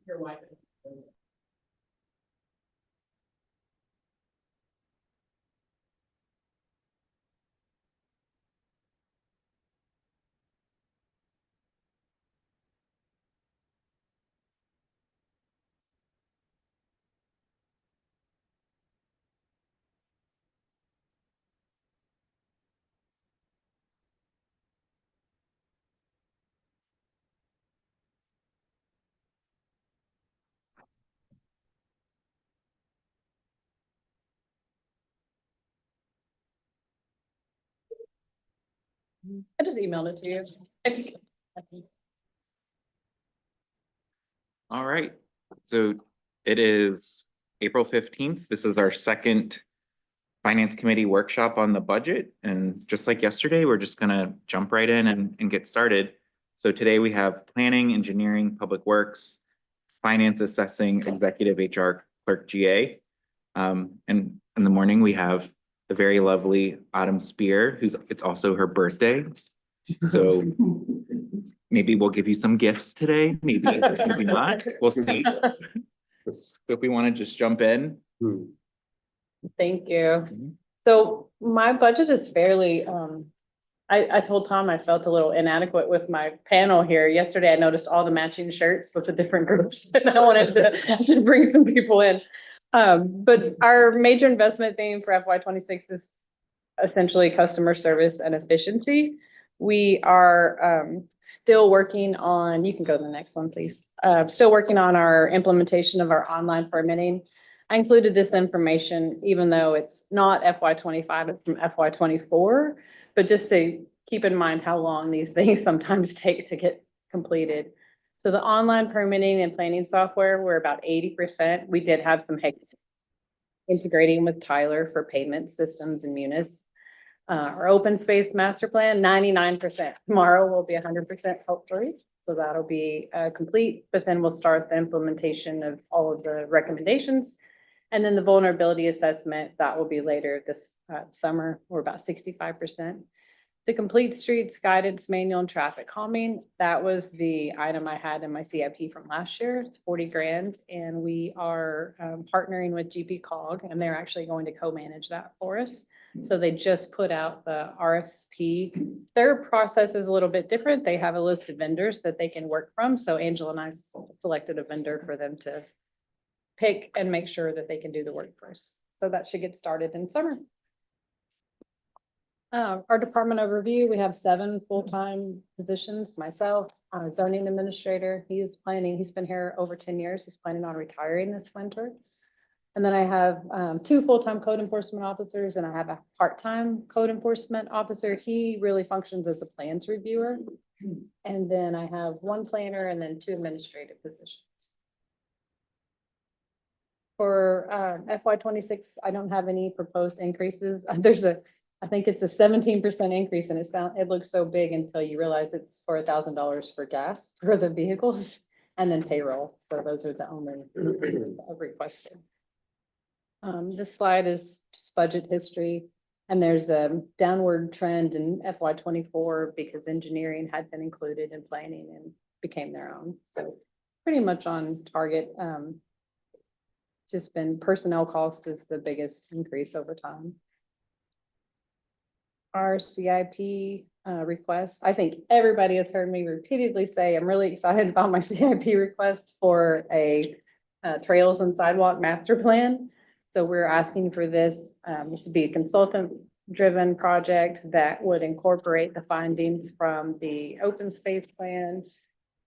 Your wife. I just emailed it to you. All right, so it is April 15th. This is our second Finance Committee workshop on the budget. And just like yesterday, we're just gonna jump right in and get started. So today we have planning, engineering, public works, finance, assessing, executive, HR, clerk, GA. And in the morning, we have the very lovely Autumn Spear, it's also her birthday. So maybe we'll give you some gifts today, maybe not, we'll see. So if we want to just jump in. Thank you. So my budget is fairly, I told Tom I felt a little inadequate with my panel here. Yesterday, I noticed all the matching shirts with the different groups and I wanted to bring some people in. But our major investment theme for FY 26 is essentially customer service and efficiency. We are still working on, you can go to the next one, please. Still working on our implementation of our online permitting. I included this information, even though it's not FY 25, it's from FY 24, but just to keep in mind how long these things sometimes take to get completed. So the online permitting and planning software, we're about 80%. We did have some integrating with Tyler for payment systems and Munis. Our open space master plan, 99%. Tomorrow will be 100% hopefully. So that'll be complete, but then we'll start the implementation of all of the recommendations. And then the vulnerability assessment, that will be later this summer. We're about 65%. The complete streets guidance manual and traffic calming, that was the item I had in my CIP from last year. It's 40 grand. And we are partnering with GP Cog and they're actually going to co-manage that for us. So they just put out the RFP. Their process is a little bit different. They have a list of vendors that they can work from. So Angela and I selected a vendor for them to pick and make sure that they can do the work for us. So that should get started in summer. Our department overview, we have 7 full-time positions. Myself, zoning administrator, he's been here over 10 years. He's planning on retiring this winter. And then I have 2 full-time code enforcement officers and I have a part-time code enforcement officer. He really functions as a plans reviewer. And then I have 1 planner and then 2 administrative positions. For FY 26, I don't have any proposed increases. I think it's a 17% increase and it looks so big until you realize it's for $1,000 for gas for the vehicles and then payroll. So those are the only increases I've requested. This slide is just budget history and there's a downward trend in FY 24 because engineering had been included in planning and became their own. So pretty much on target. Just been personnel cost is the biggest increase over time. Our CIP request, I think everybody has heard me repeatedly say, I'm really excited about my CIP request for a trails and sidewalk master plan. So we're asking for this. This would be a consultant-driven project that would incorporate the findings from the open space plan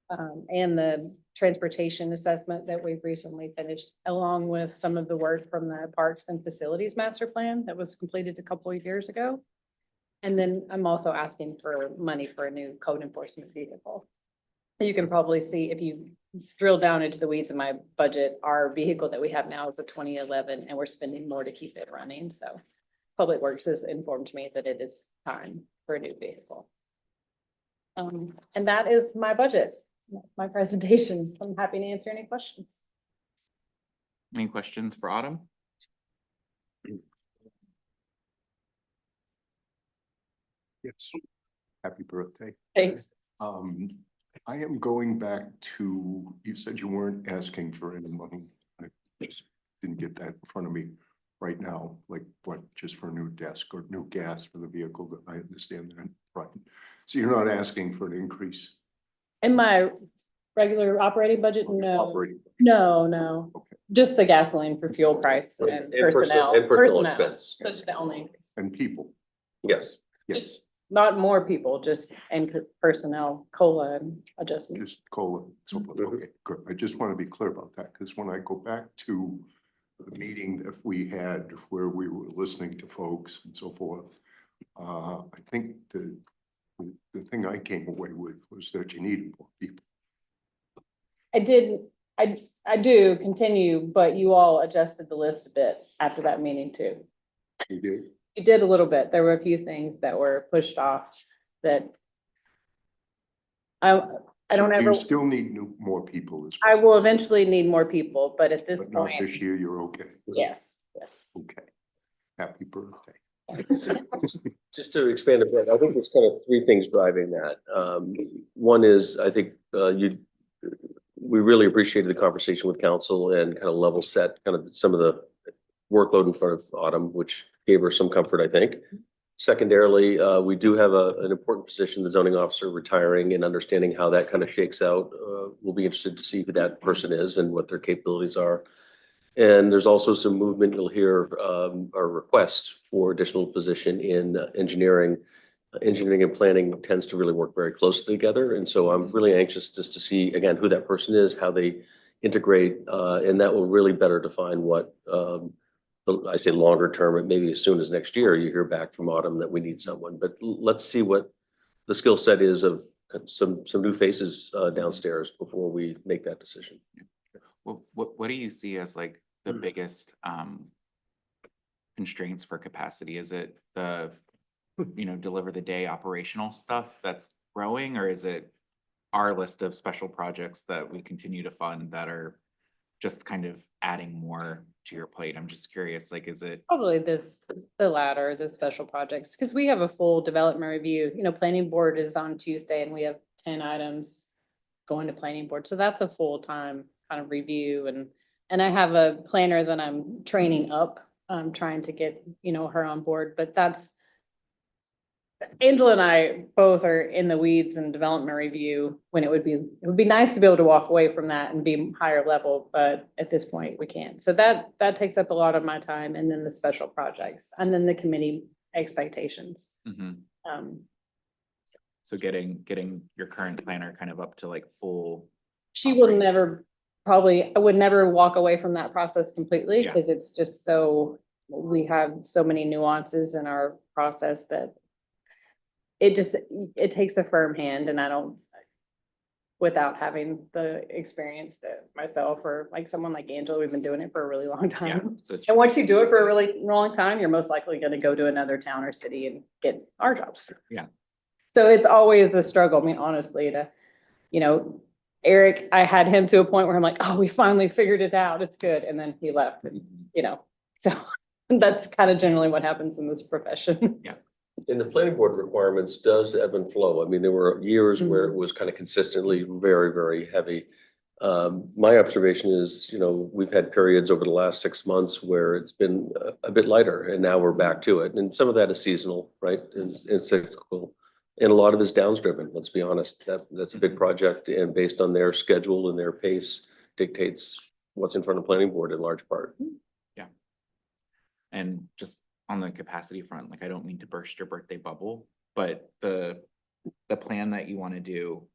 and the transportation assessment that we've recently finished, along with some of the work from the parks and facilities master plan that was completed a couple of years ago. And then I'm also asking for money for a new code enforcement vehicle. You can probably see if you drill down into the weeds of my budget, our vehicle that we have now is a 2011 and we're spending more to keep it running. So Public Works has informed me that it is time for a new vehicle. And that is my budget, my presentation. I'm happy to answer any questions. Any questions for Autumn? Yes. Happy birthday. Thanks. I am going back to, you said you weren't asking for any money. I just didn't get that in front of me right now, like what, just for a new desk or new gas for the vehicle, that I understand that, right? So you're not asking for an increase? In my regular operating budget, on your no, operating? no. Okay. Just the gasoline for fuel price and And personnel. and personal expense. That's the only increase. And people, Yes. yes, Just not more people, just and personnel, COLA and adjustment. just COLA and so forth. Mhm. Okay, good. I just want to be clear about that, because when I go back to the meeting that we had where we were listening to folks and so forth, I think the thing I came away with was that you needed more people. I do continue, but you all adjusted the list a bit after that meeting too. You did? You did a little bit. There were a few things that were pushed off that I don't So ever, You still need more people as I well, will eventually need more people, but at this but not point, this year, you're okay. yes. Okay. Happy birthday. Just to expand a bit, I think there's kind of three things driving that. One is, I think, we really appreciated the conversation with council and kind of level set kind of some of the workload in front of Autumn, which gave her some comfort, I think. Secondarily, we do have an important position, the zoning officer retiring, and understanding how that kind of shakes out. We'll be interested to see who that person is and what their capabilities are. And there's also some movement, you'll hear, a request for additional position in engineering. Engineering and planning tends to really work very closely together. And so I'm really anxious just to see, again, who that person is, how they integrate, and that will really better define what, I say longer term, and maybe as soon as next year, you hear back from Autumn that we need someone. But let's see what the skill set is of some new faces downstairs before we make that decision. Well, what do you see as like the biggest constraints for capacity? Is it the, deliver the day operational stuff that's growing, or is it our list of special projects that we continue to fund that are just kind of adding more to your plate? I'm just curious, like, is it? Probably the latter, the special projects, because we have a full development review, planning board is on Tuesday and we have 10 items going to planning board. So that's a full-time kind of review, and I have a planner that I'm training up. I'm trying to get, her on board, but that's Angela and I both are in the weeds and development review when it would be nice to be able to walk away from that and be higher level, but at this point we can't. So that takes up a lot of my time, and then the special projects and then the committee expectations. Mhm. Um, So getting your current planner kind of up to like full. She will operate. never, probably, I would never walk away from that process completely, Yeah. because it's just so, we have so many nuances in our process that it takes a firm hand, and I don't, without having the experience that myself or like someone like Angela, we've been doing it for a really long Yeah. time. So it's- And once you do it for a really long time, you're most likely gonna go to another town or city and get our jobs. Yeah. So it's always a struggle, I mean, honestly, Eric, I had him to a point where I'm like, oh, we finally figured it out, it's good, and then he left, and, so that's kind of generally what happens in this profession. And the planning board requirements does ebb and flow. I mean, there were years where it was kind of consistently very, very heavy. My observation is, we've had periods over the last 6 months where it's been a bit lighter, and now we're back to it. And some of that is seasonal, right? And cyclical. And a lot of it is downs driven, let's be honest. That's a big project, and based on their schedule and their pace dictates what's in front of planning board in large part. And just on the capacity front, like, I don't mean to burst your birthday bubble, but the plan that you want to do,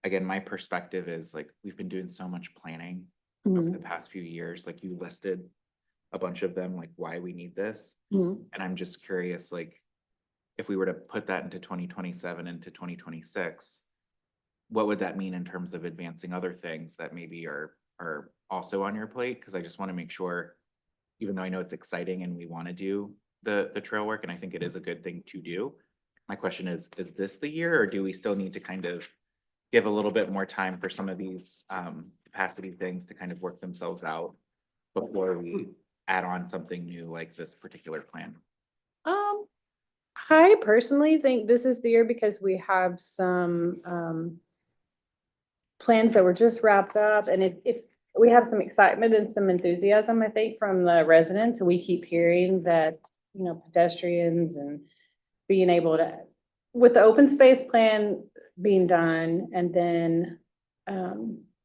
again, my perspective is like, we've been doing so much planning over the past few years, like you listed a bunch of them, like why we need this. Mhm. And I'm just curious, like, if we were to put that into 2027, into 2026, what would that mean in terms of advancing other things that maybe are also on your plate? Because I just want to make sure, even though I know it's exciting and we want to do the trail work, and I think it is a good thing to do. My question is this the year, or do we still need to kind of give a little bit more time for some of these capacity things to kind of work themselves out before we add on something new like this particular plan? I personally think this is the year because we have some plans that were just wrapped up, and if we have some excitement and some enthusiasm, I think, from the residents. We keep hearing that, you know, pedestrians and being able to, with the open space plan being done, and then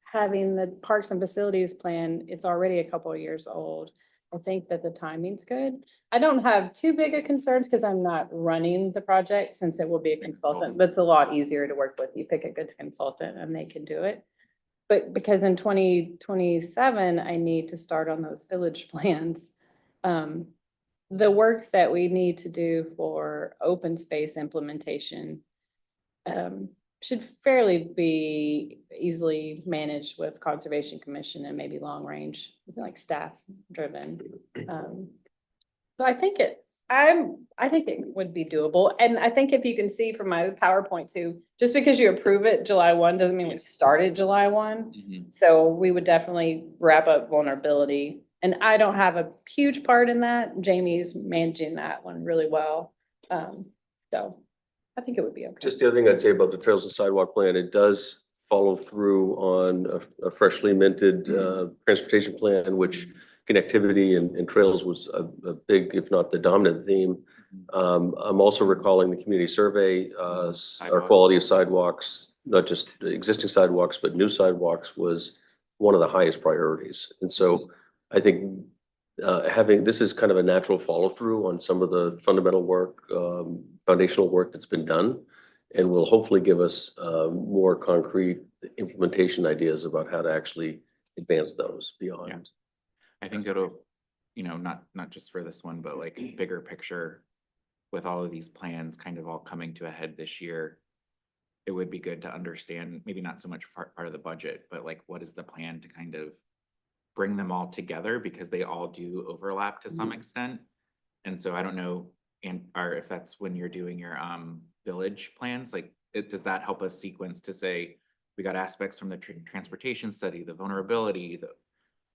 having the parks and facilities plan, it's already a couple of years old. I think that the timing's good. I don't have too big of concerns because I'm not running the project, since it will be a consultant. That's a lot easier to work with. You pick a good consultant and they can do it. But because in 2027, I need to start on those village plans. The work that we need to do for open space implementation should fairly be easily managed with Conservation Commission and maybe long range, like staff driven. So I think I think it would be doable. And I think if you can see from my PowerPoint too, just because you approve it July 1 doesn't mean we started July 1. Mhm. So we would definitely wrap up vulnerability. And I don't have a huge part in that. Jamie's managing that one really well. So I think it would be okay. Just the other thing I'd say about the Trails and Sidewalk Plan, it does follow through on a freshly minted transportation plan, which connectivity and trails was a big, if not the dominant theme. I'm also recalling the community survey, our quality of sidewalks, not just existing sidewalks, but new sidewalks was one of the highest priorities. And so I think this is kind of a natural follow through on some of the fundamental work, foundational work that's been done, and will hopefully give us more concrete implementation ideas about how to actually advance those beyond. Yeah. I think it'll, you know, not just for this one, but like bigger picture with all of these plans kind of all coming to a head this year. It would be good to understand, maybe not so much part of the budget, but like what is the plan to kind of bring them all together, because they all do overlap to some extent. And so I don't know, or if that's when you're doing your village plans, like does that help us sequence to say, we got aspects from the transportation study, the vulnerability,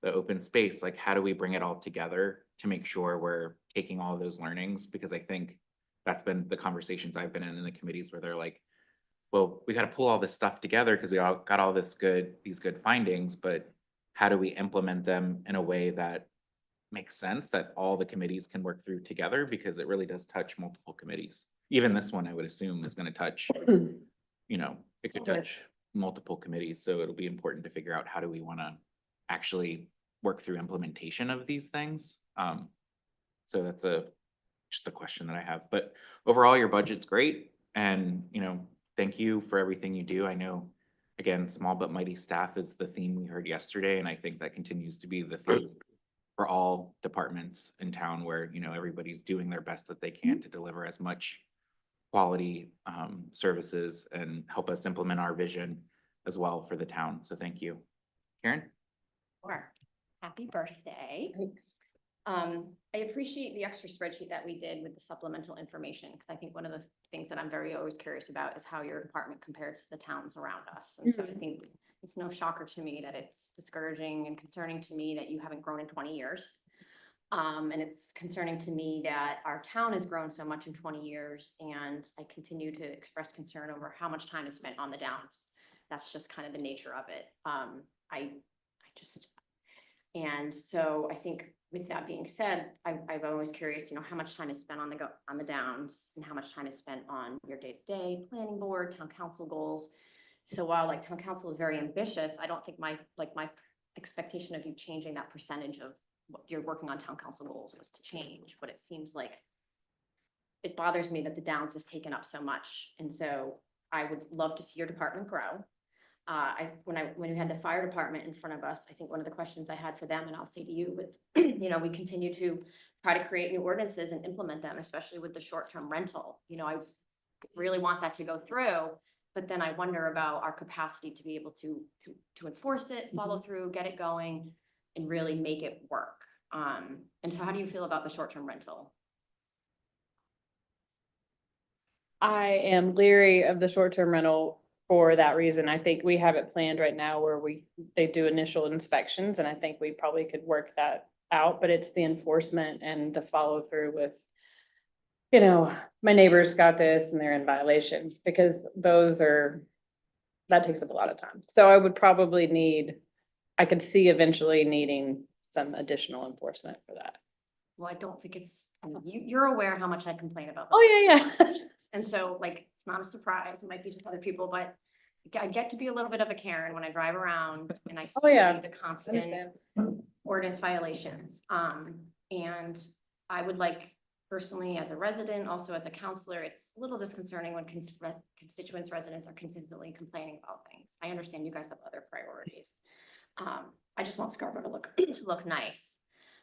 the open space, like how do we bring it all together to make sure we're taking all of those learnings? Because I think that's been the conversations I've been in the committees where they're like, well, we got to pull all this stuff together because we all got all these good findings, but how do we implement them in a way that makes sense, that all the committees can work through together? Because it really does touch multiple committees. Even this one, I would assume, is going to touch, you know, it could touch multiple committees. So it'll be important to figure out how do we want to actually work through implementation of these things. So that's just a question that I have. But overall, your budget's great. And, you know, thank you for everything you do. I know, again, small but mighty staff is the theme we heard yesterday. And I think that continues to be the theme for all departments in town where, you know, everybody's doing their best that they can to deliver as much quality services and help us implement our vision as well for the town. So thank you. Karen? Sure. Happy birthday. Thanks. I appreciate the extra spreadsheet that we did with the supplemental information, because I think one of the things that I'm very always curious about is how your department compares to the towns around us. And so I think it's no shocker to me that it's discouraging and concerning to me that you haven't grown in 20 years. And it's concerning to me that our town has grown so much in 20 years, and I continue to express concern over how much time is spent on the downs. That's just kind of the nature of it. And so I think with that being said, I'm always curious, you know, how much time is spent on the downs and how much time is spent on your day-to-day planning board, town council goals. So while like town council is very ambitious, I don't think my expectation of you changing that percentage of what you're working on town council goals was to change, but it seems like it bothers me that the downs is taken up so much. And so I would love to see your department grow. When we had the fire department in front of us, I think one of the questions I had for them, and I'll say to you, was, you know, we continue to try to create new ordinances and implement them, especially with the short-term rental. You know, I really want that to go through, but then I wonder about our capacity to be able to enforce it, follow through, get it going, and really make it work. And so how do you feel about the short-term rental? I am leery of the short-term rental for that reason. I think we have it planned right now where they do initial inspections, and I think we probably could work that out, but it's the enforcement and the follow through with, you know, my neighbor's got this and they're in violation, because those are that takes up a lot of time. So I would probably I could see eventually needing some additional enforcement for that. Well, I don't think I mean, you're aware how much I complain about. Oh, yeah, yeah. And so like, it's not a surprise, it might be to other people, but I get to be a little bit of a Karen when I drive around and I see Oh, yeah. the constant Understand. ordinance violations. And I would like personally, as a resident, also as a counselor, it's a little disconcerting when constituents, residents are consistently complaining about things. I understand you guys have other priorities. I just want Scarborough to look nice.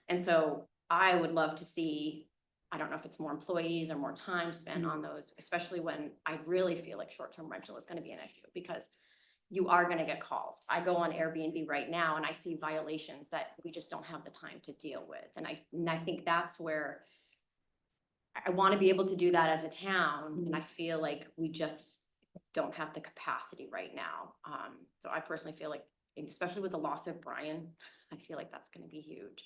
And so I would love to see, I don't know if it's more employees or more time spent on those, especially when I really feel like short-term rental is gonna be an issue, because you are gonna get calls. I go on Airbnb right now and I see violations that we just don't have the time to deal with. And I think that's where I want to be able to do that as a town, and I feel like we just don't have the capacity right now. So I personally feel like, especially with the loss of Brian, I feel like that's gonna be huge.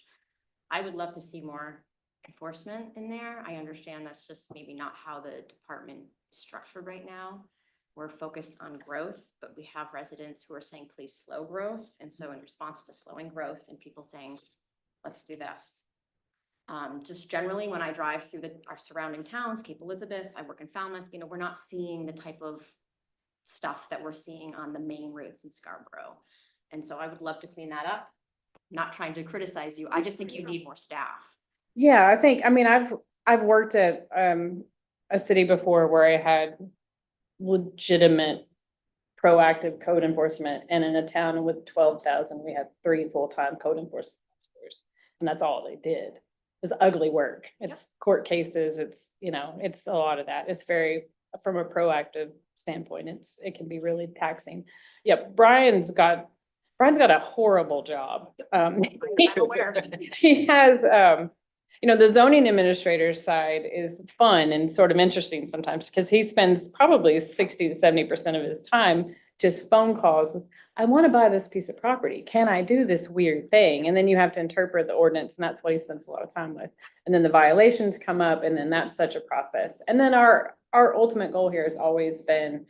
I would love to see more enforcement in there. I understand that's just maybe not how the department is structured right now. We're focused on growth, but we have residents who are saying, please slow growth. And so in response to slowing growth and people saying, let's do this. Just generally, when I drive through our surrounding towns, Cape Elizabeth, I work in Falmouth, we're not seeing the type of stuff that we're seeing on the main roads in Scarborough. And so I would love to clean that up. Not trying to criticize you. I just think you need more staff. Yeah, I've worked at a city before where I had legitimate proactive code enforcement, and in a town with 12,000, we had 3 full-time code enforcement officers. And that's all they did. It's ugly work. It's court cases. It's, it's a lot of that. It's very, from a proactive standpoint, it can be really taxing. Yep, Brian's got a horrible job. I'm aware. He has, the zoning administrator side is fun and sort of interesting sometimes, because he spends probably 60 to 70% of his time just phone calls with, I want to buy this piece of property. Can I do this weird thing? And then you have to interpret the ordinance, and that's what he spends a lot of time with. And then the violations come up, and then that's such a process. And then our ultimate goal here has always been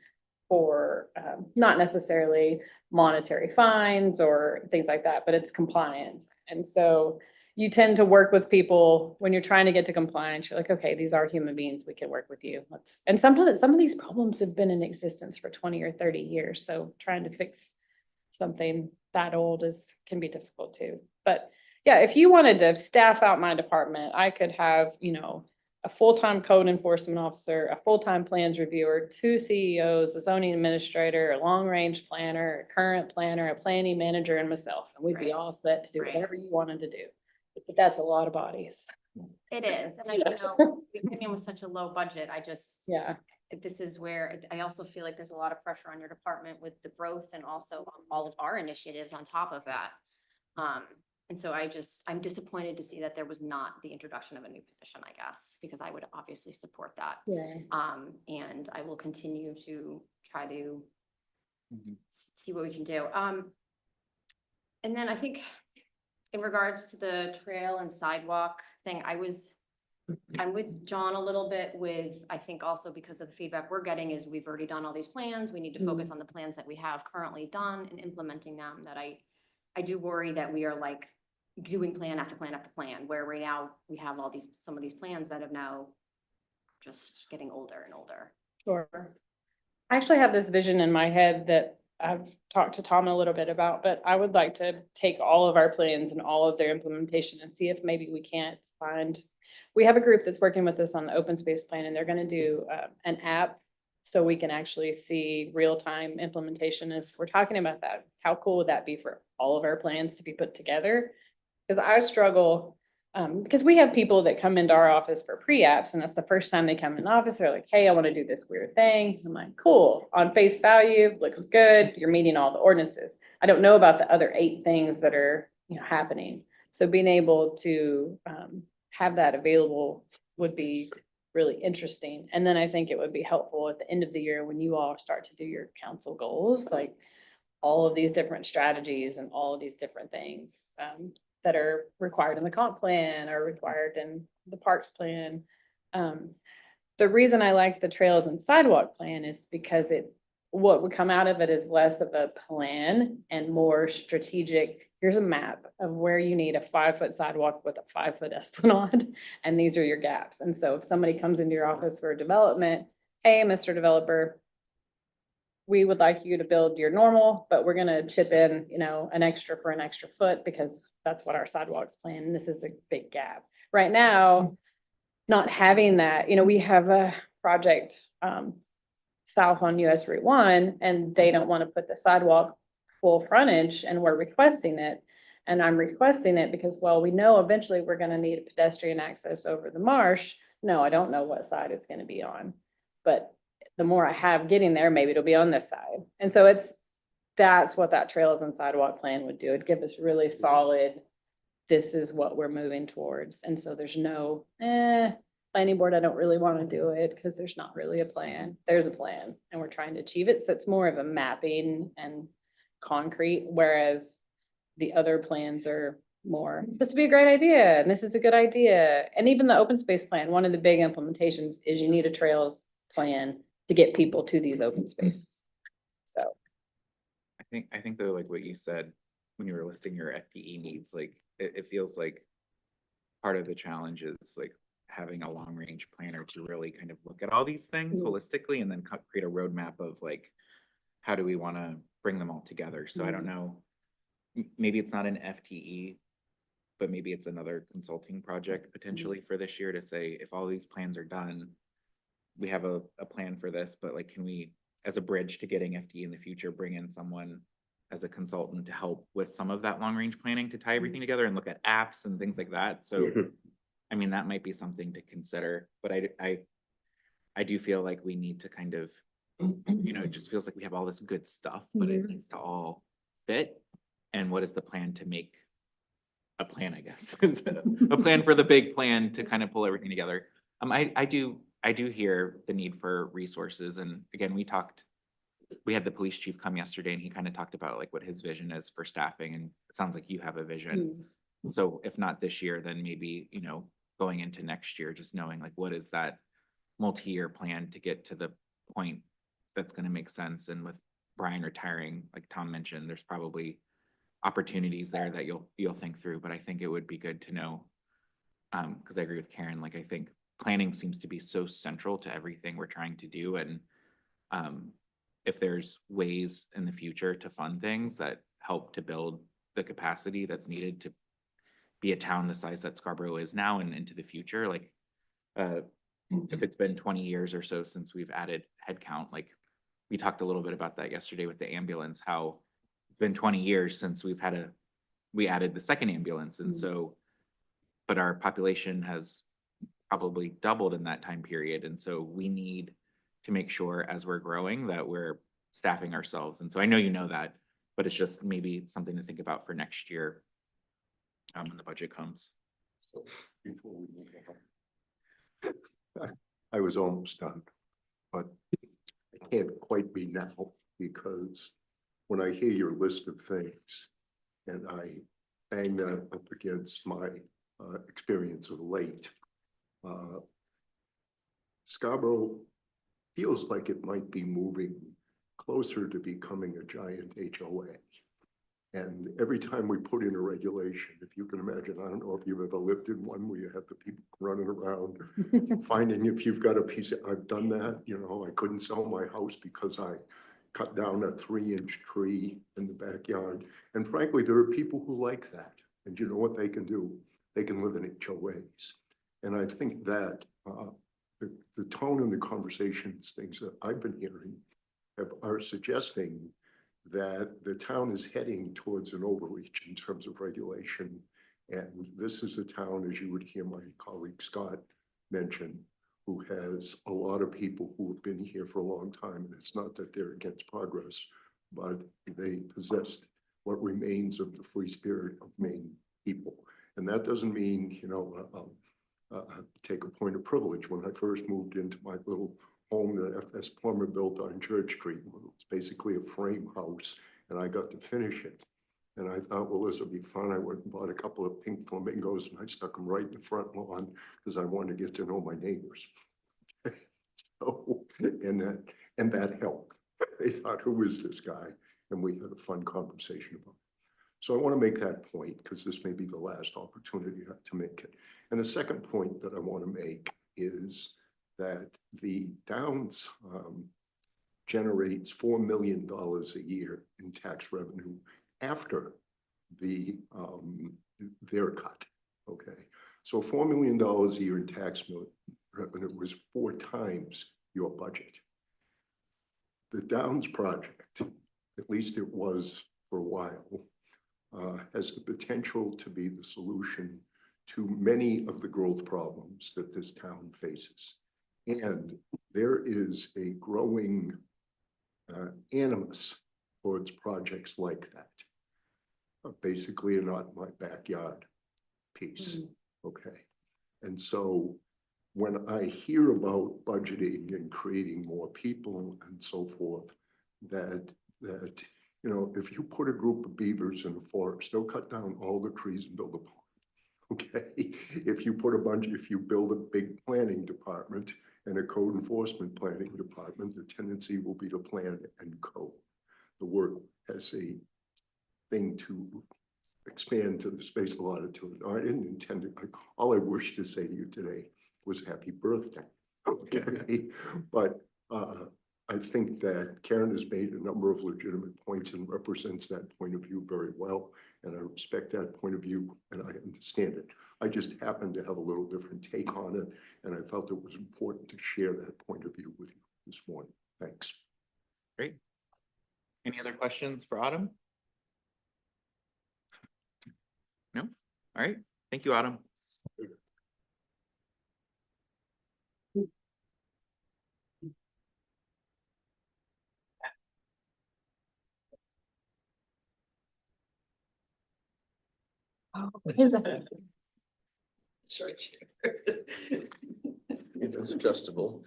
for not necessarily monetary fines or things like that, but it's compliance. And so you tend to work with people when you're trying to get to compliance. You're like, okay, these are human beings. We can work with you. And sometimes some of these problems have been in existence for 20 or 30 years. So trying to fix something that old can be difficult too. But yeah, if you wanted to staff out my department, I could have, a full-time code enforcement officer, a full-time plans reviewer, 2 CEOs, a zoning administrator, a long-range planner, a current planner, a planning manager, and myself. And we'd be Right. all set to do Right. whatever you wanted to do. But that's a lot of bodies. It is, and I know we came in with such a low budget, Yeah. this is where I also feel like there's a lot of pressure on your department with the growth and also on all of our initiatives on top of that. And so I'm disappointed to see that there was not the introduction of a new position, I guess, because I would obviously support that. Yeah. And I will continue to try to Mhm. see what we can do. And then I think in regards to the trail and sidewalk thing, I'm with John a little bit I think also because of the feedback we're getting is we've already done all these plans. We need to focus on the plans that we have currently done and implementing them. That I do worry that we are like doing plan after plan after plan, where right now we have some of these plans that have now just getting older and older. Sure. I actually have this vision in my head that I've talked to Tom a little bit about, but I would like to take all of our plans and all of their implementation and see if maybe we can't we have a group that's working with us on the open space plan, and they're going to do an app so we can actually see real-time implementation. As we're talking about that, how cool would that be for all of our plans to be put together? Because I struggle, because we have people that come into our office for pre-apps, and that's the first time they come in the office. They're like, hey, I want to do this weird thing. I'm like, cool. On face value, looks good. You're meeting all the ordinances. I don't know about the other 8 things that are, happening. So being able to have that available would be really interesting. And then I think it would be helpful at the end of the year when you all start to do your council goals, like all of these different strategies and all of these different things that are required in the comp plan or required in the parks plan. The reason I like the trails and sidewalk plan is because what would come out of it is less of a plan and more strategic. Here's a map of where you need a 5-foot sidewalk with a 5-foot esplanade, and these are your gaps. And so if somebody comes into your office for a development, hey, Mr. Developer, we would like you to build your normal, but we're gonna chip in, an extra for an extra foot because that's what our sidewalks plan, and this is a big gap. Right now, not having that, we have a project, south on US Route 1, and they don't want to put the sidewalk full frontage, and we're requesting it. And I'm requesting it because, well, we know eventually we're gonna need pedestrian access over the marsh. No, I don't know what side it's gonna be on, but the more I have getting there, maybe it'll be on this side. And so that's what that trails and sidewalk plan would do. It'd give us really solid, this is what we're moving towards. And so there's no, planning board, I don't really want to do it because there's not really a plan. There's a plan and we're trying to achieve it. So it's more of a mapping and concrete, whereas the other plans are more, this would be a great idea and this is a good idea. And even the open space plan, one of the big implementations is you need a trails plan to get people to these open spaces. So. I think though, like what you said, when you were listing your FTE needs, like it feels like part of the challenge is like having a long range planner to really kind of look at all these things holistically and then create a roadmap of like, how do we want to bring them all together? So I don't know, maybe it's not an FTE, but maybe it's another consulting project potentially for this year to say, if all these plans are done, we have a plan for this, but like, can we, as a bridge to getting FTE in the future, bring in someone as a consultant to help with some of that long range planning to tie everything together and look at apps and things like that. So, I mean, that might be something to consider, but I do feel like we need to kind of, it just feels like we have all this good stuff, but it needs to all fit. And what is the plan to make a plan, I guess, a plan for the big plan to kind of pull everything together. I do hear the need for resources. And again, we had the police chief come yesterday and he kind of talked about like what his vision is for staffing. And it sounds like you have a vision. So if not this year, then maybe, going into next year, just knowing like, what is that multi-year plan to get to the point that's going to make sense. And with Brian retiring, like Tom mentioned, there's probably opportunities there that you'll think through, but I think it would be good to know. Because I agree with Karen, like I think planning seems to be so central to everything we're trying to do. And if there's ways in the future to fund things that help to build the capacity that's needed to be a town the size that Scarborough is now and into the future, like if it's been 20 years or so since we've added headcount, like we talked a little bit about that yesterday with the ambulance, how it's been 20 years since we added the second ambulance. And so, but our population has probably doubled in that time period. And so we need to make sure as we're growing that we're staffing ourselves. And so I know you know that, but it's just maybe something to think about for next year when the budget comes. So before we move on, I was almost done, but I can't quite be now because when I hear your list of things and I bang that up against my experience of late, Scarborough feels like it might be moving closer to becoming a giant HOA. And every time we put in a regulation, if you can imagine, I don't know if you've ever lived in one where you have the people running around finding if you've got a piece of, I've done that, I couldn't sell my house because I cut down a 3-inch tree in the backyard. And frankly, there are people who like that. And you know what they can do? They can live in HOAs. And I think that the tone in the conversations, things that I've been hearing are suggesting that the town is heading towards an overreach in terms of regulation. And this is a town, as you would hear my colleague Scott mention, who has a lot of people who have been here for a long time. And it's not that they're against progress, but they possessed what remains of the free spirit of Maine people. And that doesn't mean, take a point of privilege. When I first moved into my little home that FS Plummer built on Church Street, it was basically a frame house, and I got to finish it. And I thought, well, this will be fun. I went and bought a couple of pink flamingos and I stuck them right in the front lawn because I wanted to get to know my neighbors. So, and that helped. They thought, who is this guy? And we had a fun conversation about it. So I want to make that point because this may be the last opportunity to make it. And the second point that I want to make is that the Downs generates $4 million a year in tax revenue after the their cut. Okay, so $4 million a year in tax revenue was 4 times your budget. The Downs project, at least it was for a while, has the potential to be the solution to many of the growth problems that this town faces. And there is a growing animus towards projects like that. Basically, a not my backyard piece, okay? And so when I hear about budgeting and creating more people and so forth, that you know, if you put a group of beavers in a forest, they'll cut down all the trees and build a pond. Okay, if you build a big planning department and a code enforcement planning department, the tendency will be to plan and code. The work has a thing to expand to the space allotted to it. I didn't intend it. All I wish to say to you today was happy birthday. Okay, but I think that Karen has made a number of legitimate points and represents that point of view very well. And I respect that point of view and I understand it. I just happen to have a little different take on it. And I felt it was important to share that point of view with you this morning. Thanks. Great. Any other questions for Autumn? No? All right. Thank you, Autumn. Short chair. It is adjustable.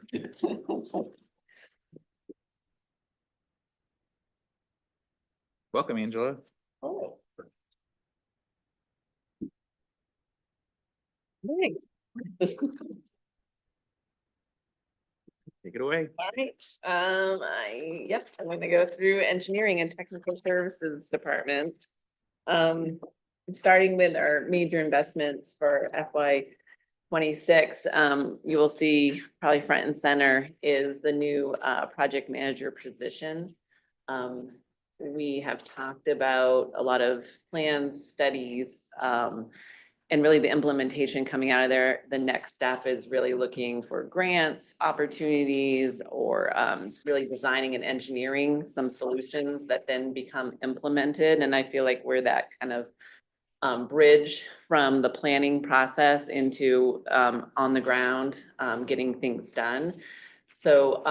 Welcome, Angela. Oh. Right. Take it away. All right, I'm gonna go through engineering and technical services department. Starting with our major investments for FY 26, you will see probably front and center is the new project manager position. We have talked about a lot of plans, studies, and really the implementation coming out of there. The next step is really looking for grants, opportunities, or really designing and engineering some solutions that then become implemented. And I feel like we're that kind of bridge from the planning process into on the ground, getting things done. So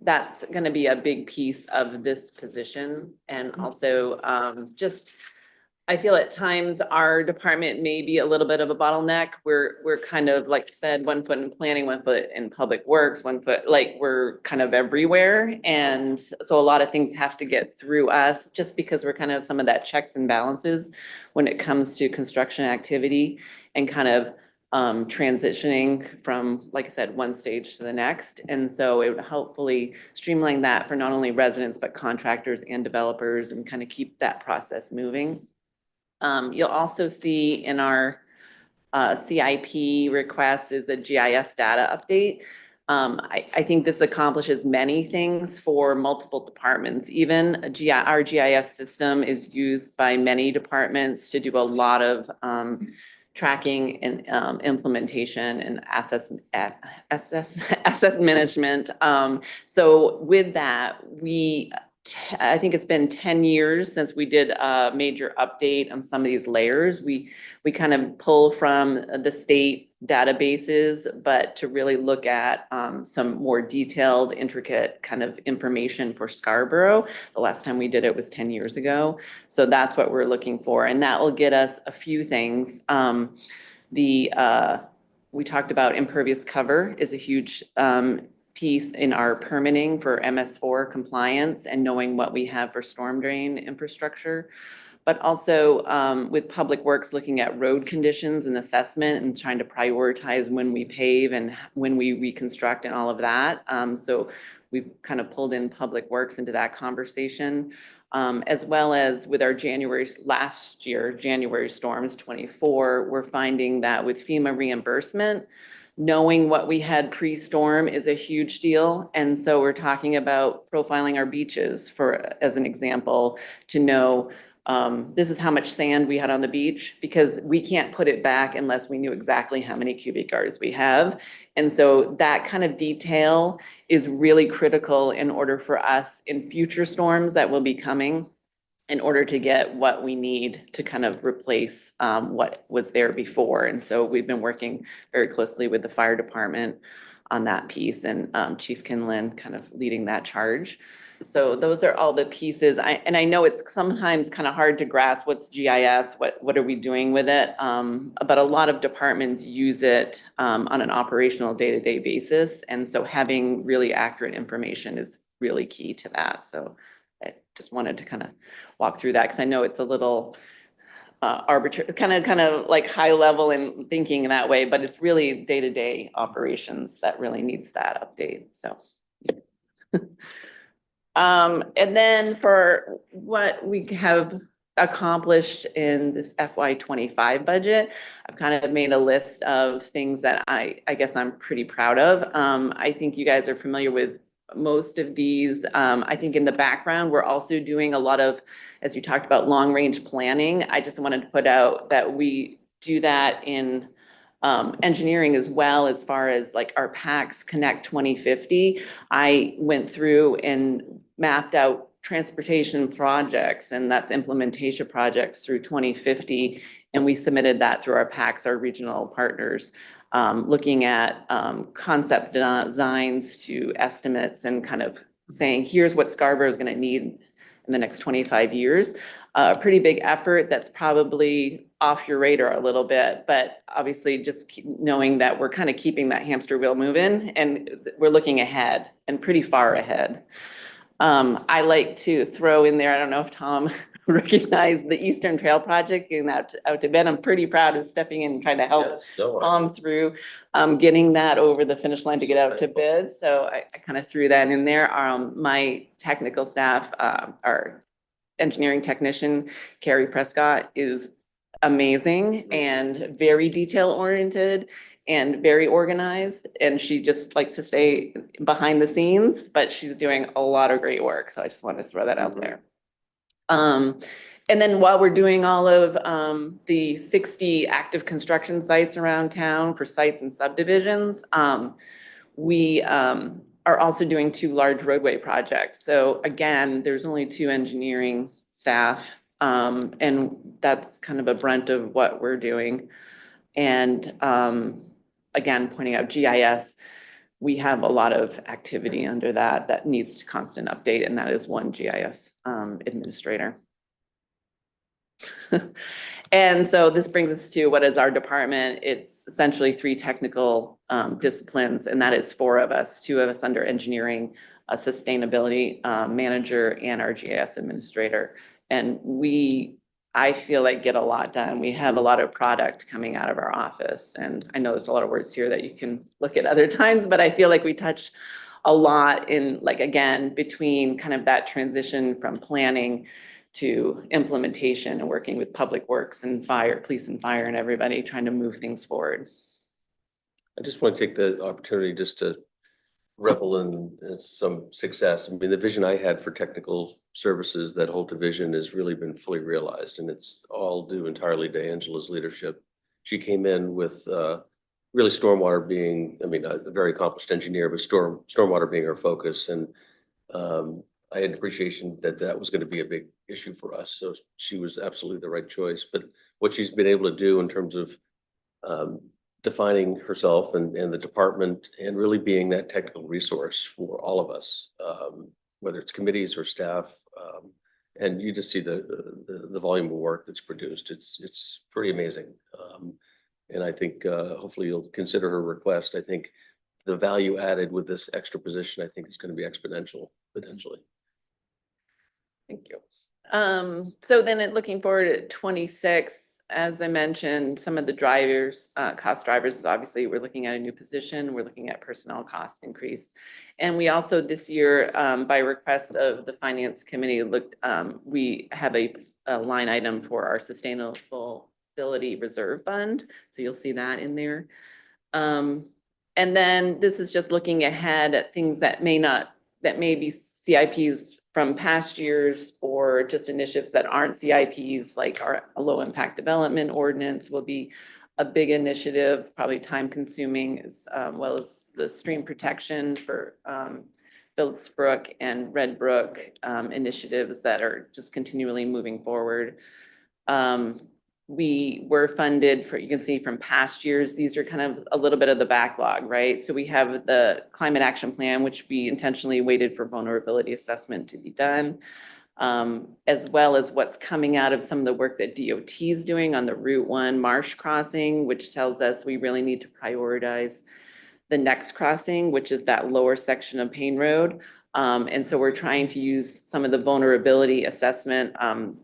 that's going to be a big piece of this position. And also just, I feel at times our department may be a little bit of a bottleneck. We're kind of, like I said, 1 foot in planning, 1 foot in public works, 1 foot, like we're kind of everywhere. And so a lot of things have to get through us just because we're kind of some of that checks and balances when it comes to construction activity and kind of transitioning from, like I said, one stage to the next. And so it would hopefully streamline that for not only residents, but contractors and developers and kind of keep that process moving. You'll also see in our CIP request is a GIS data update. I think this accomplishes many things for multiple departments. Even our GIS system is used by many departments to do a lot of tracking and implementation and asset management. So with that, I think it's been 10 years since we did a major update on some of these layers. We kind of pull from the state databases, but to really look at some more detailed, intricate kind of information for Scarborough. The last time we did it was 10 years ago. So that's what we're looking for. And that will get us a few things. We talked about impervious cover is a huge piece in our permitting for MS4 compliance and knowing what we have for storm drain infrastructure. but also with Public Works looking at road conditions and assessment and trying to prioritize when we pave and when we reconstruct and all of that. So we've kind of pulled in Public Works into that conversation, as well as with our last year, January storms 24, we're finding that with FEMA reimbursement, knowing what we had pre-storm is a huge deal. And so we're talking about profiling our beaches as an example, to know this is how much sand we had on the beach, because we can't put it back unless we knew exactly how many cubic yards we have. And so that kind of detail is really critical in order for us in future storms that will be coming, in order to get what we need to kind of replace what was there before. And so we've been working very closely with the fire department on that piece, and Chief Kinlan kind of leading that charge. So those are all the pieces. I know it's sometimes kind of hard to grasp what's GIS, what are we doing with it? But a lot of departments use it on an operational day-to-day basis. And so having really accurate information is really key to that. So I just wanted to kind of walk through that, because I know it's a little arbitrary, kind of like high level in thinking that way, but it's really day-to-day operations that really needs that update. So. And then for what we have accomplished in this FY25 budget, I've kind of made a list of things that I guess I'm pretty proud of. I think you guys are familiar with most of these. I think in the background, we're also doing a lot of, as you talked about, long-range planning. I just wanted to put out that we do that in engineering as well, as far as like our PACS Connect 2050. I went through and mapped out transportation projects, and that's implementation projects through 2050. And we submitted that through our PACS, our regional partners, looking at concept designs to estimates, and kind of saying, here's what Scarborough is going to need in the next 25 years. A pretty big effort that's probably off your radar a little bit, but obviously just knowing that we're kind of keeping that hamster wheel moving, and we're looking ahead and pretty far ahead. I like to throw in there, I don't know if Tom recognized the Eastern Trail project getting that out to bed. I'm pretty proud of stepping in and trying to help Yes, no, Tom through getting that over the finish line to get out to bid. So I kind of threw that in there. My technical staff, our engineering technician, Carrie Prescott, is amazing and very detail oriented and very organized. And she just likes to stay behind the scenes, but she's doing a lot of great work. So I just wanted to throw that out there. And then while we're doing all of the 60 active construction sites around town for sites and subdivisions, we are also doing 2 large roadway projects. So again, there's only 2 engineering staff, and that's kind of a brunt of what we're doing. And again, pointing out GIS, we have a lot of activity under that needs constant update, and that is 1 GIS administrator. And so this brings us to what is our department. It's essentially 3 technical disciplines, and that is 4 of us, 2 of us under engineering, a sustainability manager, and our GIS administrator. And I feel like get a lot done. We have a lot of product coming out of our office, and I know there's a lot of words here that you can look at other times, but I feel like we touch a lot in, like, again, between kind of that transition from planning to implementation and working with Public Works and fire, police and fire, and everybody trying to move things forward. I just want to take the opportunity just to revel in some success. I mean, the vision I had for technical services, that whole division, has really been fully realized, and it's all due entirely to Angela's leadership. She came in with really stormwater being, I mean, a very accomplished engineer, but stormwater being her focus. And I had appreciation that that was going to be a big issue for us. So she was absolutely the right choice. But what she's been able to do in terms of defining herself and the department, and really being that technical resource for all of us, whether it's committees or staff. And you just see the volume of work that's produced. It's pretty amazing. And I think hopefully you'll consider her request. I think the value added with this extra position, I think, is going to be exponential potentially. Thank you. So then looking forward to 26, as I mentioned, some of the drivers, cost drivers is obviously we're looking at a new position, we're looking at personnel cost increase. And we also this year, by request of the finance committee, we have a line item for our sustainability reserve fund. So you'll see that in there. And then this is just looking ahead at things that may be CIPs from past years or just initiatives that aren't CIPs, like our low impact development ordinance will be a big initiative, probably time consuming, as well as the stream protection for Phillips Brook and Red Brook initiatives that are just continually moving forward. We were funded for, you can see from past years, these are kind of a little bit of the backlog, right? So we have the climate action plan, which we intentionally waited for vulnerability assessment to be done, as well as what's coming out of some of the work that DOT is doing on the Route 1 Marsh crossing, which tells us we really need to prioritize the next crossing, which is that lower section of Payne Road. And so we're trying to use some of the vulnerability assessment.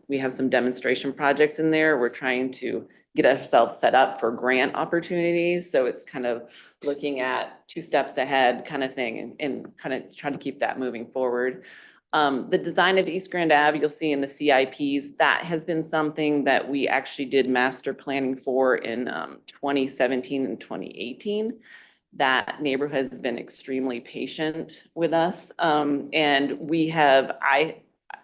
We have some demonstration projects in there. We're trying to get ourselves set up for grant opportunities. So it's kind of looking at 2 steps ahead kind of thing and kind of trying to keep that moving forward. The design of East Grand Ave, you'll see in the CIPs, that has been something that we actually did master planning for in 2017 and 2018. That neighborhood has been extremely patient with us. And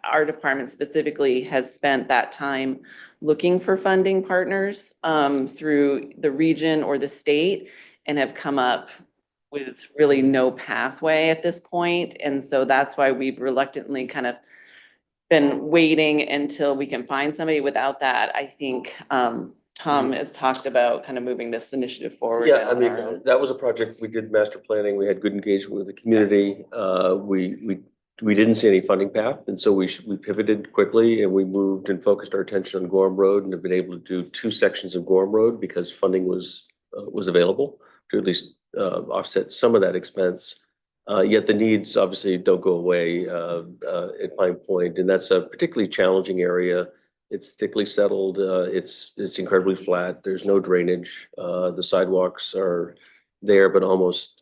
our department specifically has spent that time looking for funding partners through the region or the state and have come up with really no pathway at this point. And so that's why we've reluctantly kind of been waiting until we can find somebody. Without that, I think Tom has talked about kind of moving this initiative forward. Yeah, I on mean, our own. that was a project, we did master planning, we had good engagement with the community. We didn't see any funding path, and so we pivoted quickly and we moved and focused our attention on Gorham Road and have been able to do 2 sections of Gorham Road because funding was available to at least offset some of that expense. Yet the needs obviously don't go away at Pine Point, and that's a particularly challenging area. It's thickly settled. It's incredibly flat. There's no drainage. The sidewalks are there, but almost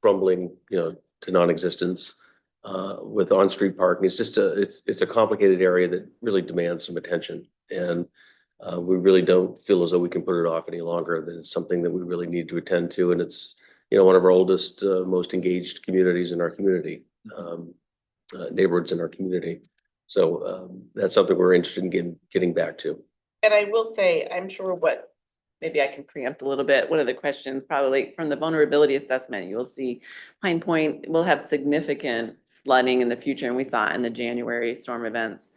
crumbling, to non-existence. With on-street parking, it's a complicated area that really demands some attention, and we really don't feel as though we can put it off any longer. That it's something that we really need to attend to, and it's one of our oldest, most engaged communities in our community, neighborhoods in our community. So that's something we're interested in getting back to. And I will say, I'm sure maybe I can preempt a little bit. One of the questions probably from the vulnerability assessment, you will see Pine Point will have significant flooding in the future. And we saw it in the January storm events.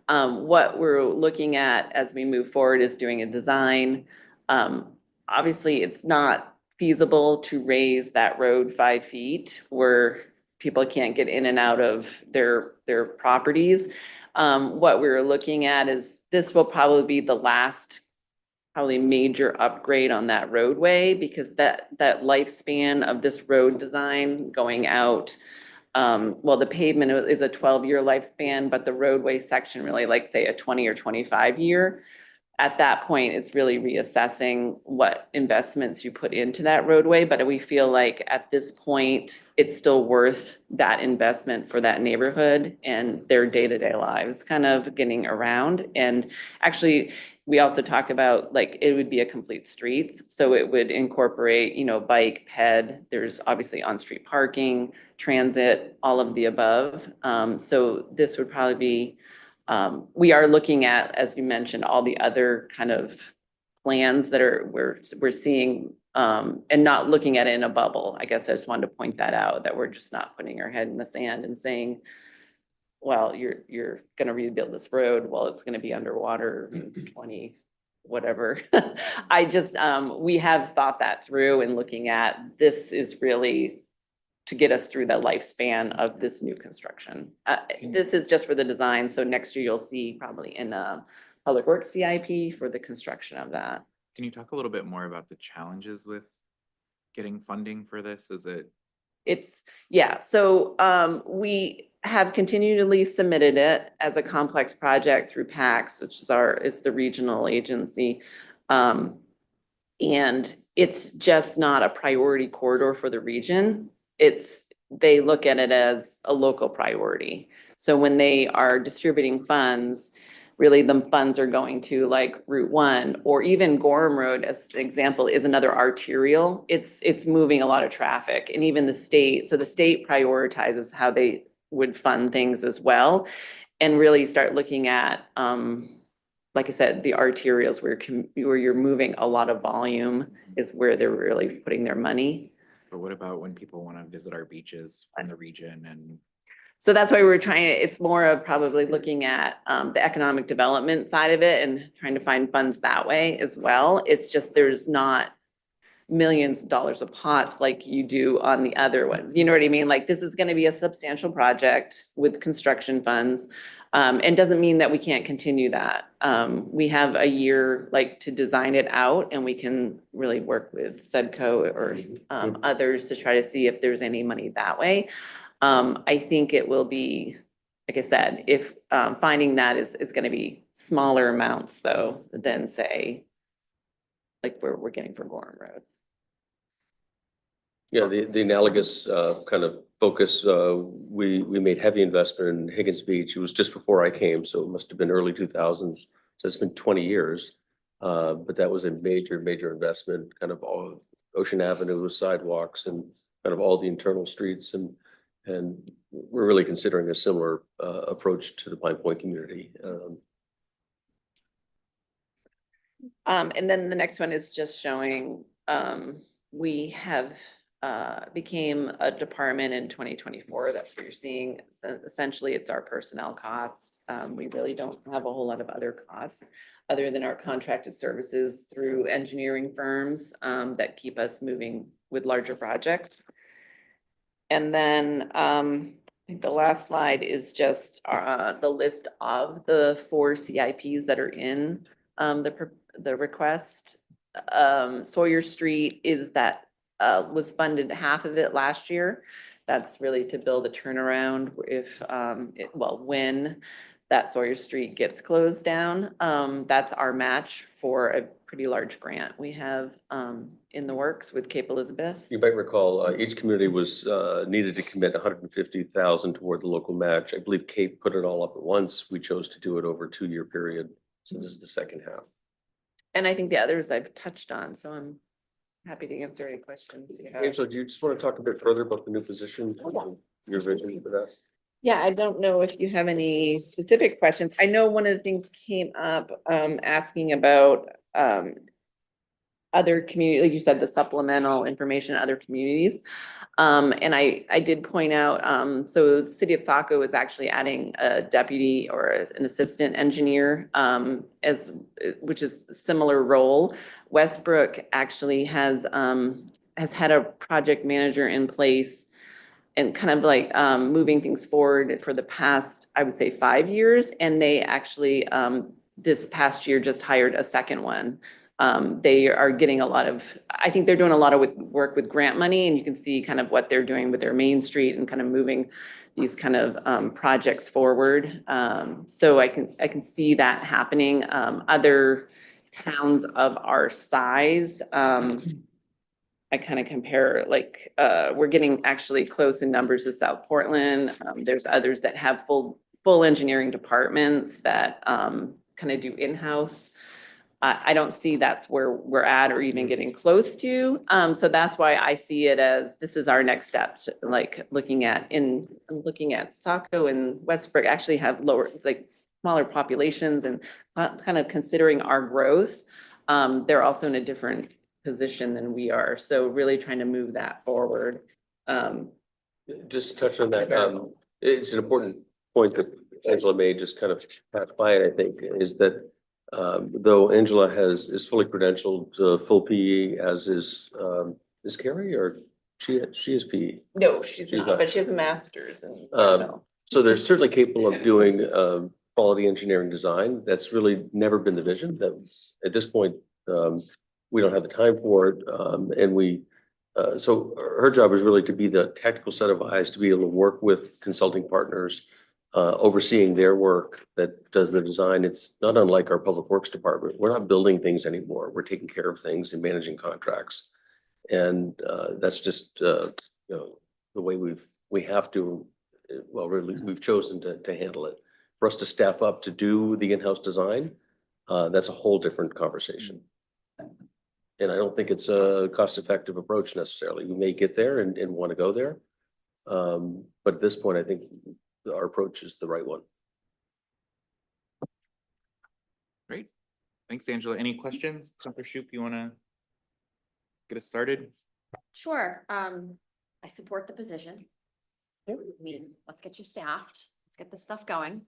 What we're looking at as we move forward is doing a design. Obviously, it's not feasible to raise that road 5 feet where people can't get in and out of their properties. What we're looking at is this will probably be the last major upgrade on that roadway, because that lifespan of this road design going out, the pavement is a 12-year lifespan, but the roadway section really, like say a 20 or 25 year. At that point, it's really reassessing what investments you put into that roadway. But we feel like at this point, it's still worth that investment for that neighborhood and their day-to-day lives kind of getting around. And actually, we also talked about it would be a complete streets. So it would incorporate, bike, ped, there's obviously on-street parking, transit, all of the above. So this would probably be, we are looking at, as you mentioned, all the other kind of plans that we're seeing, and not looking at it in a bubble. I guess I just wanted to point that out, that we're just not putting our head in the sand and saying, well, you're gonna rebuild this road, well, it's gonna be underwater 20, whatever. I just, we have thought that through and looking at, this is really to get us through the lifespan of this new construction. This is just for the design. So next year you'll see probably in a Public Works CIP for the construction of that. Can you talk a little bit more about the challenges with getting funding for this? Is it Yeah, so we have continually submitted it as a complex project through PAX, which is the regional agency. And it's just not a priority corridor for the region. They look at it as a local priority. So when they are distributing funds, really the funds are going to like Route 1 or even Gorham Road, as an example, is another arterial. It's moving a lot of traffic, and even the state. So the state prioritizes how they would fund things as well, and really start looking at, like I said, the arterials where you're moving a lot of volume is where they're really putting their money. But what about when people want to visit our beaches from the region and? So that's why it's more of probably looking at the economic development side of it and trying to find funds that way as well. It's just there's not millions of dollars of pots like you do on the other ones. You know what I mean? Like this is going to be a substantial project with construction funds. And doesn't mean that we can't continue that. We have a year like to design it out, and we can really work with SEDCO or others to try to see if there's any money that way. I think it will be, like I said, if finding that is going to be smaller amounts though than say like we're getting for Gorham Road. Yeah, the analogous kind of focus, we made heavy investment in Higgins Beach. It was just before I came, so it must have been early 2000s. So it's been 20 years. But that was a major investment, kind of all Ocean Avenue sidewalks and kind of all the internal streets. And we're really considering a similar approach to the Pine Point community. And then the next one is just showing we have became a department in 2024. That's what you're seeing. So essentially, it's our personnel costs. We really don't have a whole lot of other costs other than our contracted services through engineering firms that keep us moving with larger projects. And then I think the last slide is just the list of the 4 CIPs that are in the request. Sawyer Street was funded half of it last year. That's really to build a turnaround when that Sawyer Street gets closed down. That's our match for a pretty large grant we have in the works with Cape Elizabeth. You might recall each community was needed to commit 150,000 toward the local match. I believe Cape put it all up at once. We chose to do it over a 2-year period. So this is the second half. And I think the others I've touched on, so I'm happy to answer any questions you have. Angela, do you just want to talk a bit further about the new position? Your vision for that? Yeah, I don't know if you have any specific questions. I know one of the things came up, asking about, other community, like you said, the supplemental information, other communities. And I did point out, so the city of Saco is actually adding a deputy or an assistant engineer, which is a similar role. Westbrook actually has had a project manager in place and kind of like moving things forward for the past, I would say 5 years. And they actually, this past year just hired a second one. They are getting I think they're doing a lot of work with grant money, and you can see kind of what they're doing with their Main Street and kind of moving these kind of projects forward. So I can see that happening. Other towns of our size, I kind of compare, like, we're getting actually close in numbers to South Portland. There's others that have full engineering departments that kind of do in-house. I don't see that's where we're at or even getting close to. So that's why I see it as this is our next steps, like looking at Saco and Westbrook actually have smaller populations and kind of considering our growth. They're also in a different position than we are. So really trying to move that forward. Just to touch on that, it's an important point that Angela made, just kind of pass by it, I think, is that though Angela is fully credentialed, full PE, as is Carrie, or she is PE? No, she's not, but she has a master's in. So they're certainly capable of doing quality engineering design. That's really never been the vision. That at this point, we don't have the time for it, and we So her job is really to be the technical set of eyes, to be able to work with consulting partners, overseeing their work that does the design. It's not unlike our public works department. We're not building things anymore. We're taking care of things and managing contracts. And that's just, the way we have to, well, really, we've chosen to handle it. For us to staff up to do the in-house design, that's a whole different conversation. And I don't think it's a cost-effective approach necessarily. We may get there and want to go there. But at this point, I think our approach is the right one. Great. Thanks, Angela. Any questions? Dr. Shoup, you want to get us started? Sure, I support the position. I mean, let's get you staffed, let's get this stuff going.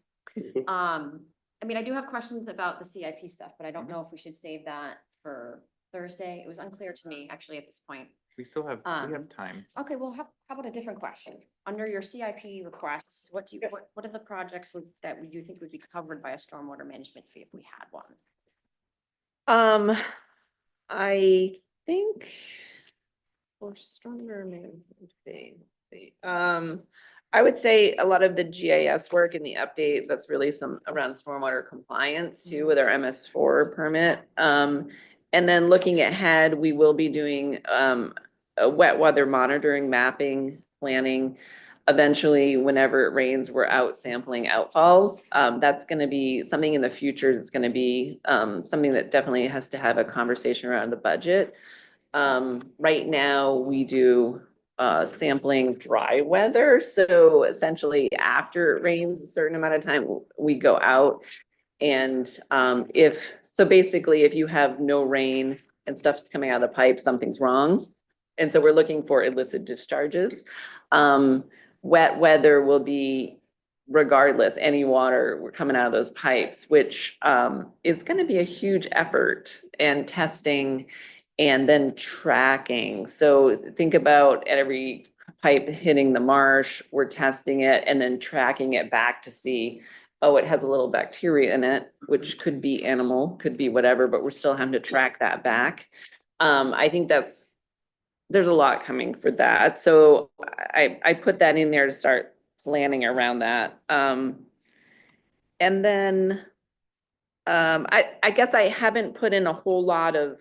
I mean, I do have questions about the CIP stuff, but I don't know if we should save that for Thursday. It was unclear to me, actually, at this point. We still have, we have time. Okay, well, how about a different question? Under your CIP requests, what are the projects that you think would be covered by a stormwater management fee if we had one? I think for stronger management fee, I would say a lot of the GIS work and the update, that's really some around stormwater compliance too with our MS4 permit. And then looking ahead, we will be doing a wet weather monitoring, mapping, planning. Eventually, whenever it rains, we're out sampling outfalls. That's going to be something in the future. It's going to be something that definitely has to have a conversation around the budget. Right now, we do sampling dry weather. So essentially, after it rains a certain amount of time, we go out and basically, if you have no rain and stuff's coming out of the pipe, something's wrong. And so we're looking for illicit discharges. Wet weather will be regardless, any water we're coming out of those pipes, which is going to be a huge effort and testing and then tracking. So think about every pipe hitting the marsh, we're testing it and then tracking it back to see, oh, it has a little bacteria in it, which could be animal, could be whatever, but we're still having to track that back. I think there's a lot coming for that. So I put that in there to start planning around that. And then I guess I haven't put in a whole lot of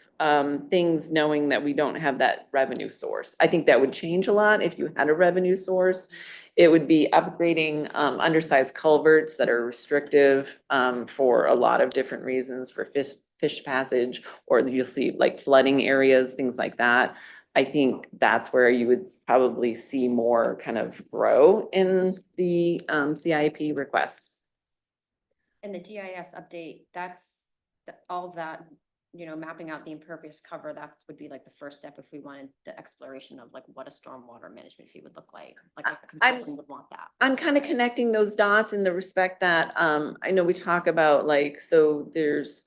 things knowing that we don't have that revenue source. I think that would change a lot if you had a revenue source. It would be upgrading undersized culverts that are restrictive for a lot of different reasons, for fish passage, or you'll see like flooding areas, things like that. I think that's where you would probably see more kind of grow in the CIP requests. And the GIS update, that's all that, mapping out the impervious cover, that would be like the first step if we wanted the exploration of like what a stormwater management fee would look like. Like a consultant would want that. I'm kind of connecting those dots in the respect that I know we talk about like, so there's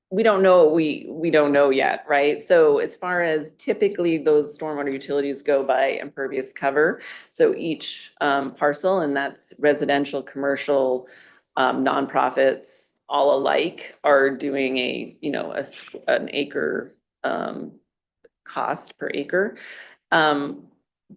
we don't know, we don't know yet, right? So as far as typically those stormwater utilities go by impervious cover. So each parcel, and that's residential, commercial, nonprofits, all alike are doing an acre cost per acre.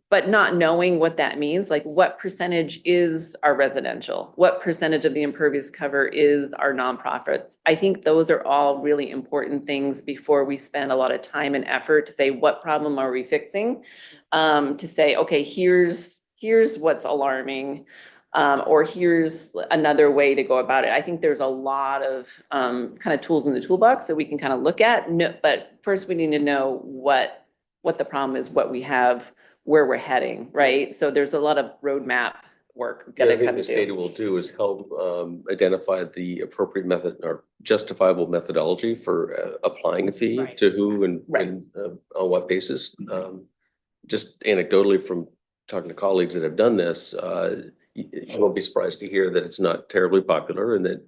But not knowing what that means, like what percentage is our residential? What percentage of the impervious cover is our nonprofits? I think those are all really important things before we spend a lot of time and effort to say, what problem are we fixing? To say, okay, here's what's alarming, or here's another way to go about it. I think there's a lot of kind of tools in the toolbox that we can kind of look at. No, but first we need to know what the problem is, what we have, where we're heading, right? So there's a lot of roadmap work we've got to I think kind of this data do. will do is help identify the appropriate method or justifiable methodology for applying a fee Right. to who and Right. on what basis. Just anecdotally from talking to colleagues that have done this, you won't be surprised to hear that it's not terribly popular and that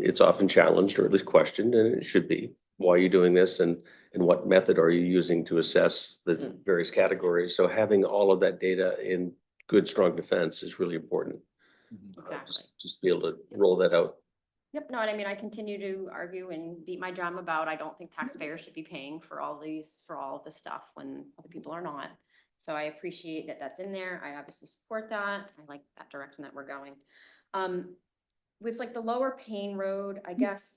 it's often challenged or at least questioned, and it should be. Why are you doing this, and what method are you using to assess the various categories? So having all of that data in good, strong defense is really important. Exactly. Just be able to roll that out Yep, no, and I mean, I continue to argue and beat my drum about, I don't think taxpayers should be paying for all of this stuff when other people are not. So I appreciate that that's in there. I obviously support that. I like that direction that we're going. With like the Lower Payne Road, I guess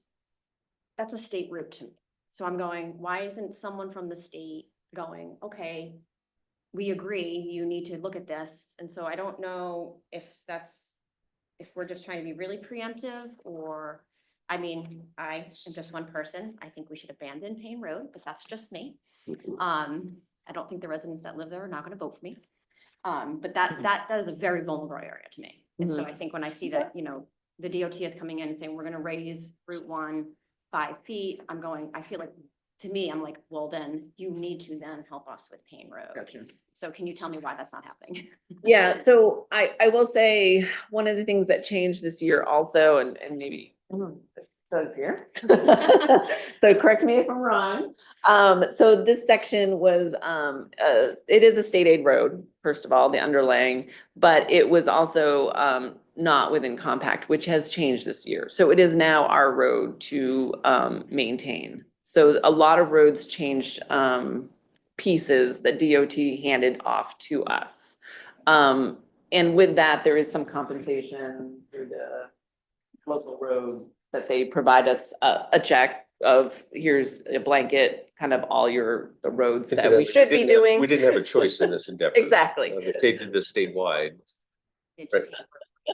that's a state route to me. So I'm going, why isn't someone from the state going, okay, we agree, you need to look at this. And so I don't know if we're just trying to be really preemptive or, I mean, I am just one person. I think we should abandon Payne Road, but that's just me. I don't think the residents that live there are not gonna vote for me. But that is a very vulnerable area to me. And so I think when I see that, you know, the DOT is coming in and saying, we're gonna raise Route 1 5 feet, I feel like, to me, I'm like, well, then you need to then help us with Payne Road. So can you tell me why that's not happening? Yeah, so I will say, one of the things that changed this year also, and maybe. Doug's here. So correct me if I'm wrong. So this section was, it is a state aid road, first of all, the underlaying, but it was also, not within compact, which has changed this year. So it is now our road to, maintain. So a lot of roads changed, pieces that DOT handed off to us. And with that, there is some compensation through the local road that they provide us a check of, here's a blanket, kind of all the roads that we should be doing. We didn't have a choice in this endeavor. Exactly. The state did this statewide. Right.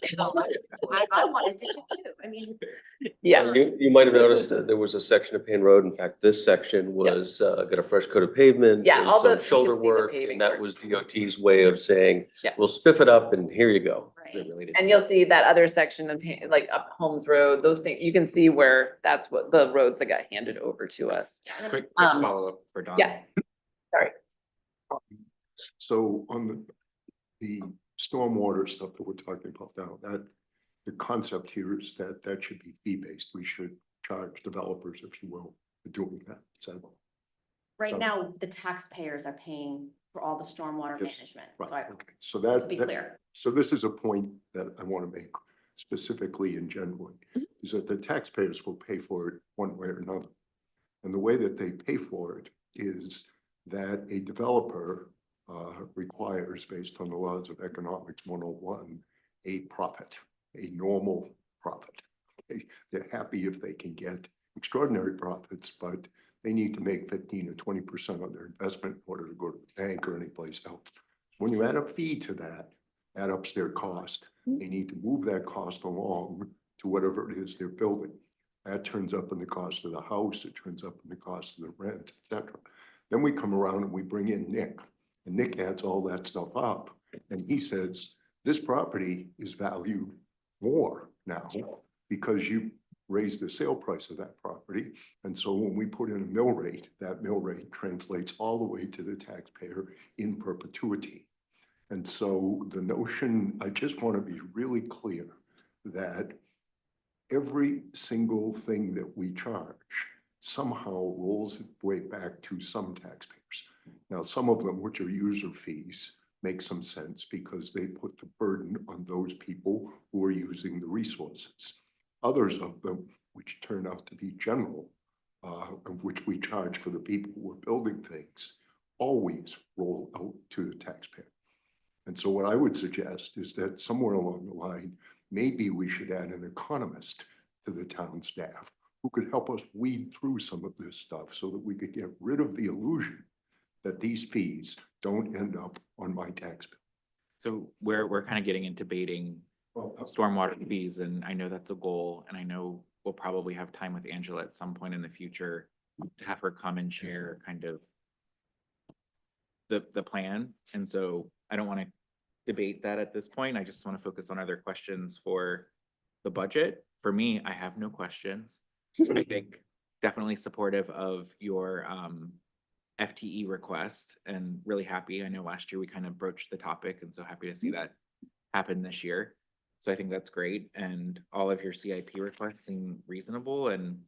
I wanted to too. I mean, Yeah, You might have noticed that there was a section of Payne Road. In fact, this section was got a fresh coat of pavement. Yeah, and all some you can shoulder see the work, paving and that work. was DOT's way of saying, Yeah. we'll spiff it up and here you go. right. and you'll see that other section of, like up Holmes Road, those things, you can see where that's what the roads that got handed over to us. Quick Um, follow-up for Don. Yeah, So on the stormwater stuff that we're talking about now, that the concept here is that that should be fee-based. We should charge developers, if you will, for doing that. So, Right So- now, the taxpayers are paying for all the stormwater Yes, management. So right, I, okay. So to be that, clear. so this is a point that I want to make specifically and generally, is that the taxpayers will pay for it one way or another. And the way that they pay for it is that a developer requires, based on the laws of economics 101, a profit, a normal profit. They're happy if they can get extraordinary profits, but they need to make 15 or 20% of their investment in order to go to the bank or anyplace else. When you add a fee to that, add up their cost. They need to move that cost along to whatever it is they're building. That turns up in the cost of the house, it turns up in the cost of the rent, et cetera. Then we come around and we bring in Nick, and Nick adds all that stuff up. And he says, this property is valued more now because you raised the sale price of that property. And so when we put in a mill rate, that mill rate translates all the way to the taxpayer in perpetuity. And so the notion, I just want to be really clear that every single thing that we charge somehow rolls its way back to some taxpayers. Now, some of them, which are user fees, make some sense because they put the burden on those people who are using the resources. Others of them, which turn out to be general, of which we charge for the people who are building things, always roll out to the taxpayer. And so what I would suggest is that somewhere along the line, maybe we should add an economist to the town staff who could help us weed through some of this stuff so that we could get rid of the illusion that these fees don't end up on my tax bill. So we're kind of getting into debating Well, stormwater fees, and I know that's a goal, and I know we'll probably have time with Angela at some point in the future to have her come and share kind of the plan. And so I don't want to debate that at this point. I just want to focus on other questions for the budget. For me, I have no questions. I think definitely supportive of your FTE request and really happy. I know last year we kind of broached the topic, and so happy to see that happen this year. So I think that's great. And all of your CIP requests seem reasonable, and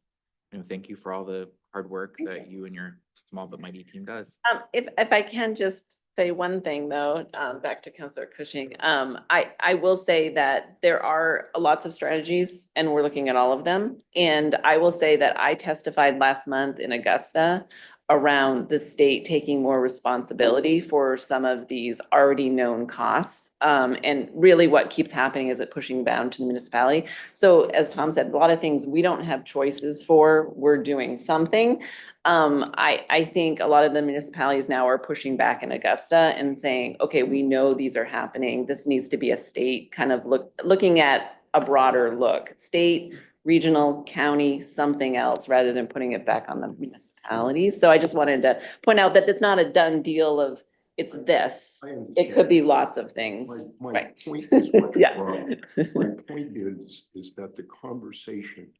thank you for all the hard work that you and your small but mighty team does. if I can just say one thing though, back to Counselor Cushing. I will say that there are lots of strategies and we're looking at all of them. And I will say that I testified last month in Augusta around the state taking more responsibility for some of these already known costs. And really what keeps happening is it pushing down to the municipality. So as Tom said, a lot of things we don't have choices for, we're doing something. I think a lot of the municipalities now are pushing back in Augusta and saying, okay, we know these are happening. This needs to be a state kind of looking at a broader look, state, regional, county, something else, rather than putting it back on the municipalities. So I just wanted to point out that it's not a done deal of it's this. I understand. It could be lots of things. My Right. point is much Yeah. broader. My point is that the conversation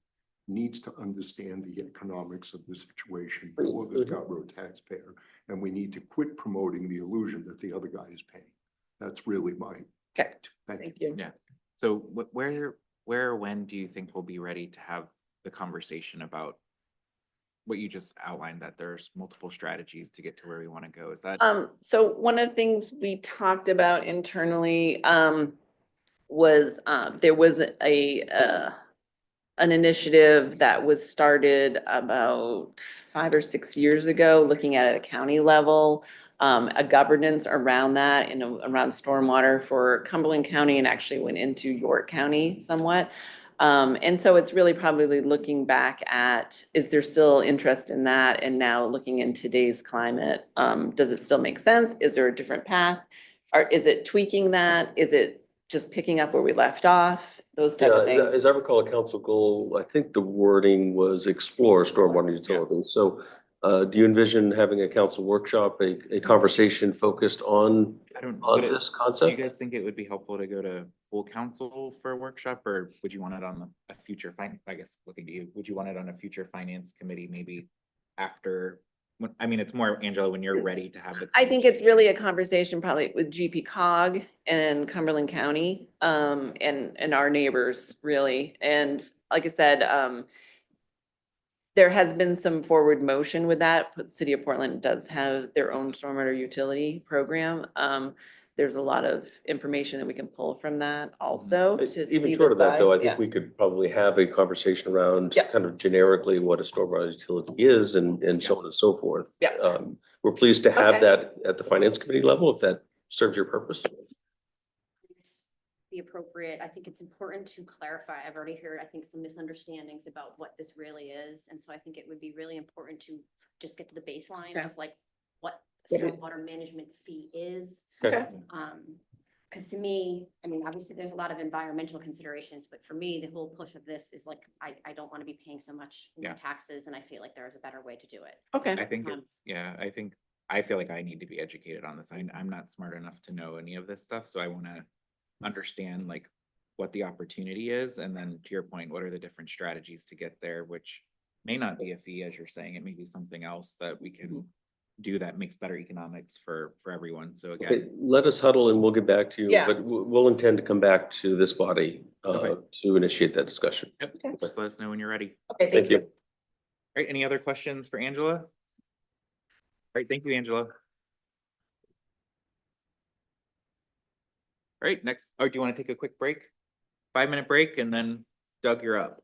needs to understand the economics of the situation for the Scarborough taxpayer. And we need to quit promoting the illusion that the other guy is paying. That's really my. Okay. Thank you. Thank you. Yeah. So where, or when do you think we'll be ready to have the conversation about what you just outlined, that there's multiple strategies to get to where we want to go? Is that? So one of the things we talked about internally, was, there was an initiative that was started about 5 or 6 years ago, looking at it at a county level, a governance around that and around stormwater for Cumberland County and actually went into York County somewhat. And so it's really probably looking back at, is there still interest in that? And now looking in today's climate, does it still make sense? Is there a different path? Or is it tweaking that? Is it just picking up where we left off? Those type of Yeah, as things. I recall, a council goal, I think the wording was explore stormwater utilities. So do you envision having a council workshop, a conversation focused on I don't. would it- this Do you concept? guys think it would be helpful to go to full council for a workshop, or would you want it on a future I guess looking to you, would you want it on a future finance committee maybe after? I mean, it's more, Angela, when you're ready to have the. I think it's really a conversation probably with GP cog and Cumberland County, and our neighbors really. And like I said, there has been some forward motion with that. City of Portland does have their own stormwater utility program. There's a lot of information that we can pull from that also to see Even the short of that, though, I size. Yeah. think we could probably have a conversation around Yeah. kind of generically what a stormwater utility is and so on and so forth. Yeah. We're pleased to have Okay. that at the finance committee level, if that serves your purpose. Be appropriate. I think it's important to clarify. I've already heard, I think, some misunderstandings about what this really is. And so I think it would be really important to just get to the baseline Okay. of like what What it- stormwater management fee is. Okay. Because to me, I mean, obviously there's a lot of environmental considerations, but for me, the whole push of this is like, I don't want to be paying so much in Yeah. taxes, and I feel like there is a better way to do it. Okay. I think Um, it's, yeah, I feel like I need to be educated on this. I'm not smart enough to know any of this stuff, so I want to understand like what the opportunity is, and then to your point, what are the different strategies to get there, which may not be a fee, as you're saying, it may be something else that we can do that makes better economics for everyone. So Okay, again, let us huddle and we'll get back to you, Yeah. but we'll intend to come back to this body Okay. to initiate that discussion. yep, Okay. just let us know when you're ready. Okay, Thank you. All right, any other questions for Angela? All right, thank you, Angela. All right, next, do you want to take a quick break? 5-minute break, and then Doug, you're up.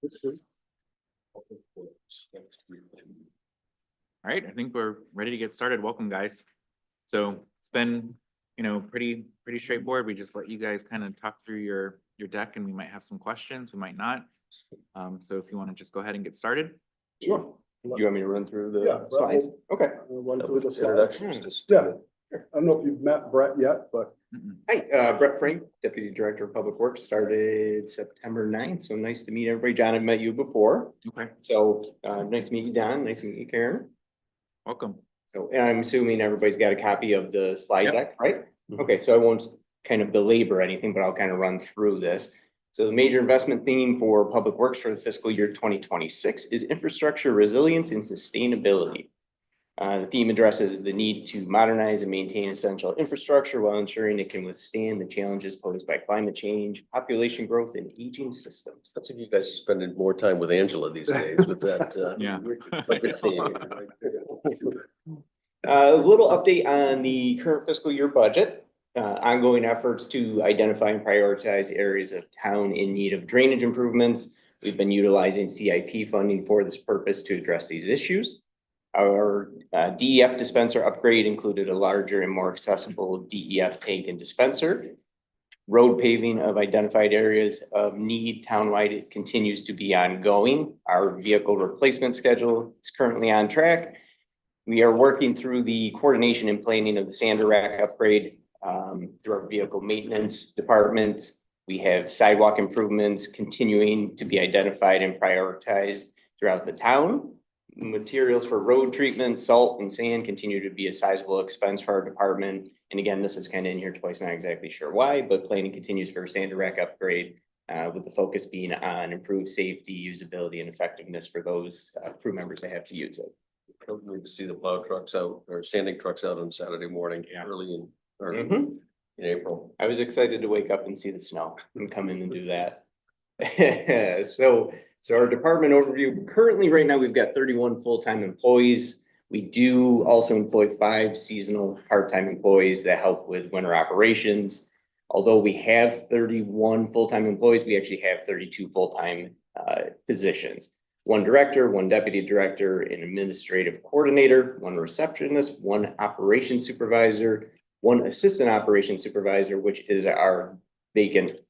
All right, I think we're ready to get started. Welcome, guys. So it's been, pretty straightforward. We just let you guys kind of talk through your deck, and we might have some questions, we might not. So if you want to just go ahead and get started. Sure. Do you want me to run through Yeah, the slides? Okay. Run through the slides. Introductions, just- Yeah. I don't know if you've met Brett yet, but Mm-mm. Hi, Brett Frank, Deputy Director of Public Works, started September 9th. So nice to meet everybody. John, I've met you before. Okay, So nice to meet you, Don. Nice to meet you, Karen. welcome. So and I'm assuming everybody's got a copy of the slide Yep. deck, right? Mhm. Okay, so I won't kind of belabor anything, but I'll kind of run through this. So the major investment theme for Public Works for the fiscal year 2026 is infrastructure resilience and sustainability. The theme addresses the need to modernize and maintain essential infrastructure while ensuring it can withstand the challenges posed by climate change, population growth, and aging systems. Sounds like you guys are spending more time with Angela these days with that. Yeah. budget theme. A little update on the current fiscal year budget. Ongoing efforts to identify and prioritize areas of town in need of drainage improvements. We've been utilizing CIP funding for this purpose to address these issues. Our DEF dispenser upgrade included a larger and more accessible DEF tank and dispenser. Road paving of identified areas of need townwide continues to be ongoing. Our vehicle replacement schedule is currently on track. We are working through the coordination and planning of the sander rack upgrade through our vehicle maintenance department. We have sidewalk improvements continuing to be identified and prioritized throughout the town. Materials for road treatment, salt and sand continue to be a sizable expense for our department. And again, this is kind of in here twice, not exactly sure why, but planning continues for sander rack upgrade with the focus being on improved safety, usability, and effectiveness for those crew members that have to use it. Don't need to see the plow trucks out or sanding trucks out on Saturday morning, Yeah. early or Mhm. in April. I was excited to wake up and see the snow and come in and do that. So our department overview, currently right now, we've got 31 full-time employees. We do also employ 5 seasonal part-time employees that help with winter operations. Although we have 31 full-time employees, we actually have 32 full-time positions. 1 director, 1 deputy director, an administrative coordinator, 1 receptionist, 1 operations supervisor, 1 assistant operations supervisor, which is our vacant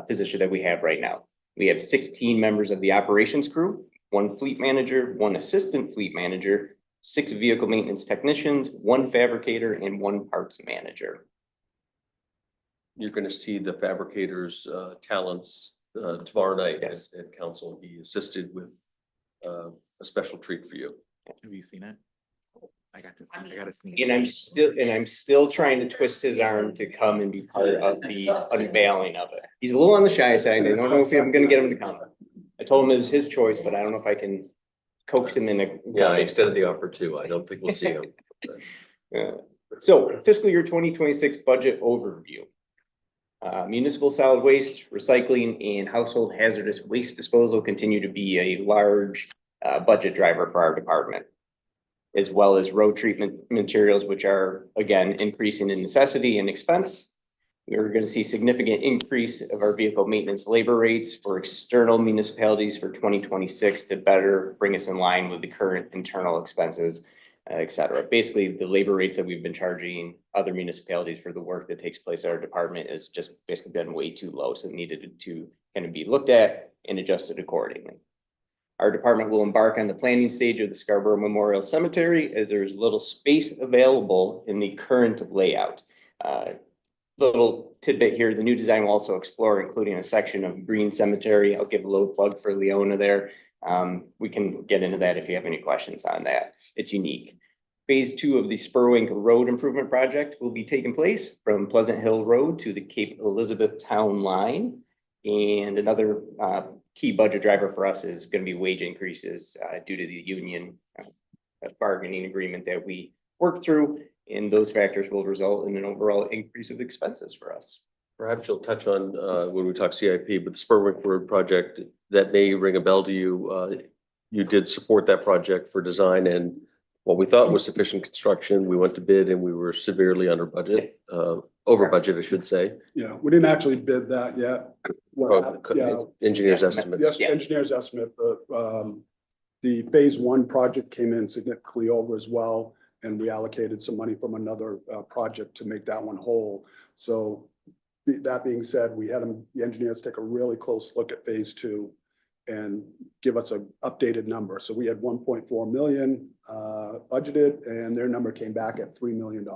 position that we have right now. We have 16 members of the operations crew, 1 fleet manager, 1 assistant fleet manager, 6 vehicle maintenance technicians, 1 fabricator, and 1 parts manager. You're gonna see the fabricators' talents tomorrow night Yes. at council. He assisted with a special treat for you. Have you seen it? I got to, I I mean- gotta sneak. And I'm still trying to twist his arm to come and be part of the unveiling of it. He's a little on the shy side. I don't know if I'm gonna get him to come. I told him it was his choice, but I don't know if I can coax him into. Yeah, I extended the offer too. I don't think we'll see him. So fiscal year 2026 budget overview. Municipal solid waste, recycling, and household hazardous waste disposal continue to be a large budget driver for our department. As well as road treatment materials, which are again increasing in necessity and expense. We're going to see significant increase of our vehicle maintenance labor rates for external municipalities for 2026 to better bring us in line with the current internal expenses, et cetera. Basically, the labor rates that we've been charging other municipalities for the work that takes place at our department is just basically been way too low, so it needed to kind of be looked at and adjusted accordingly. Our department will embark on the planning stage of the Scarborough Memorial Cemetery as there is little space available in the current layout. Little tidbit here, the new design will also explore including a section of green cemetery. I'll give a little plug for Leona there. We can get into that if you have any questions on that. It's unique. Phase 2 of the Spurwink Road Improvement Project will be taking place from Pleasant Hill Road to the Cape Elizabeth Town Line. And another key budget driver for us is going to be wage increases due to the union bargaining agreement that we worked through. And those factors will result in an overall increase of expenses for us. Perhaps you'll touch on when we talk CIP, but the Spurwink Road project, that may ring a bell to you. You did support that project for design and what we thought was sufficient construction. We went to bid and we were severely under budget, over budget, I should say. Yeah, we didn't actually bid that yet. What happened- Yeah, Engineer's Yeah. estimates. yes, Yeah. engineer's estimate, the phase one project came in significantly over as well. And we allocated some money from another project to make that one whole. So that being said, we had the engineers take a really close look at phase two and give us an updated number. So we had 1.4 million budgeted and their number came back at $3 million.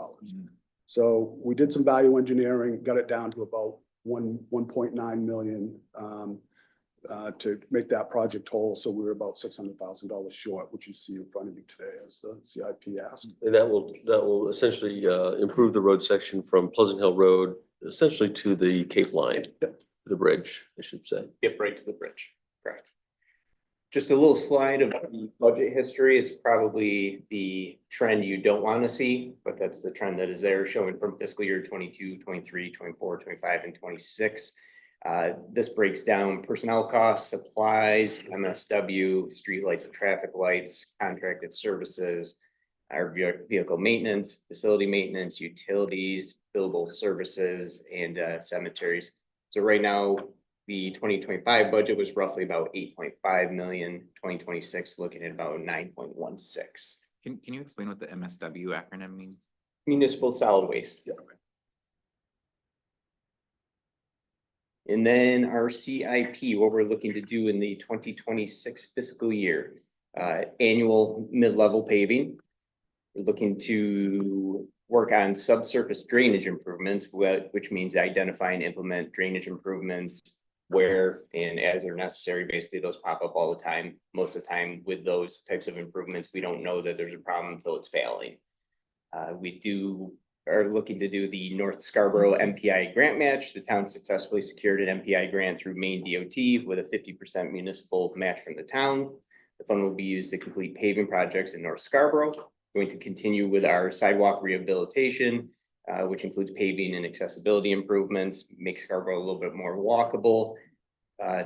So we did some value engineering, got it down to about 1.9 million to make that project whole. So we were about $600,000 short, which you see in front of you today as the CIP asked. And that will essentially improve the road section from Pleasant Hill Road essentially to the Cape Line, the bridge, I should say. Get right to the bridge, correct. Just a little slide of the budget history. It's probably the trend you don't want to see, but that's the trend that is there, showing from fiscal year 22, 23, 24, 25, and 26. This breaks down personnel costs, supplies, MSW, streetlights and traffic lights, contracted services, our vehicle maintenance, facility maintenance, utilities, billable services, and cemeteries. So right now, the 2025 budget was roughly about 8.5 million, 2026 looking at about 9.16. Can you explain what the MSW acronym means? Municipal solid waste. And then our CIP, what we're looking to do in the 2026 fiscal year, annual mid-level paving. We're looking to work on subsurface drainage improvements, which means identify and implement drainage improvements where and as they're necessary. Basically, those pop up all the time. Most of the time with those types of improvements, we don't know that there's a problem until it's failing. We are looking to do the North Scarborough MPI grant match. The town successfully secured an MPI grant through Maine DOT with a 50% municipal match from the town. The fund will be used to complete paving projects in North Scarborough. Going to continue with our sidewalk rehabilitation, which includes paving and accessibility improvements, make Scarborough a little bit more walkable.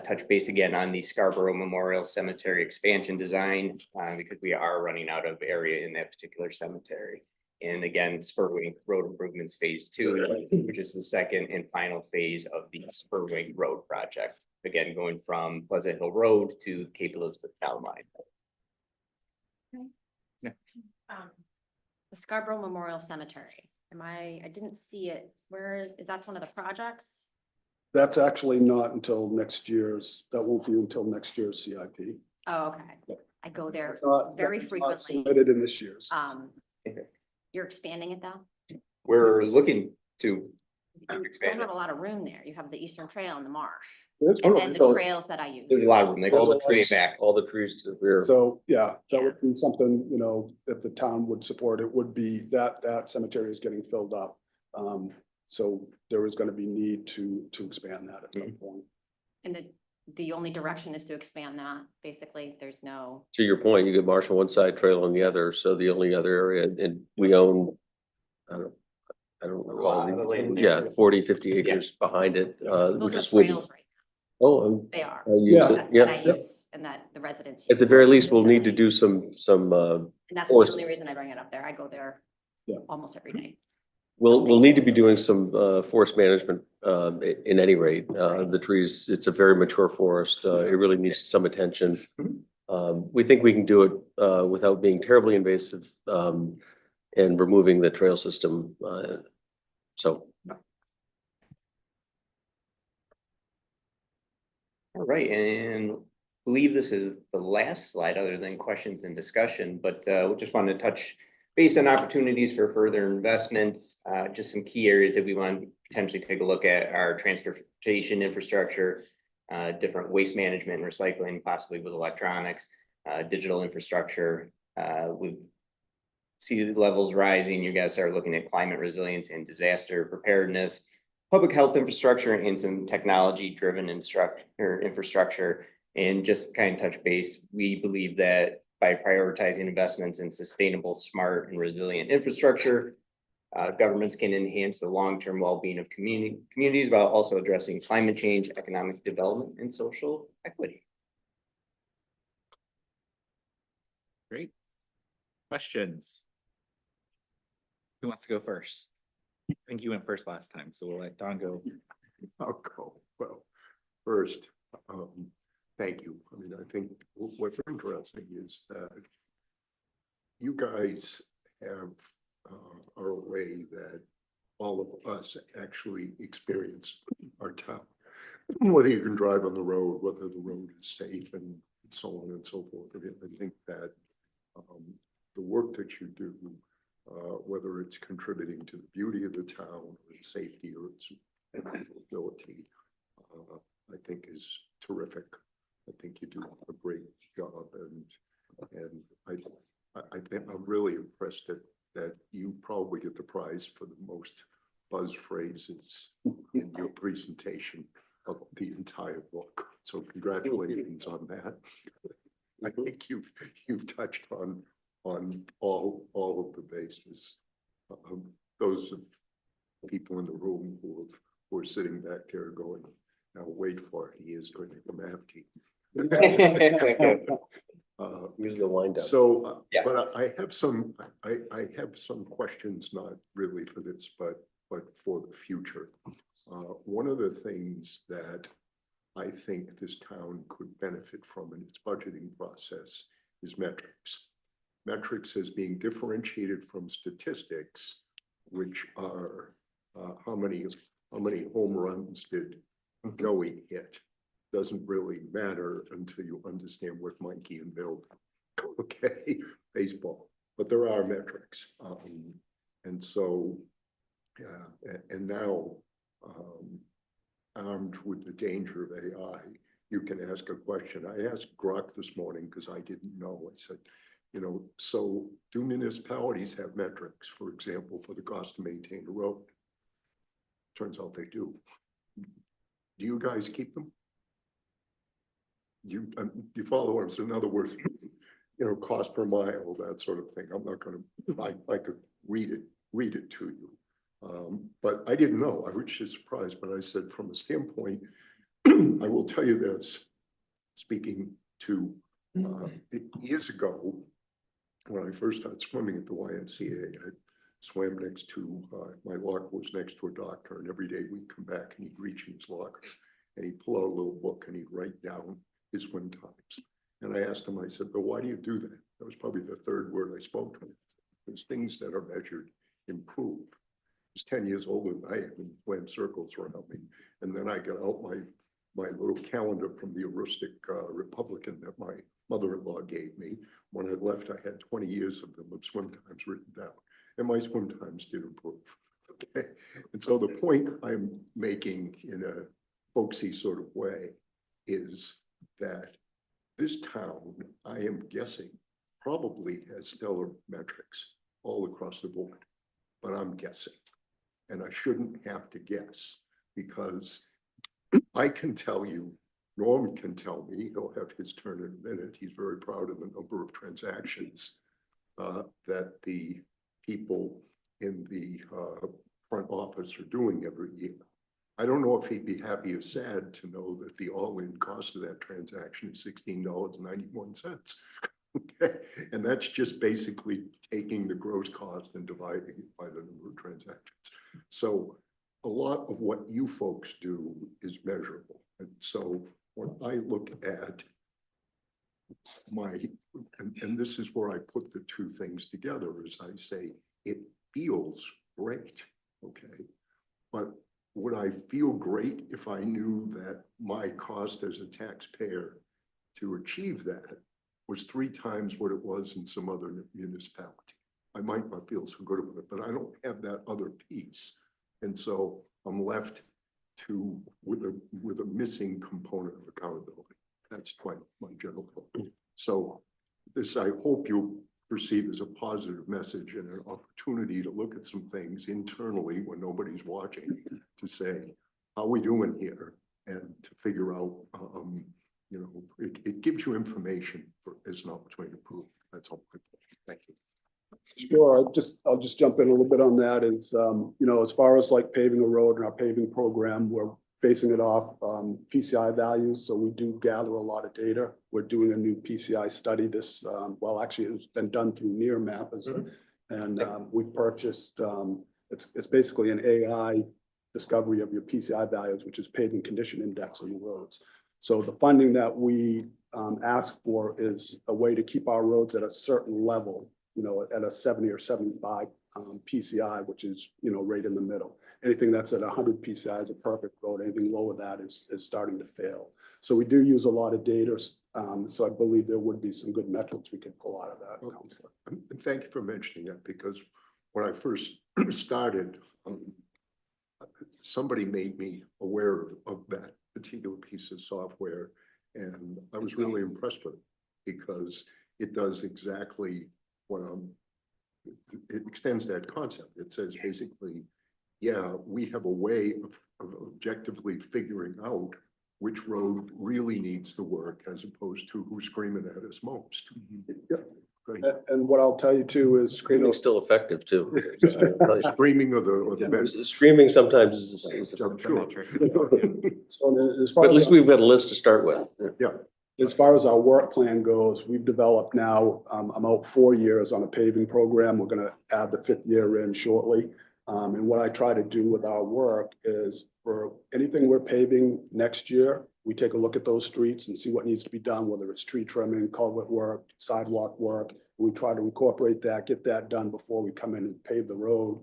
Touch base again on the Scarborough Memorial Cemetery expansion design, because we are running out of area in that particular cemetery. And again, Spurwink Road Improvements Phase 2, which is the second and final phase of the Spurwink Road project. Again, going from Pleasant Hill Road to Cape Elizabeth Town Line. The Scarborough Memorial Cemetery, I didn't see it. Where is that's one of the projects? That's actually not until that won't be until next year's CIP. Oh, okay. Yep. I go there It's not- very it's not frequently. Submitted in this year's. You're expanding it though? We're looking to You expand don't it. have a lot of room there. You have the Eastern Trail and the marsh, There's- and then the so- trails that I use. There's a lot of room. They go All the all the way trees, back. all the trees to the rear. So, yeah, that would be something, if the town would support, it would be that cemetery is getting filled up. So there is gonna be need to expand that at some point. And the only direction is to expand that, basically. There's no, To your point, you get Marsh on one side, Trail on the other. So the only other area, and we own, I don't lot of recall, land yeah, there. 40, 50 acres behind it. We those just are wouldn't. trails right Oh, They are. I use Yeah. it, That I yeah. use and that the residents. At the use. very least, we'll need to Definitely. do some, And that's the force- only reason I bring it up there. I go there Yeah. almost every day. we'll need to be doing some forest management in any rate. The trees, it's a very mature forest. It really needs some attention. We think we can do it without being terribly invasive and removing the trail system. So All right, and believe this is the last slide other than questions and discussion, but we just wanted to touch base on opportunities for further investments. Just some key areas that we want to potentially take a look at our transportation infrastructure, different waste management and recycling, possibly with electronics, digital infrastructure. With sea levels rising, you guys are looking at climate resilience and disaster preparedness, public health infrastructure, and some technology-driven infrastructure. And just kind of touch base, we believe that by prioritizing investments in sustainable, smart, and resilient infrastructure, governments can enhance the long-term well-being of communities while also addressing climate change, economic development, and social equity. Great. Questions? Who wants to go first? I think you went first last time, so we'll let Don go. I'll go. Well, first, thank you. I mean, I think what's interesting is that you guys have are a way that all of us actually experience our town. Whether you can drive on the road, whether the road is safe and so on and so forth. I think that the work that you do, whether it's contributing to the beauty of the town, or its safety, or its ability, I think is terrific. I think you do a great job, and I think I'm really impressed that you probably get the prize for the most buzz phrases in your presentation of the entire book. So congratulations on that. I think you've touched on all of the bases. Those of people in the room who are sitting back there going, now wait for it, he is going to come after you. Usually the wind down. So, Yeah. but I have some questions, not really for this, but for the future. One of the things that I think this town could benefit from in its budgeting process is metrics. Metrics as being differentiated from statistics, which are how many home runs did Joey hit? Doesn't really matter until you understand what Mikey and Bill, okay, baseball, but there are metrics. And so, and now, armed with the danger of AI, you can ask a question. I asked Grok this morning because I didn't know. I said, you know, so do municipalities have metrics, for example, for the cost to maintain a road? Turns out they do. Do you guys keep them? You follow what I'm saying? In other words, you know, cost per mile, that sort of thing. I'm not going to, I could read it to you. But I didn't know. I was just surprised. But I said, from a standpoint, I will tell you this, speaking to years ago, when I first started swimming at the YMCA, I swam next to, my locker was next to a doctor, and every day we'd come back and he'd reach in his locker and he'd pull out a little book and he'd write down his swim times. And I asked him, I said, but why do you do that? That was probably the third word I spoke to him. There's things that are measured improve. He's 10 years older than I am and swam circles around me. And then I got out my little calendar from the Aroostook Republican that my mother-in-law gave me. When I left, I had 20 years of them of swim times written down. And my swim times did improve. Okay. And so the point I'm making in a folksy sort of way is that this town, I am guessing, probably has stellar metrics all across the board, but I'm guessing. And I shouldn't have to guess because I can tell you, Norm can tell me, he'll have his turn in a minute. He's very proud of the number of transactions that the people in the front office are doing every year. I don't know if he'd be happy or sad to know that the all-in cost of that transaction is $16.91. Okay, and that's just basically taking the gross cost and dividing it by the number of transactions. So a lot of what you folks do is measurable. And so when I look at and this is where I put the two things together, as I say, it feels great, okay? But would I feel great if I knew that my cost as a taxpayer to achieve that was 3 times what it was in some other municipality? I might not feel so good about it, but I don't have that other piece. And so I'm left with a missing component of accountability. That's my general thought. So this, I hope you perceive as a positive message and an opportunity to look at some things internally when nobody's watching to say, how are we doing here? And to figure out, you know, it gives you information as an opportunity to prove. That's all. Thank you. Sure, I'll just jump in a little bit on that is, you know, as far as like paving a road and our paving program, we're basing it off PCI values. So we do gather a lot of data. We're doing a new PCI study this, well, actually, it's been done through Nearmap. And we've purchased, it's basically an AI discovery of your PCI values, which is paving condition index on the roads. So the funding that we ask for is a way to keep our roads at a certain level, you know, at a 70 or 75 PCI, which is, you know, right in the middle. Anything that's at 100 PCI is a perfect road. Anything lower that is starting to fail. So we do use a lot of data. So I believe there would be some good metrics we could pull out of that. Counselor. And thank you for mentioning that, because when I first started, somebody made me aware of that particular piece of software, and I was really impressed with it because it does exactly what it extends that concept. It says basically, yeah, we have a way of objectively figuring out which road really needs the work as opposed to who's screaming at us most. Yeah. Great. And what I'll tell you too is, you know, Screaming's still effective too. Screaming or the best. Screaming sometimes is, I'm sure. so as but far at least as, we've got a list to start with. Yeah. as far as our work plan goes, we've developed now, I'm out 4 years on a paving program. We're gonna add the 5th year in shortly. And what I try to do with our work is for anything we're paving next year, we take a look at those streets and see what needs to be done, whether it's tree trimming, culvert work, sidewalk work. We try to incorporate that, get that done before we come in and pave the road.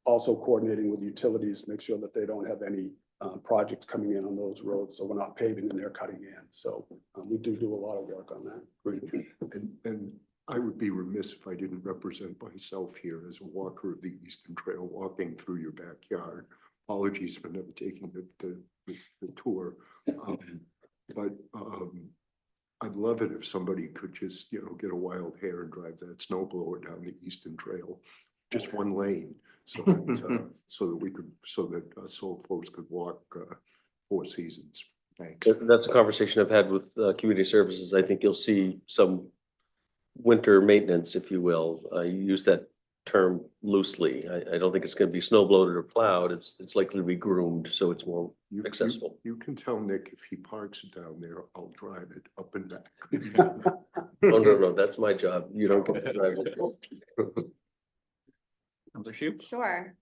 Also coordinating with utilities, make sure that they don't have any projects coming in on those roads. So we're not paving and they're cutting in. So we do a lot of work on that. Great. And I would be remiss if I didn't represent myself here as a walker of the Eastern Trail, walking through your backyard. Apologies for never taking the tour. But I'd love it if somebody could just, you know, get a wild hair and drive that snow blower down the Eastern Trail, just one lane, so that so that us old folks could walk 4 seasons. Thanks. That's a conversation I've had with community services. I think you'll see some winter maintenance, if you will. You use that term loosely. I don't think it's going to be snow bloated or plowed. It's likely to be groomed, so it's more accessible. You can tell Nick if he parks it down there, I'll drive it up and back. Oh, no, that's my job. You don't get to drive it. Counselor Shoup? Sure.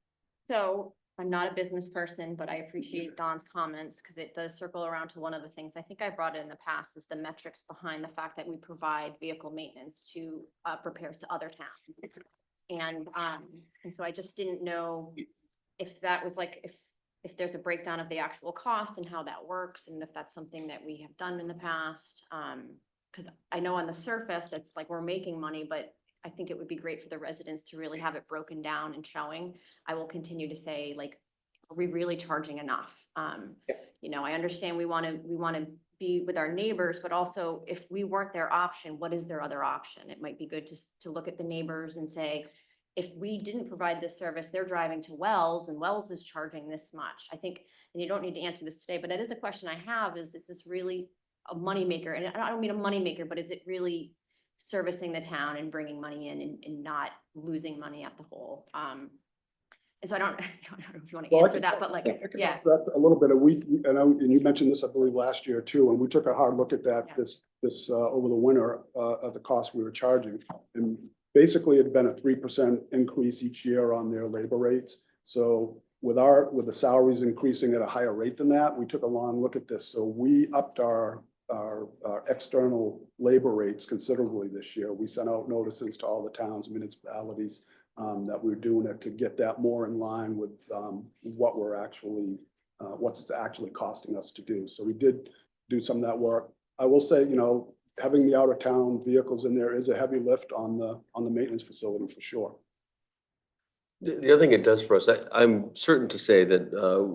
So I'm not a business person, but I appreciate Don's comments because it does circle around to one of the things I think I brought in the past is the metrics behind the fact that we provide vehicle maintenance to repairs to other towns. And so I just didn't know if that was like, if there's a breakdown of the actual cost and how that works, and if that's something that we have done in the past. Because I know on the surface, it's like we're making money, but I think it would be great for the residents to really have it broken down and showing. I will continue to say, like, are we really charging enough? You know, I understand we want to be with our neighbors, but also if we weren't their option, what is their other option? It might be good to look at the neighbors and say, if we didn't provide this service, they're driving to Wells and Wells is charging this much. I think, and you don't need to answer this today, but it is a question I have is this really a moneymaker? And I don't mean a moneymaker, but is it really servicing the town and bringing money in and not losing money at the whole? And so I don't know if you want to Well, I answer can- that, but like, I can yeah. answer that a little bit. And you mentioned this, I believe, last year too, and we took a hard look at that Yeah. this over the winter at the cost we were charging. And basically it'd been a 3% increase each year on their labor rates. So with the salaries increasing at a higher rate than that, we took a long look at this. So we upped our external labor rates considerably this year. We sent out notices to all the towns, municipalities, that we're doing it to get that more in line with what we're actually, what's it's actually costing us to do. So we did do some of that work. I will say, you know, having the out of town vehicles in there is a heavy lift on the maintenance facility for sure. The other thing it does for us, I'm certain to say that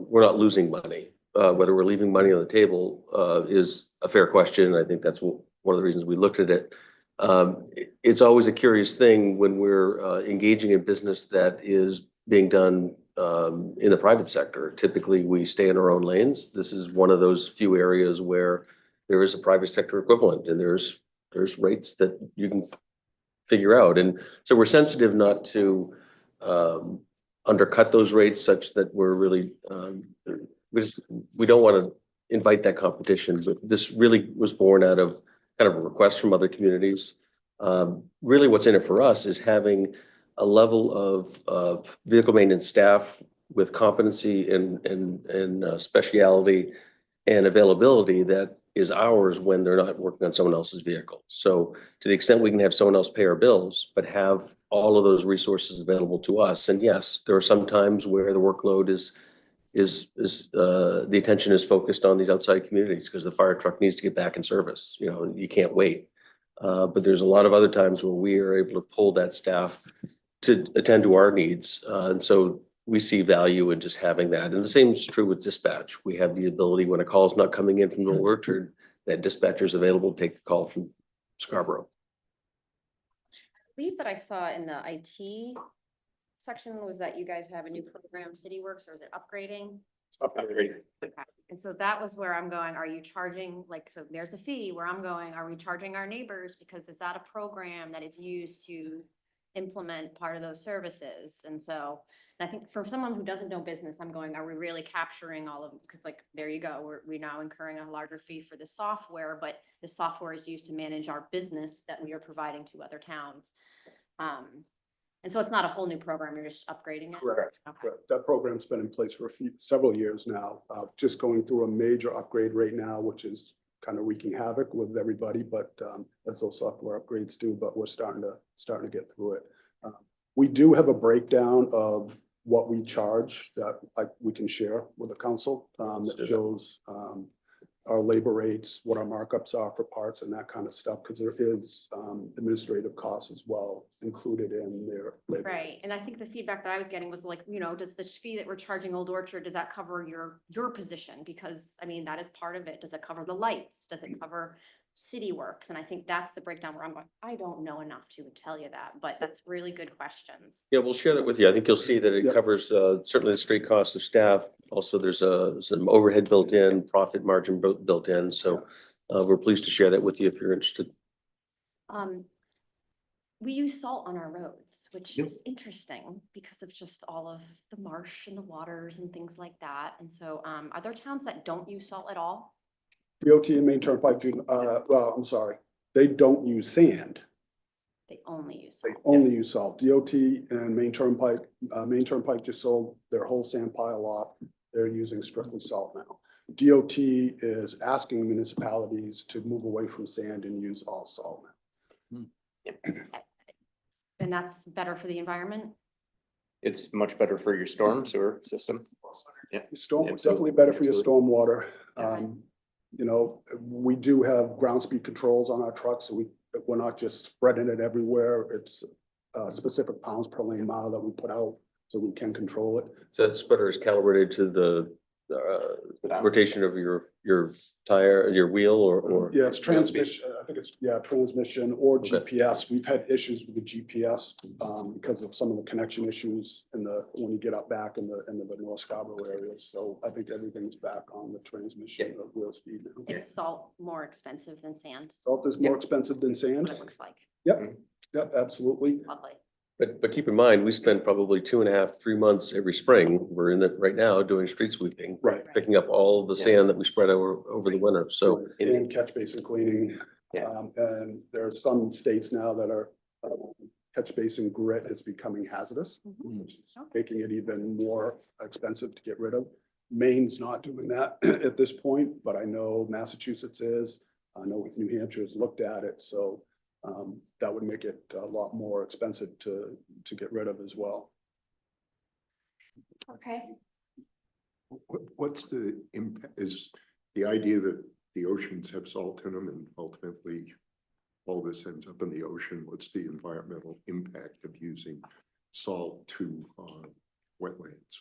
we're not losing money. Whether we're leaving money on the table is a fair question. I think that's one of the reasons we looked at it. It's always a curious thing when we're engaging in business that is being done in the private sector. Typically, we stay in our own lanes. This is one of those few areas where there is a private sector equivalent, and there's rates that you can figure out. And so we're sensitive not to undercut those rates such that we're really we don't want to invite that competition, but this really was born out of kind of a request from other communities. Really what's in it for us is having a level of vehicle maintenance staff with competency and speciality and availability that is ours when they're not working on someone else's vehicle. So to the extent we can have someone else pay our bills, but have all of those resources available to us. And yes, there are some times where the workload is the attention is focused on these outside communities because the fire truck needs to get back in service. You know, you can't wait. But there's a lot of other times where we are able to pull that staff to attend to our needs. And so we see value in just having that. And the same is true with dispatch. We have the ability when a call is not coming in from the Orchard, that dispatcher is available to take a call from Scarborough. I believe that I saw in the IT section was that you guys have a new program, CityWorks, or is it upgrading? Upgrade. Okay. And so that was where I'm going. Are you charging, like, so there's a fee where I'm going, are we charging our neighbors? Because is that a program that is used to implement part of those services? And so, and I think for someone who doesn't know business, I'm going, are we really capturing all of them? Because like, there you go, we're now incurring a larger fee for the software, but the software is used to manage our business that we are providing to other towns. And so it's not a whole new program, you're just upgrading it? Correct. Okay. Correct. That program's been in place for several years now, just going through a major upgrade right now, which is kind of wreaking havoc with everybody, but as those software upgrades do, but we're starting to get through it. We do have a breakdown of what we charge that we can share with the council that shows our labor rates, what our markups are for parts and that kind of stuff, because there is administrative costs as well included in their labor Right, rates. and I think the feedback that I was getting was like, you know, does the fee that we're charging Old Orchard, does that cover your position? Because, I mean, that is part of it. Does it cover the lights? Does it cover CityWorks? And I think that's the breakdown where I'm going, I don't know enough to tell you that, but that's really good questions. Yeah, we'll share that with you. I think you'll see that it Yep. covers certainly the straight costs of staff. Also, there's some overhead built in, profit margin built in. So we're pleased to share that with you if you're interested. We use salt on our roads, which Yep. is interesting because of just all of the marsh and the waters and things like that. And so, are there towns that don't use salt at all? DOT and Main Turnpike do, well, I'm sorry, they don't use sand. They only use They salt. only use salt. DOT and Main Turnpike just sold their whole sand pile off. They're using strictly salt now. DOT is asking municipalities to move away from sand and use all salt. And that's better for the environment? It's much better for your storm sewer system. Yeah. Storm, Absolutely. definitely better for your Absolutely. stormwater. Okay. You know, we do have ground speed controls on our trucks, so we're not just spreading it everywhere. It's specific pounds per lane mile that we put out so we can control it. So that spreader is calibrated to the rotation of your tire, your wheel or? Yeah, it's transmission, I think it's, transmission or Okay. GPS. We've had issues with the GPS because of some of the connection issues when you get up back into the North Scarborough area. So I think everything's back on the transmission of wheel speed now. Is salt more expensive than sand? Salt is more expensive than What sand. it looks like. Yep, absolutely. Lovely. But keep in mind, we spend probably 2.5, 3 months every spring. We're in it right now doing street sweeping. Right. Picking up all the Yeah. sand that we spread over the winter. So And catch basin cleaning. Yeah. And there are some states now that are catch basin grit is becoming hazardous, which is making it even more expensive to get rid of. Maine's not doing that at this point, but I know Massachusetts is. I know New Hampshire's looked at it, so that would make it a lot more expensive to get rid of as well. Okay. What's the impact, is the idea that the oceans have salt in them and ultimately all this ends up in the ocean? What's the environmental impact of using salt to wetlands?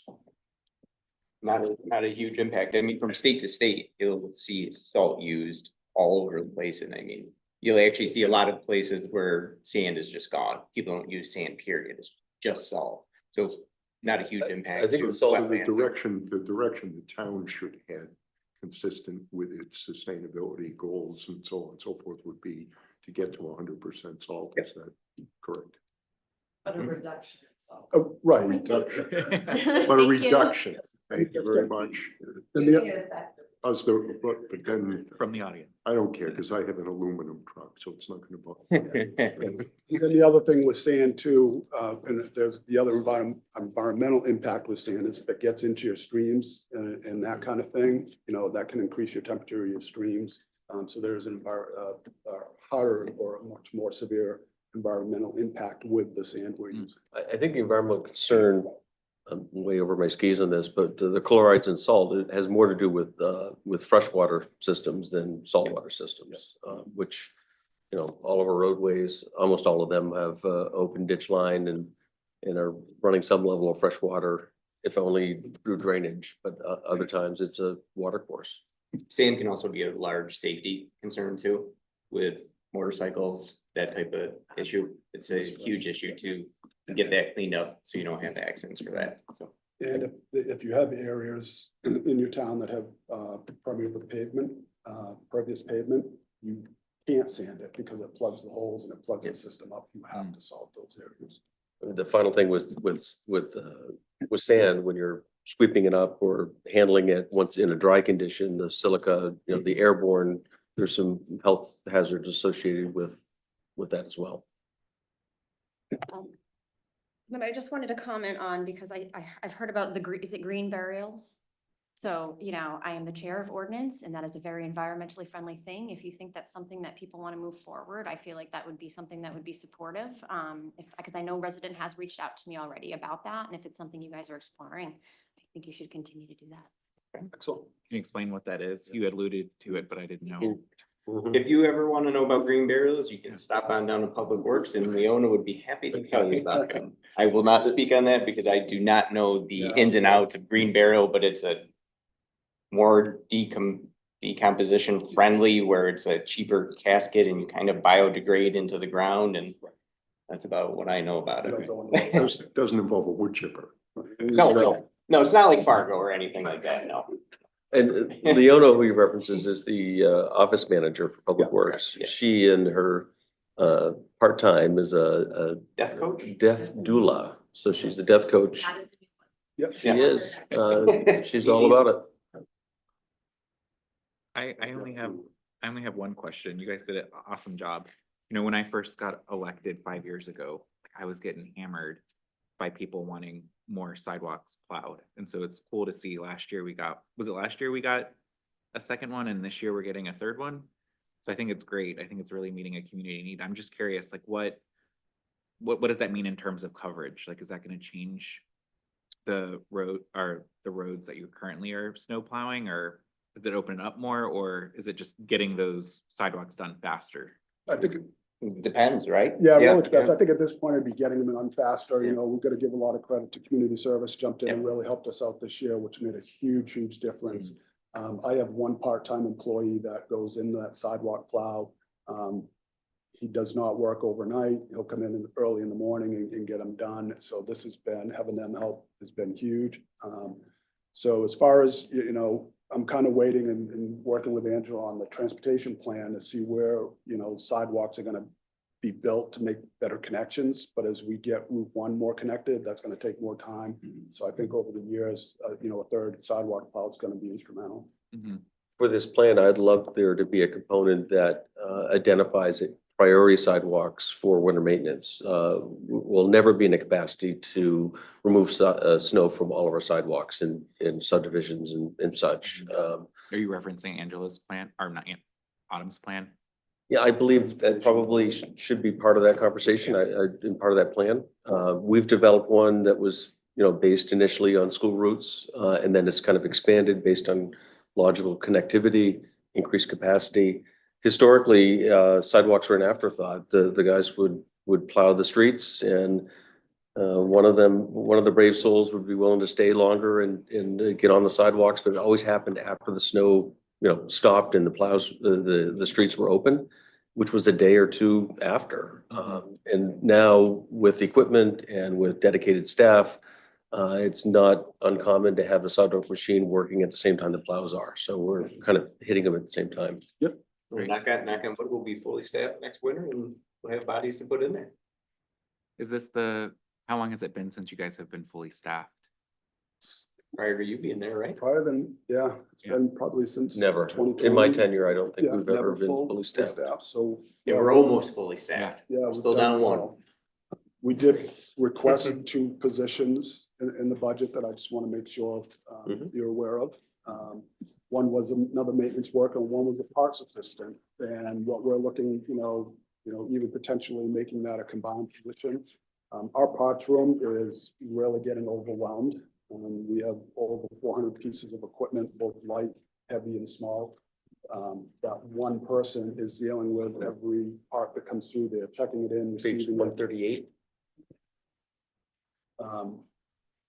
Not a huge impact. I mean, from state to state, you'll see salt used all over the place. And I mean, you'll actually see a lot of places where sand is just gone. People don't use sand, period. It's just salt. So not a huge impact. I think to with salt, So the wetlands. direction the town should head, consistent with its sustainability goals and so on and so forth, would be to get to 100% salt. Is that correct? But a reduction itself. Right. Reduction. But a Thank you. reduction. Thank you very much. Then the, How's the, but then From the audience. I don't care because I have an aluminum truck, so it's not gonna bother. then the other thing with sand too, and there's the other environmental impact with sand is if it gets into your streams and that kind of thing, you know, that can increase your temperature of your streams. So there's an harder or a much more severe environmental impact with the sand we're using. I think the environmental concern, I'm way over my skis on this, but the chlorides and salt, it has more to do with freshwater systems than saltwater systems, which, you know, all of our roadways, almost all of them have open ditch line and are running some level of fresh water, if only through drainage, but other times it's a water course. Sand can also be a large safety concern too, with motorcycles, that type of issue. It's a huge issue to get that cleaned up, so you don't have accidents for that, so. And if you have areas in your town that have permeable pavement, pervious pavement, you can't sand it because it plugs the holes and it plugs the system up. You have to solve those areas. The final thing with sand, when you're sweeping it up or handling it once in a dry condition, the silica, you know, the airborne, there's some health hazards associated with that as well. But I just wanted to comment on, because I've heard about is it green burials? So, you know, I am the chair of ordinance, and that is a very environmentally friendly thing. If you think that's something that people want to move forward, I feel like that would be something that would be supportive. Because I know resident has reached out to me already about that, and if it's something you guys are exploring, I think you should continue to do that. Excellent. Can you explain what that is? You alluded to it, but I didn't know. If you ever want to know about green burials, you can stop on down to Public Works and Leona would be happy to tell you about them. I will not speak on that because I do not know the ins and outs of green burial, but it's a more decomposition friendly, where it's a cheaper casket and you kind of biodegrade into the ground, and that's about what I know about it. Doesn't involve a wood chipper. No, it's not like Fargo or anything like that, no. And Leona, who he references, is the office manager for Public Works. yeah. She and her part-time is a Death coach? death doula. So she's the death coach. That is- Yep. She is. She's all about it. I only have one question. You guys did an awesome job. You know, when I first got elected 5 years ago, I was getting hammered by people wanting more sidewalks plowed. And so it's cool to see last year was it last year we got a second one, and this year we're getting a third one? So I think it's great. I think it's really meeting a community need. I'm just curious, like what does that mean in terms of coverage? Like, is that gonna change the roads that you currently are snow plowing, or does it open it up more, or is it just getting those sidewalks done faster? I think, Depends, right? yeah, it really depends. I think at this point, it'd be getting them in faster. You know, we've got to give a lot of credit to community service, jumped in and really helped us out this year, which made a huge, huge difference. I have one part-time employee that goes into that sidewalk plow. He does not work overnight. He'll come in early in the morning and get them done. So this has been, having them help has been huge. So as far as, you know, I'm kind of waiting and working with Angela on the transportation plan to see where, you know, sidewalks are gonna be built to make better connections. But as we get Route 1 more connected, that's gonna take more time. So I think over the years, you know, a third sidewalk plow is gonna be instrumental. For this plan, I'd love there to be a component that identifies priority sidewalks for winter maintenance. We'll never be in a capacity to remove snow from all of our sidewalks in subdivisions and such. Are you referencing Angela's plan, or not, Autumn's plan? Yeah, I believe that probably should be part of that conversation, and part of that plan. We've developed one that was, you know, based initially on school routes, and then it's kind of expanded based on logical connectivity, increased capacity. Historically, sidewalks were an afterthought. The guys would plow the streets, and one of the brave souls would be willing to stay longer and get on the sidewalks, but it always happened after the snow, you know, stopped and the streets were open, which was a day or two after. And now with equipment and with dedicated staff, it's not uncommon to have the sidewalk machine working at the same time the plows are. So we're kind of hitting them at the same time. Yep. Knock on wood, we'll be fully staffed next winter and we'll have bodies to put in there. Is this how long has it been since you guys have been fully staffed? prior to you being there, right? Prior than, yeah, it's Yeah. been probably since. Never. 2020. In my tenure, I don't think Yeah, we've ever never been full fully staffed. So. Yeah, we're almost fully staffed. Yeah. We're we've still done down one. well. We did request 2 positions in the budget that I just want to make sure Mhm. you're aware of. One was another maintenance worker and one was a parks assistant. And what we're looking, even potentially making that a combined position. Our parts room is really getting overwhelmed. We have over 400 pieces of equipment, both light, heavy and small. That one person is dealing with every part that comes through there, checking it in, Page receiving it. 138.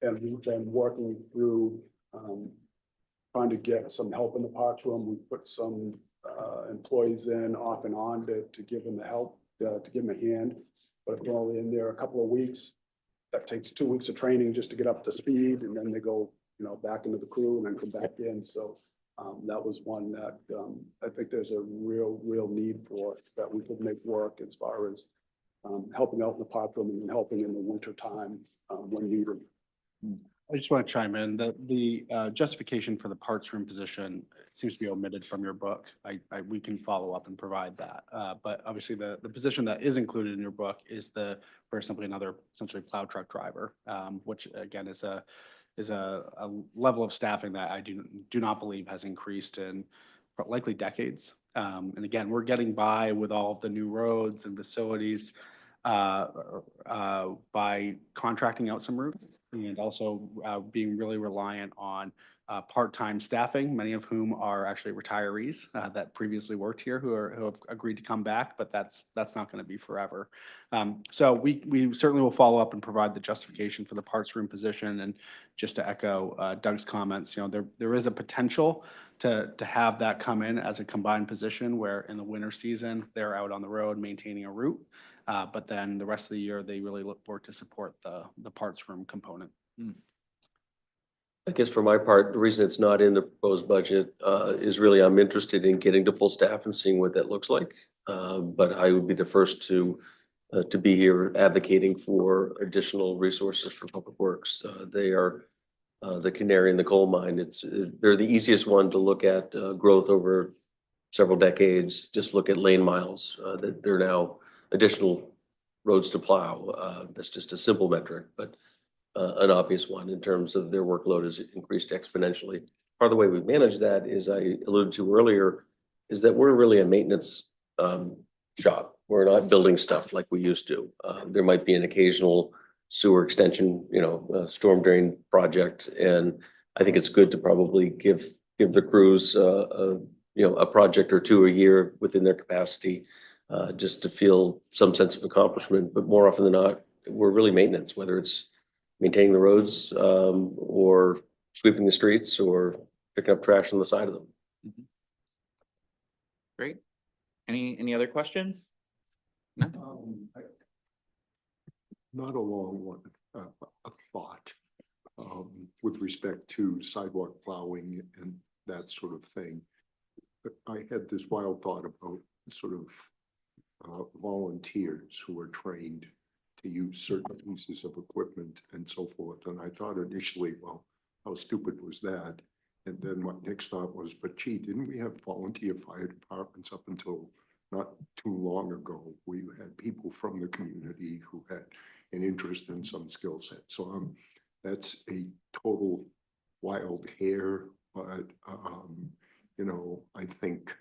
And we've been working through, trying to get some help in the parts room. We put some, employees in off and on to give them the help, to give them a hand. But if they're only in there a couple of weeks, that takes 2 weeks of training just to get up to speed, and then they go, back into the crew and then come back in. So, that was one that, I think there's a real need for, that we could make work as far as, helping out in the park room and then helping in the winter time, when needed. I just want to chime in that the justification for the parts room position seems to be omitted from your book. We can follow up and provide that. But obviously the position that is included in your book is for simply another essentially plow truck driver, which again is a level of staffing that I do not believe has increased in likely decades. And again, we're getting by with all of the new roads and facilities by contracting out some routes and also being really reliant on part-time staffing, many of whom are actually retirees that previously worked here who have agreed to come back, but that's not going to be forever. So we certainly will follow up and provide the justification for the parts room position. And just to echo Doug's comments, there is a potential to have that come in as a combined position where in the winter season, they're out on the road maintaining a route. But then the rest of the year, they really look forward to support the parts room component. I guess for my part, the reason it's not in the proposed budget is really I'm interested in getting to full staff and seeing what that looks like. But I would be the first to be here advocating for additional resources for Public Works. They are the canary in the coal mine. They're the easiest one to look at growth over several decades. Just look at lane miles that they're now additional roads to plow. That's just a simple metric, but an obvious one in terms of their workload has increased exponentially. Part of the way we manage that, is I alluded to earlier, is that we're really a maintenance shop. We're not building stuff like we used to. There might be an occasional sewer extension, storm drain project, and I think it's good to probably give the crews a project or two a year within their capacity, just to feel some sense of accomplishment. But more often than not, we're really maintenance, whether it's maintaining the roads or sweeping the streets or picking up trash on the side of them. Great. Any other questions? No? Not a long one, a thought, with respect to sidewalk plowing and that sort of thing. But I had this wild thought about sort of volunteers who are trained to use certain pieces of equipment and so forth. And I thought initially, well, how stupid was that? And then my next thought was, but gee, didn't we have volunteer fire departments up until not too long ago? We had people from the community who had an interest in some skill set. So that's a total wild hair, but I think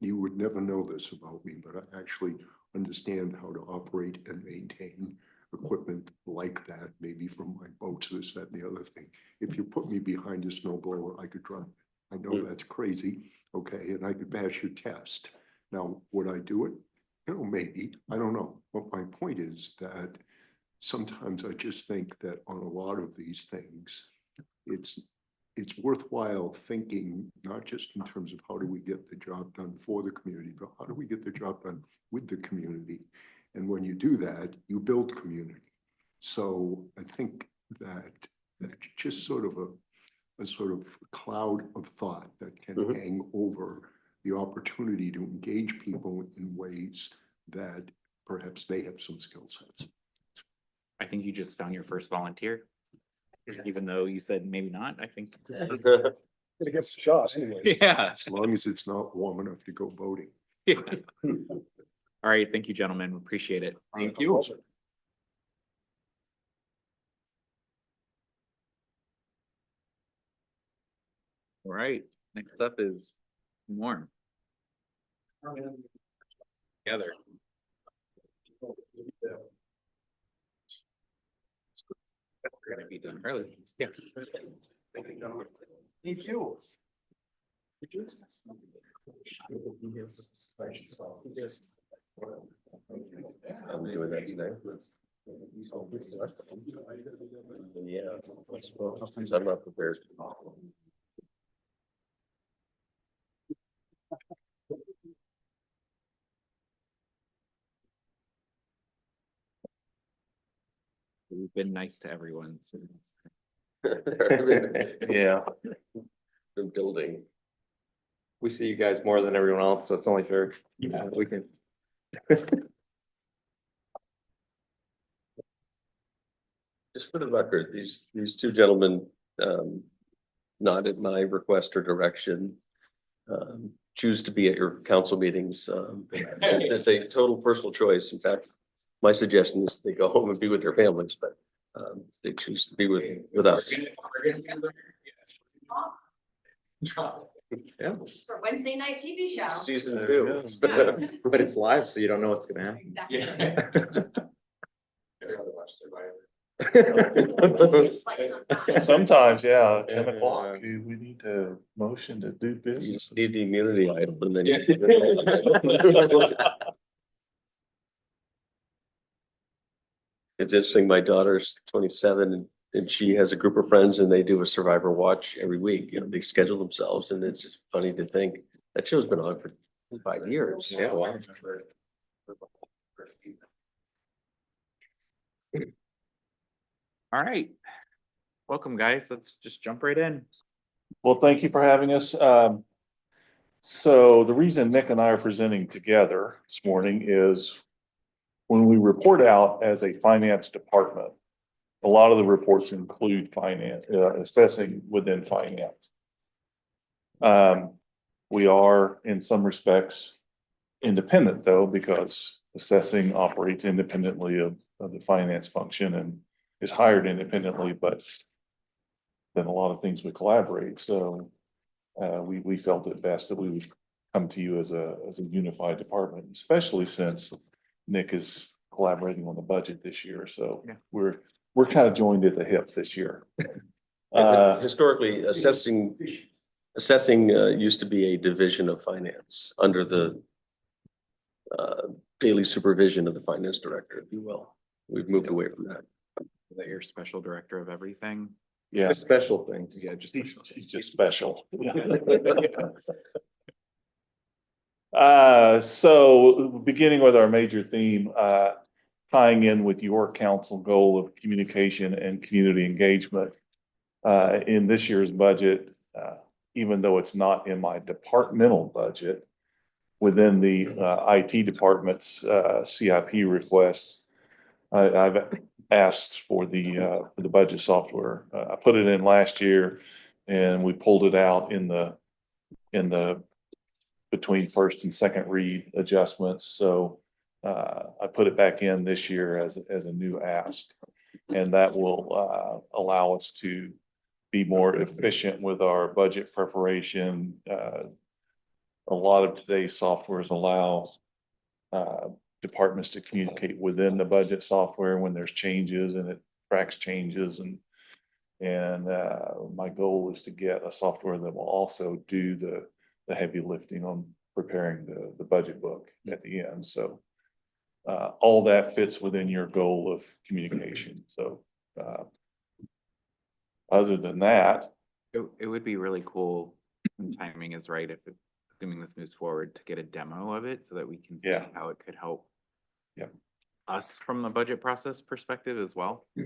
you would never know this about me, but I actually understand how to operate and maintain equipment like that, maybe from my boats, this, that, and the other thing. If you put me behind a snow blower, I could drive. I know that's crazy, okay, and I could pass your test. Now, would I do it? Maybe, I don't know. But my point is that sometimes I just think that on a lot of these things, it's worthwhile thinking, not just in terms of how do we get the job done for the community, but how do we get the job done with the community? And when you do that, you build community. So I think that just sort of a sort of cloud of thought that can hang over the opportunity to engage people in ways that perhaps they have some skill sets. I think you just found your first volunteer. Even though you said maybe not, I think. It gets shot anyway. Yeah. As long as it's not warm enough to go boating. Yeah. All right, thank you, gentlemen. Appreciate it. Thank you. All right, next up is Norm. Together. We're gonna be done early. Yeah. Thank you. I'm doing that today. Yeah. I'm not prepared. We've been nice to everyone. So Yeah, The building. we see you guys more than everyone else, so it's only fair. Yeah, we can. Just for the record, these two gentlemen, not at my request or direction, choose to be at your council meetings. It's a total personal choice. In fact, my suggestion is they go home and be with their families, but they choose to be with us. Yeah. For Wednesday night TV show. Season 2, but it's live, so you don't know what's gonna happen. Exactly. Sometimes, yeah, Yeah. 10 o'clock, we need to motion to do You business. just need the immunity item and then. It's interesting, my daughter's 27 and she has a group of friends and they do a Survivor watch every week. You know, they schedule themselves and it's just funny to think that show's been on for 5 years. Yeah, wow. all right. Welcome, guys. Let's just jump right in. Well, thank you for having us. So the reason Nick and I are presenting together this morning is when we report out as a finance department, a lot of the reports include finance, assessing within finance. We are in some respects independent though, because assessing operates independently of the finance function and is hired independently, but then a lot of things we collaborate. So we felt it best that we would come to you as a unified department, especially since Nick is collaborating on the budget this year. So Yeah. we're kind of joined at the hip this year. Historically, assessing used to be a division of finance under the daily supervision of the finance director, if you will. We've moved away from that. Is that your special director of everything? Yeah, Special things. Yeah, just. he's just special. So beginning with our major theme, tying in with your council goal of communication and community engagement. In this year's budget, even though it's not in my departmental budget, within the IT department's CIP requests, I've asked for the budget software. I put it in last year and we pulled it out in the between first and second read adjustments. So I put it back in this year as a new ask. And that will allow us to be more efficient with our budget preparation. A lot of today's softwares allow departments to communicate within the budget software when there's changes and it tracks changes and my goal is to get a software that will also do the heavy lifting on preparing the budget book at the end. So all that fits within your goal of communication. So other than that, It would be really cool, when timing is right, if assuming this moves forward, to get a demo of it so that we can see Yeah. how it could help. Yeah. Us from the budget process perspective as well. I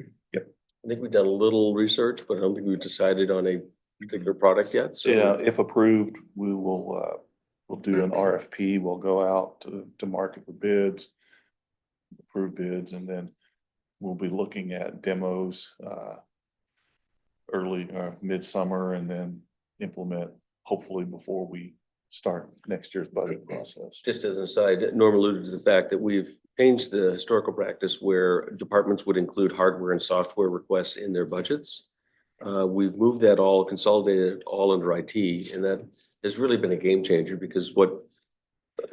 think we've done a little research, but I don't think we've decided on a particular product yet. So yeah, if approved, we will, we'll do an RFP. We'll go out to market for bids, approve bids, and then we'll be looking at demos, early, midsummer and then implement hopefully before we start next year's budget process. Just as an aside, Norm alluded to the fact that we've changed the historical practice where departments would include hardware and software requests in their budgets. We've moved that all, consolidated all under IT, and that has really been a game changer because what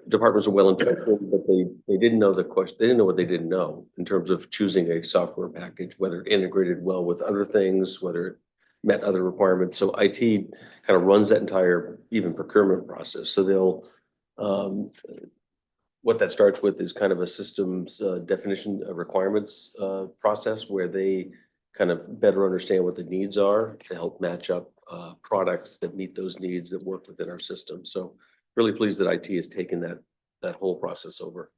departments are well intentioned, but they didn't know the question, they didn't know what they didn't know in terms of choosing a software package, whether it integrated well with other things, whether it met other requirements. So IT kind of runs that entire even procurement process. So they'll, what that starts with is kind of a systems definition of requirements process where they kind of better understand what the needs are to help match up products that meet those needs that work within our system. So really pleased that IT has taken that whole process over.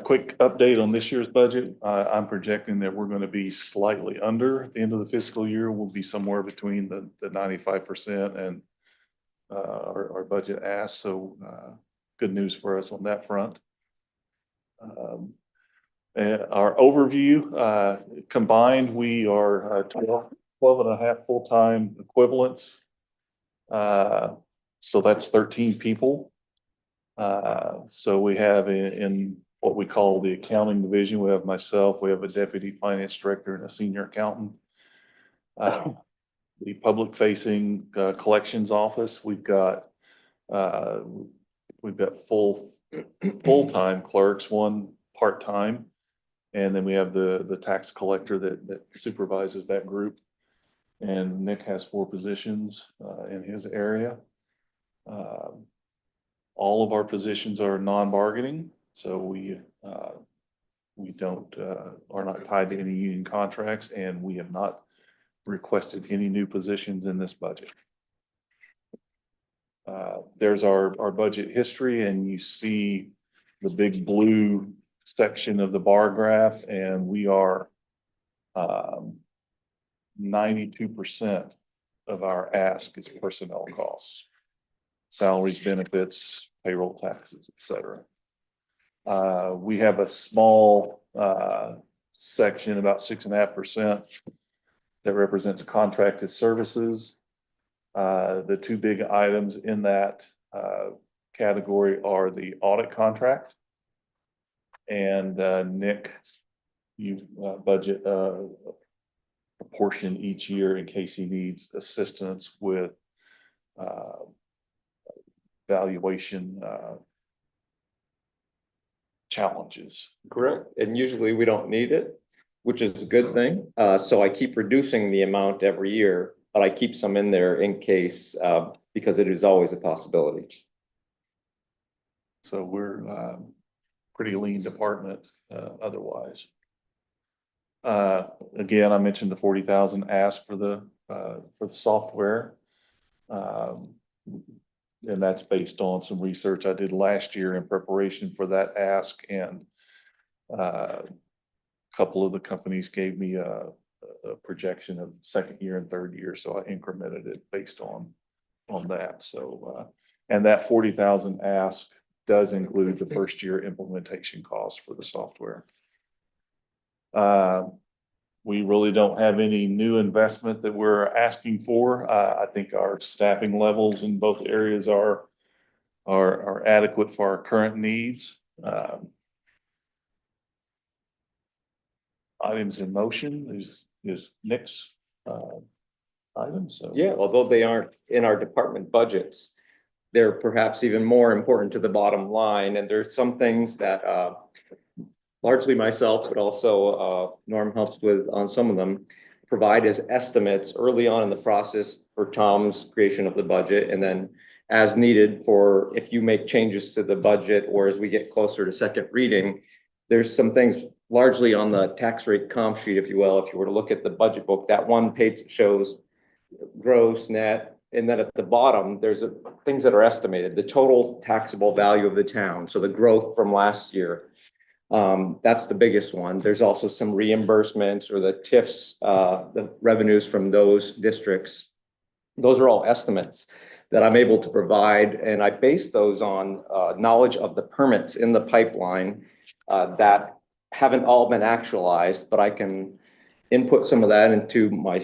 Quick update on this year's budget. I'm projecting that we're going to be slightly under at the end of the fiscal year. We'll be somewhere between the 95% and our budget ask. So good news for us on that front. And our overview, combined, we are 12 and a half full-time equivalents. So that's 13 people. So we have in what we call the accounting division, we have myself, we have a deputy finance director and a senior accountant. The public facing collections office, we've got full-time clerks, one part-time. And then we have the tax collector that supervises that group. And Nick has 4 positions in his area. All of our positions are non-bargaining, so we don't are not tied to any union contracts, and we have not requested any new positions in this budget. There's our budget history, and you see the big blue section of the bar graph, and we are 92% of our ask is personnel costs. Salaries, benefits, payroll taxes, et cetera. We have a small section, about 6.5%, that represents contracted services. The 2 big items in that category are the audit contract. And Nick, you budget a portion each year in case he needs assistance with valuation challenges. Correct. And usually we don't need it, which is a good thing. So I keep reducing the amount every year, but I keep some in there in case, because it is always a possibility. So we're pretty lean department otherwise. Again, I mentioned the 40,000 ask for the software. And that's based on some research I did last year in preparation for that ask. And a couple of the companies gave me a projection of 2nd year and 3rd year. So I incremented it based on that. So, and that 40,000 ask does include the 1st year implementation costs for the software. We really don't have any new investment that we're asking for. I think our staffing levels in both areas are adequate for our current needs. Items in motion is Nick's items. So Yeah, although they aren't in our department budgets, they're perhaps even more important to the bottom line. And there's some things that largely myself, but also Norm helps with on some of them, provide as estimates early on in the process for Tom's creation of the budget. And then as needed for if you make changes to the budget or as we get closer to 2nd reading, there's some things largely on the tax rate comp sheet, if you will. If you were to look at the budget book, that one page that shows gross, net, and then at the bottom, there's things that are estimated, the total taxable value of the town. So the growth from last year. That's the biggest one. There's also some reimbursements or the TIFs, the revenues from those districts. Those are all estimates that I'm able to provide. And I base those on knowledge of the permits in the pipeline that haven't all been actualized, but I can input some of that into my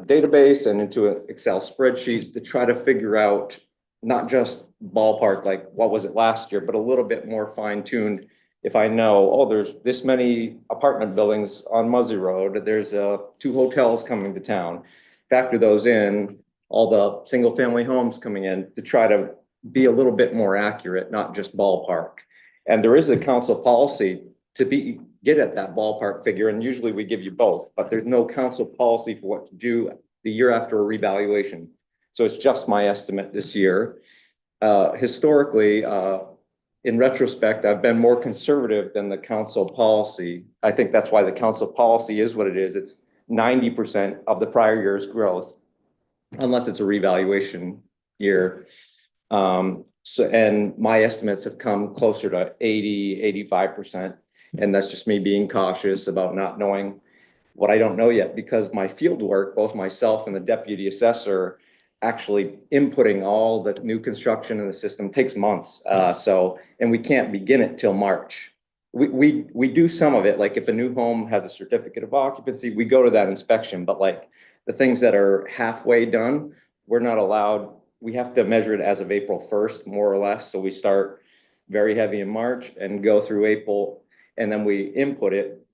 database and into Excel spreadsheets to try to figure out not just ballpark, like what was it last year, but a little bit more fine tuned. If I know, oh, there's this many apartment buildings on Muzzy Road, there's 2 hotels coming to town, factor those in, all the single family homes coming in to try to be a little bit more accurate, not just ballpark. And there is a council policy to get at that ballpark figure, and usually we give you both, but there's no council policy for what to do the year after a revaluation. So it's just my estimate this year. Historically, in retrospect, I've been more conservative than the council policy. I think that's why the council policy is what it is. It's 90% of the prior year's growth, unless it's a revaluation year. And my estimates have come closer to 80, 85%. And that's just me being cautious about not knowing what I don't know yet, because my field work, both myself and the deputy assessor, actually inputting all the new construction in the system takes months. And we can't begin it till March. We do some of it, like if a new home has a certificate of occupancy, we go to that inspection, but like the things that are halfway done, we're not allowed. We have to measure it as of April 1st, more or less. So we start very heavy in March and go through April, and then we input it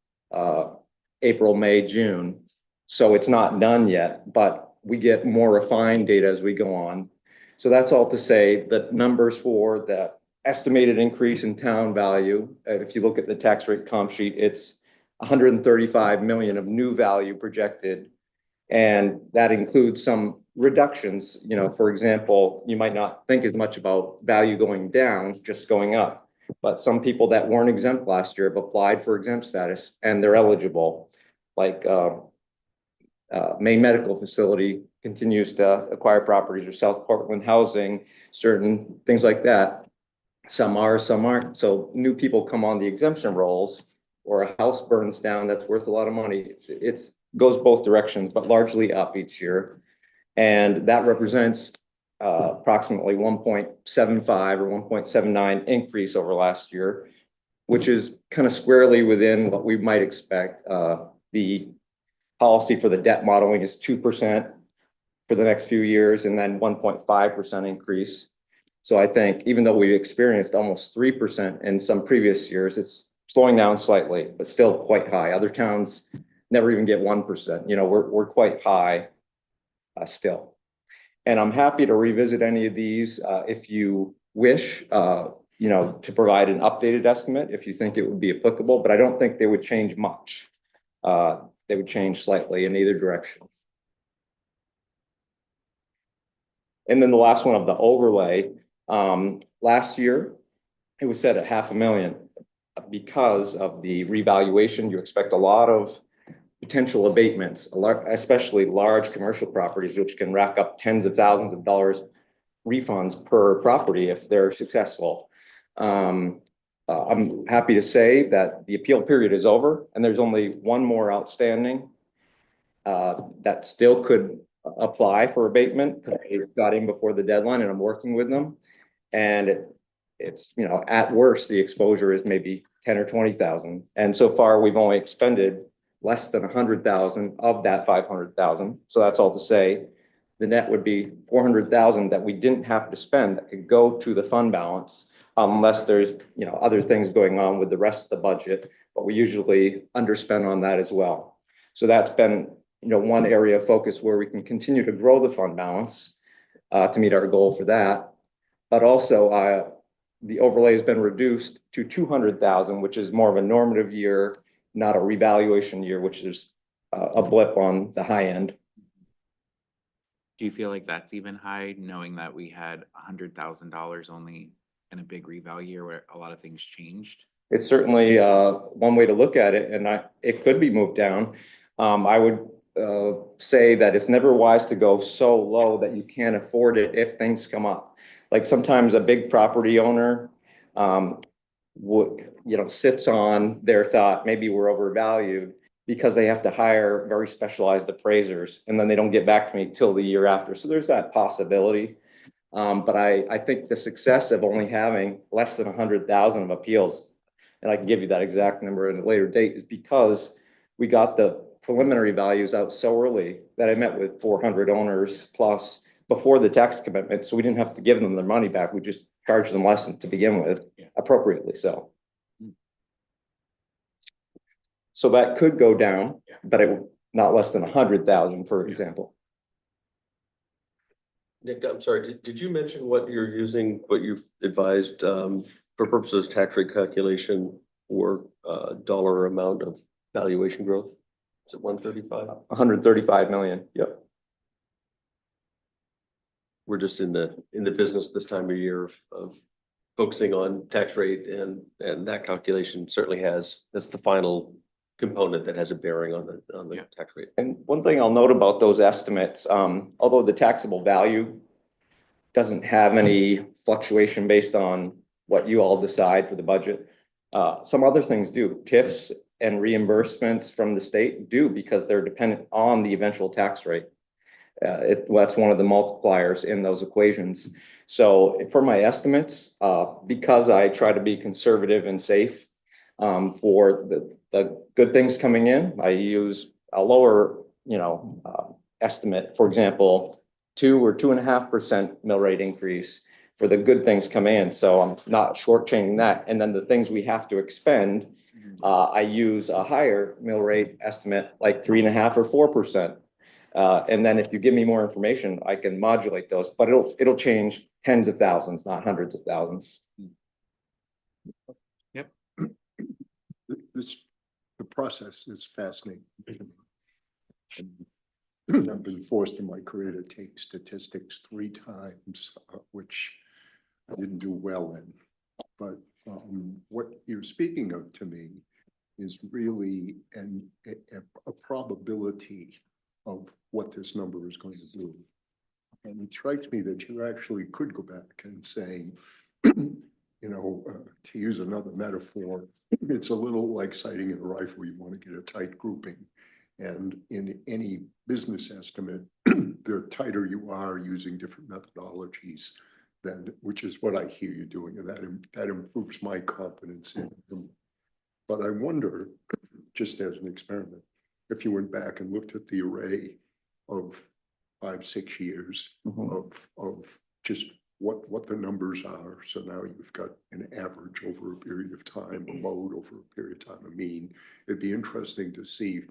April, May, June. So it's not done yet, but we get more refined data as we go on. So that's all to say that numbers for the estimated increase in town value, if you look at the tax rate comp sheet, it's 135 million of new value projected. And that includes some reductions. You know, for example, you might not think as much about value going down, just going up. But some people that weren't exempt last year have applied for exempt status and they're eligible. Like Maine Medical Facility continues to acquire properties, or South Portland Housing, certain things like that. Some are, some aren't. So new people come on the exemption rolls, or a house burns down that's worth a lot of money. It's goes both directions, but largely up each year. And that represents approximately 1.75 or 1.79 increase over last year, which is kind of squarely within what we might expect. The policy for the debt modeling is 2% for the next few years, and then 1.5% increase. So I think even though we've experienced almost 3% in some previous years, it's slowing down slightly, but still quite high. Other towns never even get 1%. You know, we're quite high still. And I'm happy to revisit any of these if you wish, you know, to provide an updated estimate if you think it would be applicable, but I don't think they would change much. They would change slightly in either direction. And then the last one of the overlay, last year, it was set at $500,000. Because of the revaluation, you expect a lot of potential abatements, especially large commercial properties, which can rack up tens of thousands of dollars refunds per property if they're successful. I'm happy to say that the appeal period is over and there's only one more outstanding that still could apply for abatement. They got in before the deadline and I'm working with them. And it's, you know, at worst, the exposure is maybe 10 or 20,000. And so far we've only expended less than 100,000 of that 500,000. So that's all to say the net would be 400,000 that we didn't have to spend that could go to the fund balance unless there's, you know, other things going on with the rest of the budget, but we usually underspend on that as well. So that's been, you know, one area of focus where we can continue to grow the fund balance to meet our goal for that. But also the overlay has been reduced to 200,000, which is more of a normative year, not a revaluation year, which is a blip on the high end. Do you feel like that's even high, knowing that we had $100,000 only in a big reval year where a lot of things changed? It's certainly one way to look at it, and it could be moved down. I would say that it's never wise to go so low that you can't afford it if things come up. Like sometimes a big property owner would, you know, sits on their thought, maybe we're overvalued, because they have to hire very specialized appraisers and then they don't get back to me till the year after. So there's that possibility. But I think the success of only having less than 100,000 of appeals, and I can give you that exact number at a later date, is because we got the preliminary values out so early that I met with 400 owners plus before the tax commitment, so we didn't have to give them their money back. We just charged them less to begin with, appropriately so. So that could go down, but not less than 100,000, for example. Nick, I'm sorry, did you mention what you're using, what you've advised for purposes of tax rate calculation or dollar amount of valuation growth? Is it 135? 135 million, yep. We're just in the business this time of year of focusing on tax rate and that calculation certainly that's the final component that has a bearing on the tax rate. And one thing I'll note about those estimates, although the taxable value doesn't have any fluctuation based on what you all decide for the budget, some other things do. TIFs and reimbursements from the state do because they're dependent on the eventual tax rate. That's one of the multipliers in those equations. So for my estimates, because I try to be conservative and safe for the good things coming in, I use a lower, estimate, for example, 2 or 2.5% mill rate increase for the good things coming in. So I'm not shortchanging that. And then the things we have to expend, I use a higher mill rate estimate, like 3.5 or 4%. And then if you give me more information, I can modulate those, but it'll change tens of thousands, not hundreds of thousands. The process is fascinating. And I've been forced in my career to take statistics 3 times, which I didn't do well in. But what you're speaking of to me is really a probability of what this number is going to do. And it strikes me that you actually could go back and say, to use another metaphor, it's a little like sighting in a rifle. You want to get a tight grouping. And in any business estimate, the tighter you are using different methodologies, which is what I hear you doing, and that improves my confidence in them. But I wonder, just as an experiment, if you went back and looked at the array of 5-6 years of just what the numbers are. So now you've got an average over a period of time, a mode over a period of time, a mean. It'd be interesting to see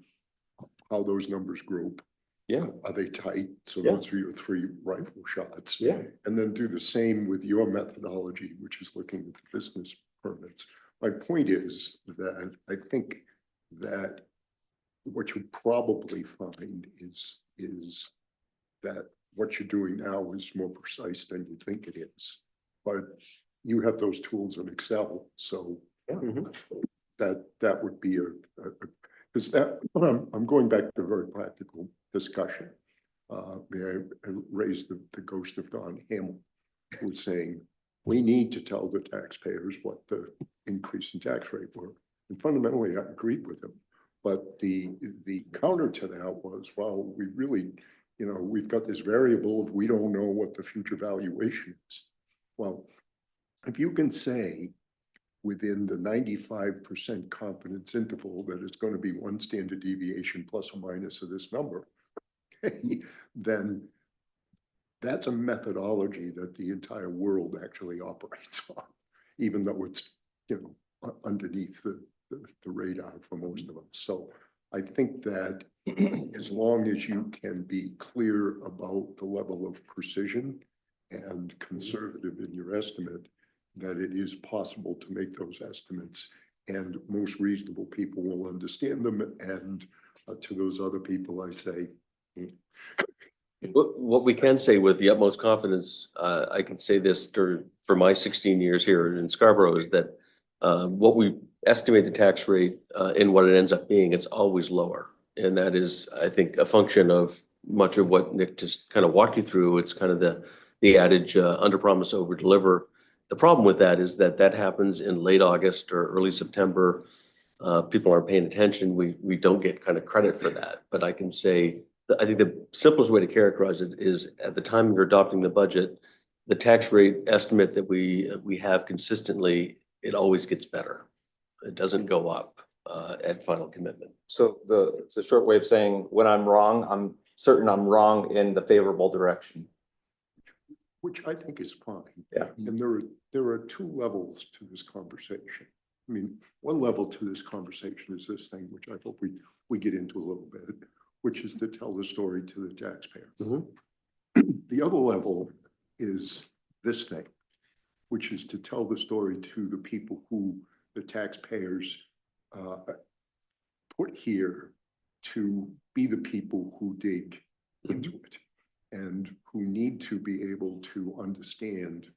how those numbers group. Yeah. Are they tight? So Yeah. those are your 3 rifle shots. Yeah. And then do the same with your methodology, which is looking at the business permits. My point is that I think that what you probably find is that what you're doing now is more precise than you think it is. But you have those tools in Excel, so that would be because that I'm going back to a very practical discussion. May I raise the ghost of Don Hamill, who was saying we need to tell the taxpayers what the increase in tax rate were, and fundamentally I agreed with him. But the counter to that was, well, we really, we've got this variable of we don't know what the future valuation is. Well, if you can say within the 95% confidence interval that it's going to be 1 standard deviation plus or minus of this number, okay, then that's a methodology that the entire world actually operates on, even though it's, underneath the radar for most of us. So I think that as long as you can be clear about the level of precision and conservative in your estimate, that it is possible to make those estimates, and most reasonable people will understand them. And to those other people, I say, What we can say with the utmost confidence, I can say this for my 16 years here in Scarborough, is that what we estimate the tax rate and what it ends up being, it's always lower. And that is, I think, a function of much of what Nick just kind of walked you through. It's kind of the adage, under promise, over deliver. The problem with that is that happens in late August or early September. People aren't paying attention. We don't get kind of credit for that. But I can say, I think the simplest way to characterize it is at the time you're adopting the budget, the tax rate estimate that we have consistently, it always gets better. It doesn't go up. at final commitment. So it's a short way of saying, when I'm wrong, I'm certain I'm wrong in the favorable direction. Which I think is fine. Yeah. And there are two levels to this conversation. I mean, one level to this conversation is this thing, which I hope we get into a little bit, which is to tell the story to the taxpayer. Mhm. The other level is this thing, which is to tell the story to the people who the taxpayers put here to be the people who dig into it and who need to be able to understand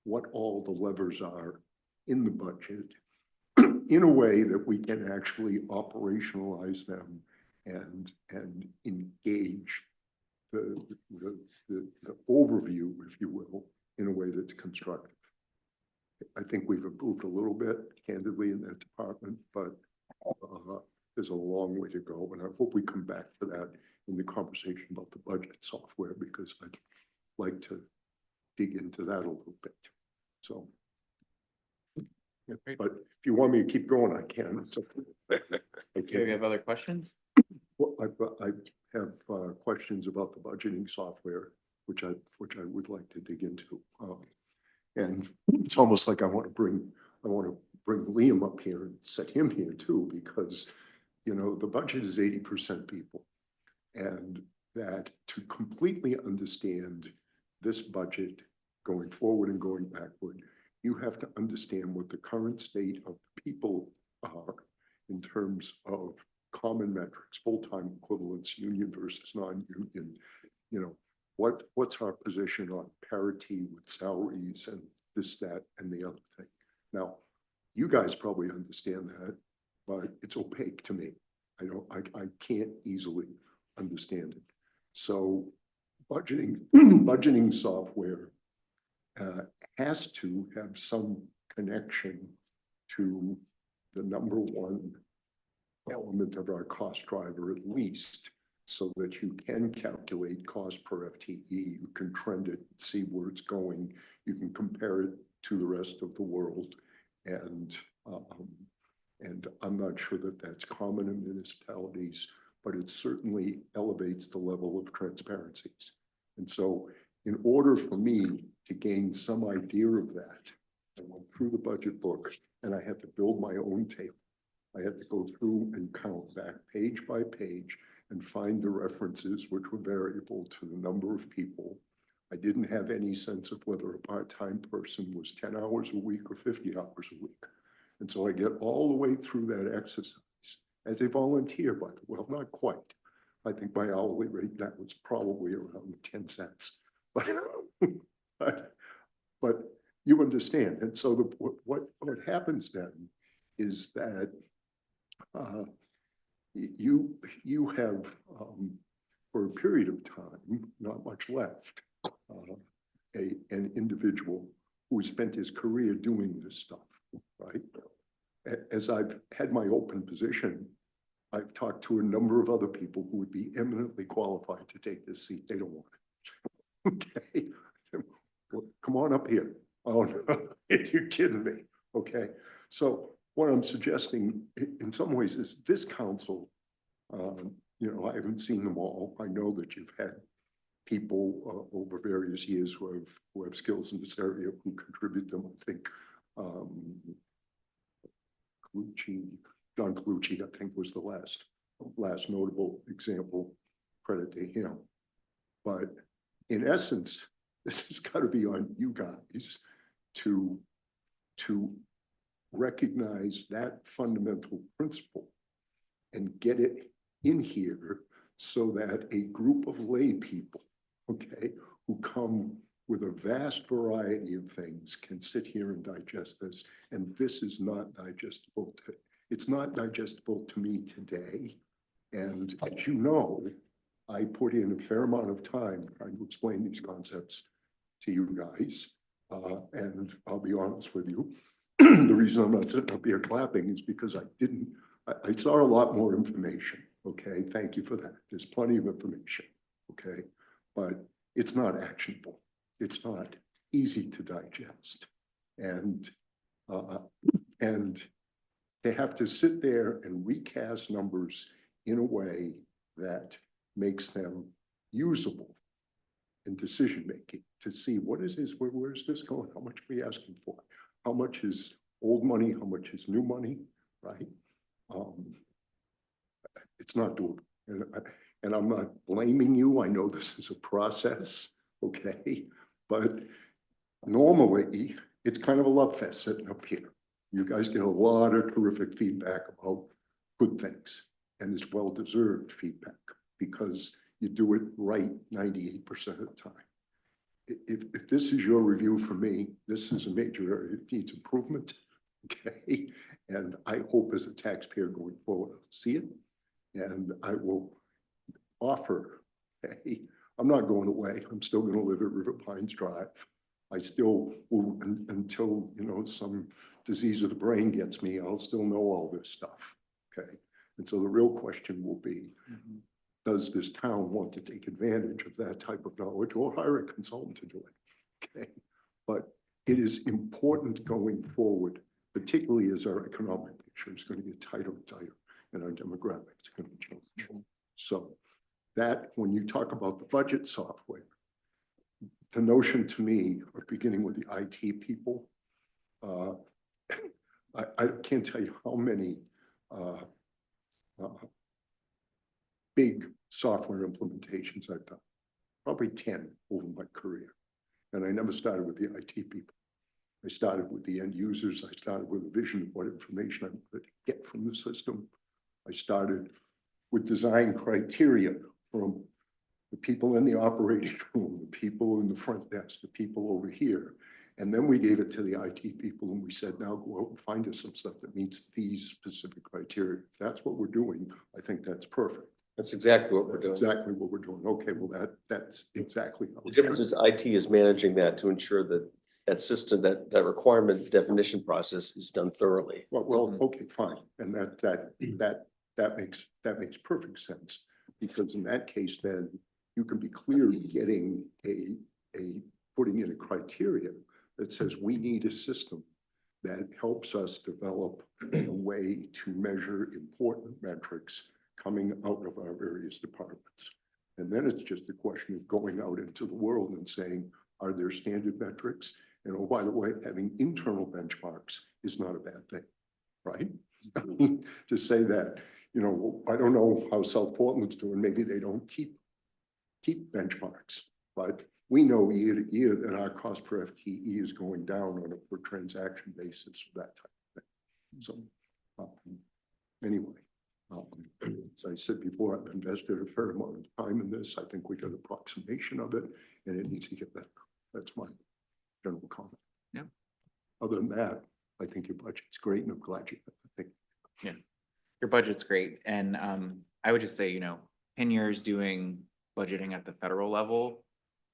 what all the levers are in the budget in a way that we can actually operationalize them and engage the overview, if you will, in a way that's constructive. I think we've improved a little bit candidly in that department, but there's a long way to go. And I hope we come back to that in the conversation about the budget software, because I'd like to dig into that a little bit. So, yeah, but if you want me to keep going, I can. It's okay. Do we have other questions? Well, I have questions about the budgeting software, which I would like to dig into. And it's almost like I want to bring Liam up here and set him here too, because, you know, the budget is 80% people. And that to completely understand this budget going forward and going backward, you have to understand what the current state of people are in terms of common metrics, full-time equivalents, union versus non-union. You know, what's our position on parity with salaries and this, that, and the other thing. Now, you guys probably understand that, but it's opaque to me. I can't easily understand it. So budgeting software has to have some connection to the number one element of our cost driver, at least, so that you can calculate cost per FTE, you can trend it, see where it's going, you can compare it to the rest of the world. And I'm not sure that that's common in municipalities, but it certainly elevates the level of transparencies. And so in order for me to gain some idea of that, I went through the budget book and I had to build my own table. I had to go through and count back page by page and find the references which were variable to the number of people. I didn't have any sense of whether a part-time person was 10 hours a week or 50 hours a week. And so I get all the way through that exercise as a volunteer, by the way. Well, not quite. I think my hourly rate, that was probably around 10 cents. But you understand. And so what happens then is that you have, for a period of time, not much left, an individual who has spent his career doing this stuff, right? As I've had my open position, I've talked to a number of other people who would be eminently qualified to take this seat. They don't want it. Okay, well, come on up here. Oh, no, you're kidding me. Okay, so what I'm suggesting in some ways is this council, you know, I haven't seen them all. I know that you've had people over various years who have skills in this area who contribute them. I think John Colucci, I think, was the last notable example. Credit to him. But in essence, this has got to be on you guys to recognize that fundamental principle and get it in here so that a group of lay people, okay, who come with a vast variety of things can sit here and digest this. And this is not digestible. It's not digestible to me today. And as you know, I put in a fair amount of time trying to explain these concepts to you guys. And I'll be honest with you, the reason I'm not sitting up here clapping is because I saw a lot more information. Okay, thank you for that. There's plenty of information. Okay, but it's not actionable. It's not easy to digest. And they have to sit there and recast numbers in a way that makes them usable in decision-making to see what is this, where's this going? How much are we asking for? How much is old money? How much is new money, right? It's not doable. And I'm not blaming you. I know this is a process, okay? But normally, it's kind of a love fest sitting up here. You guys get a lot of terrific feedback about good things, and it's well-deserved feedback because you do it right 98% of the time. If this is your review for me, this is a major area that needs improvement, okay? And I hope as a taxpayer going forward, I'll see it, and I will offer, hey, I'm not going away. I'm still going to live at River Pines Drive. I still will, until, you know, some disease of the brain gets me, I'll still know all this stuff, okay? And so the real question will be, does this town want to take advantage of that type of knowledge or hire a consultant to do it, okay? But it is important going forward, particularly as our economic picture is going to get tighter and tighter and our demographics are going to change. So that, when you talk about the budget software, the notion to me of beginning with the IT people, I can't tell you how many big software implementations I've done, probably 10 over my career. And I never started with the IT people. I started with the end users. I started with a vision of what information I wanted to get from the system. I started with design criteria from the people in the operating room, the people in the front desk, the people over here. And then we gave it to the IT people and we said, now go out and find us some stuff that meets these specific criteria. If that's what we're doing, I think that's perfect. That's exactly what we're That's doing. exactly what we're doing. Okay, well, that's exactly how The it difference should. is IT is managing that to ensure that that system, that requirement definition process is done thoroughly. Well, okay, fine. And that makes perfect sense. Because in that case, then you can be clear in getting putting in a criteria that says we need a system that helps us develop a way to measure important metrics coming out of our various departments. And then it's just a question of going out into the world and saying, are there standard metrics? And oh, by the way, having internal benchmarks is not a bad thing, right? I mean, to say that, you know, I don't know how South Portland's doing, maybe they don't keep benchmarks, but we know year to year that our cost per FTE is going down on a per transaction basis, that type of thing. So anyway, as I said before, I've invested a fair amount of time in this. I think we got an approximation of it and it needs to get better. That's my general comment. Yeah. Other than that, I think your budget's great and I'm glad you, I think. Yeah, your budget's great. And I would just say, you know, 10 years doing budgeting at the federal level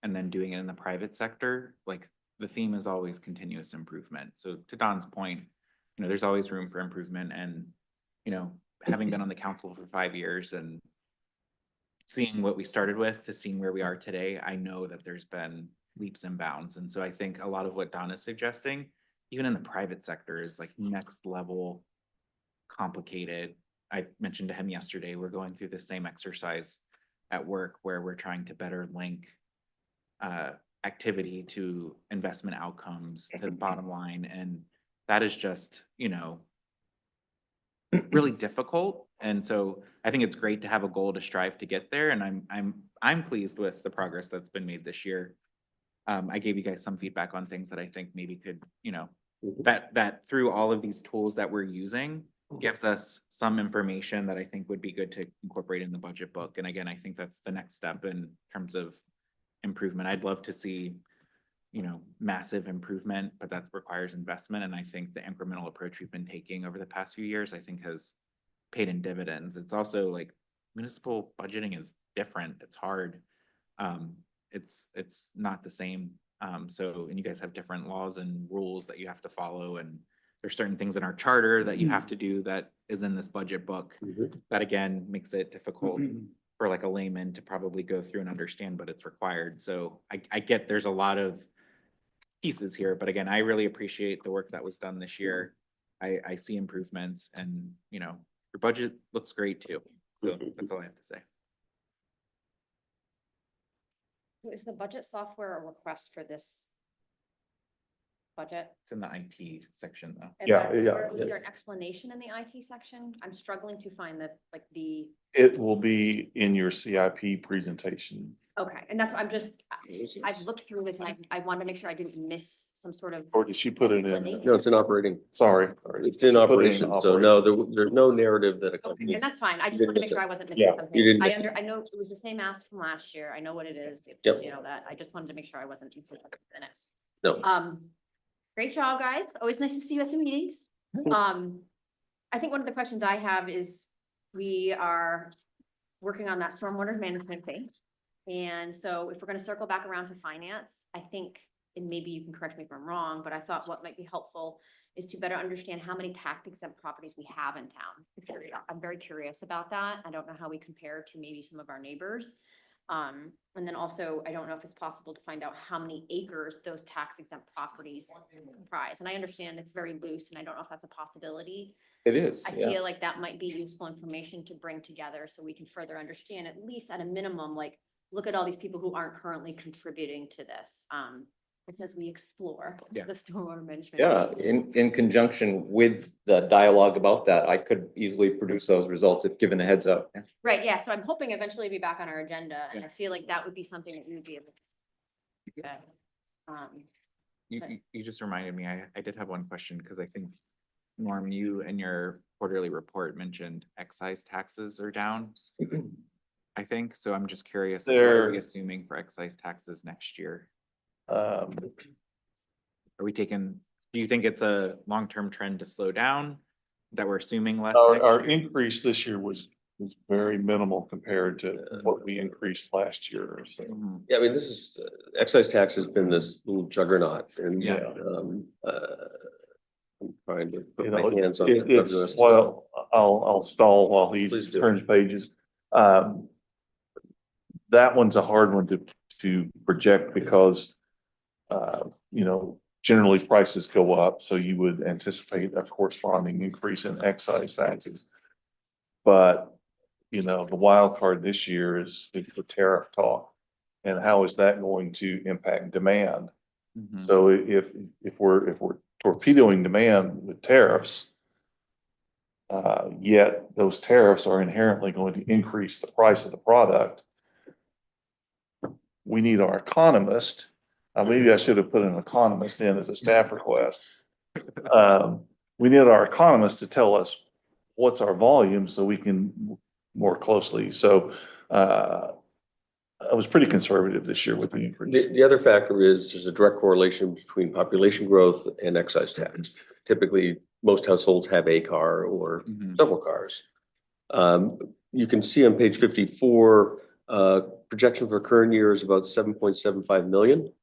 and then doing it in the private sector, like the theme is always continuous improvement. So to Don's point, you know, there's always room for improvement. And, you know, having been on the council for 5 years and seeing what we started with to seeing where we are today, I know that there's been leaps and bounds. And so I think a lot of what Don is suggesting, even in the private sector, is like next level complicated. I mentioned to him yesterday, we're going through the same exercise at work where we're trying to better link activity to investment outcomes to the bottom line. And that is just, you know, really difficult. And so I think it's great to have a goal to strive to get there. And I'm pleased with the progress that's been made this year. I gave you guys some feedback on things that I think maybe could, you know, that through all of these tools that we're using gives us some information that I think would be good to incorporate in the budget book. And again, I think that's the next step in terms of improvement. I'd love to see, you know, massive improvement, but that requires investment. And I think the incremental approach we've been taking over the past few years, I think has paid in dividends. It's also like municipal budgeting is different. It's hard. It's not the same. So, and you guys have different laws and rules that you have to follow. And there's certain things in our charter that you have to do that is in this budget book that again, makes it difficult for like a layman to probably go through and understand, but it's required. So I get there's a lot of pieces here, but again, I really appreciate the work that was done this year. I see improvements and, you know, your budget looks great too. So that's all I have to say. Is the budget software a request for this budget? It's in the IT section though. And Yeah, was yeah, there- Was yeah. there an explanation in the IT section? I'm struggling to find the, It will be in your CIP presentation. okay, and that's, I've looked through this and I wanted to make sure I didn't miss some sort of. Or did she put it in? No, it's in operating. Sorry. It's in Put it in operation, so no, there's no narrative that Okay, accompanies. and that's fine. I You just didn't wanted to make miss sure it. I wasn't Yeah, missing something. you didn't miss I know it was the same ask from last year. I know what it is. Yep. You know that. I just wanted to make sure I wasn't in it. No. Great job, guys. Always nice to see you at the meetings. I think one of the questions I have is we are working on that stormwater management thing. And so if we're gonna circle back around to finance, I think, and maybe you can correct me if I'm wrong, but I thought what might be helpful is to better understand how many tax exempt properties we have in town. I'm very curious about that. I don't know how we compare to maybe some of our neighbors. And then also, I don't know if it's possible to find out how many acres those tax exempt properties comprise. And I understand it's very loose and I don't know if that's a possibility. It is, I yeah. feel like that might be useful information to bring together so we can further understand, at least at a minimum, like, look at all these people who aren't currently contributing to this, because we explore Yeah. the stormwater management. Yeah, in conjunction with the dialogue about that, I could easily produce those results if given a heads up. Right, yeah, so I'm hoping eventually to be back on our agenda, and Yeah. I feel like that would be something that we would be able to. Okay. You just reminded me, I did have one question because I think, Norm, you in your quarterly report mentioned excise taxes are down. I think, so I'm just curious, what are we They're- assuming for excise taxes next year? Um, Are we taking, do you think it's a long-term trend to slow down? That we're assuming less? next Our year? increase this year was very minimal compared to what we increased last year, so. Mhm. Yeah, I mean, this is, excise tax has been this little juggernaut and, Yeah. I'm trying to put You my know, hands on. it's, well, I'll stall while he Please do. turns pages. That one's a hard one to project because, you know, generally prices go up, so you would anticipate a corresponding increase in excise taxes. But, you know, the wild card this year is the tariff talk. And how is that going to impact demand? Mhm. So if we're torpedoing demand with tariffs, yet those tariffs are inherently going to increase the price of the product, we need our economist. Maybe I should have put an economist in as a staff request. We need our economist to tell us what's our volume so we can more closely. So I was pretty conservative this year with the increase. The other factor is there's a direct correlation between population growth and excise tax. Typically, most households have a car or Mhm. several cars. You can see on page 54, projection for current year is about 7.75 million.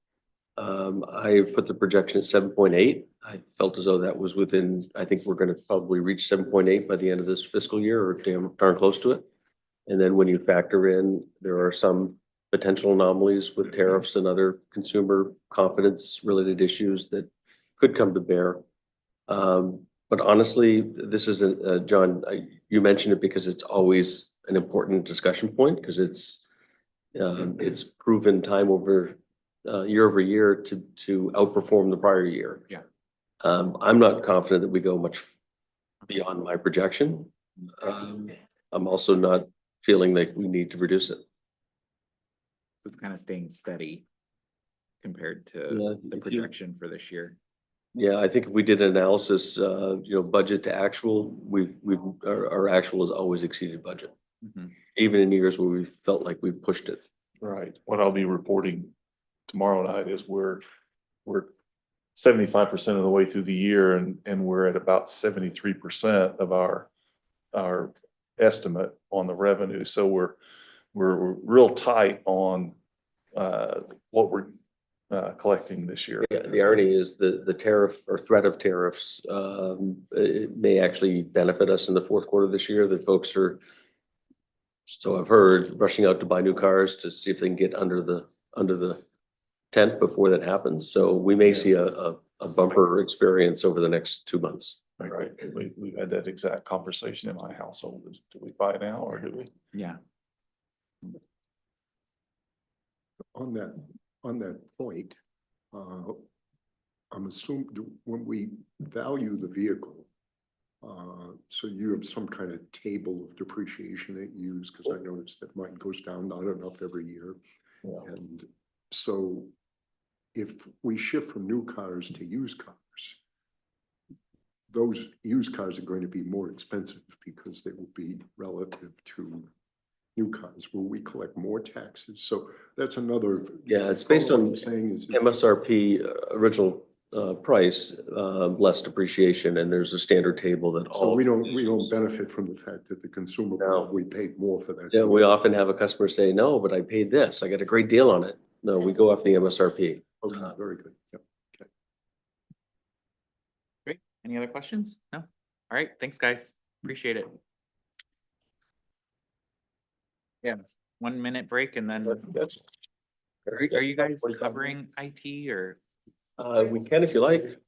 I put the projection at 7.8. I felt as though that was within, I think we're gonna probably reach 7.8 by the end of this fiscal year or darn close to it. And then when you factor in, there are some potential anomalies with tariffs and other consumer confidence related issues that could come to bear. But honestly, this isn't, John, you mentioned it because it's always an important discussion point because it's proven time over year over year to outperform the prior year. Yeah. I'm not confident that we go much beyond my projection. I'm also not feeling like we need to reduce it. It's kind of staying steady compared Yeah, to the if you- projection for this year. Yeah, I think if we did an analysis, budget to actual, our actual has always exceeded budget. Mhm. Even in years where we felt like we pushed it. Right. What I'll be reporting tomorrow night is we're 75% of the way through the year and we're at about 73% of our estimate on the revenue. So we're real tight on what we're collecting this year. Yeah, the irony is the tariff or threat of tariffs, it may actually benefit us in the fourth quarter of this year, that folks are, so I've heard, rushing out to buy new cars to see if they can get under the tent before that happens. So we may see a bumper experience over the next 2 months. Right, we've had that exact conversation in my household. Do we buy now or do we? Yeah. On that point, I'm assuming when we value the vehicle, so you have some kind of table of depreciation that you use, because I noticed that mine goes down not enough every year. Yeah. And so if we shift from new cars to used cars, those used cars are going to be more expensive because they will be relative to new cars. Will we collect more taxes? So that's another. Yeah, it's based on What I'm saying is. MSRP, original price, less depreciation, and there's a standard table that So all. we don't benefit from the fact that the consumer, No. we paid more for that. Yeah, we often have a customer say, no, but I paid this. I got a great deal on it. No, we go off the MSRP. Okay, very good. Yep. Great. Any other questions? No? All right, thanks, guys. Appreciate it. Yeah, 1 minute break and then, are you guys covering IT or? We can if you like.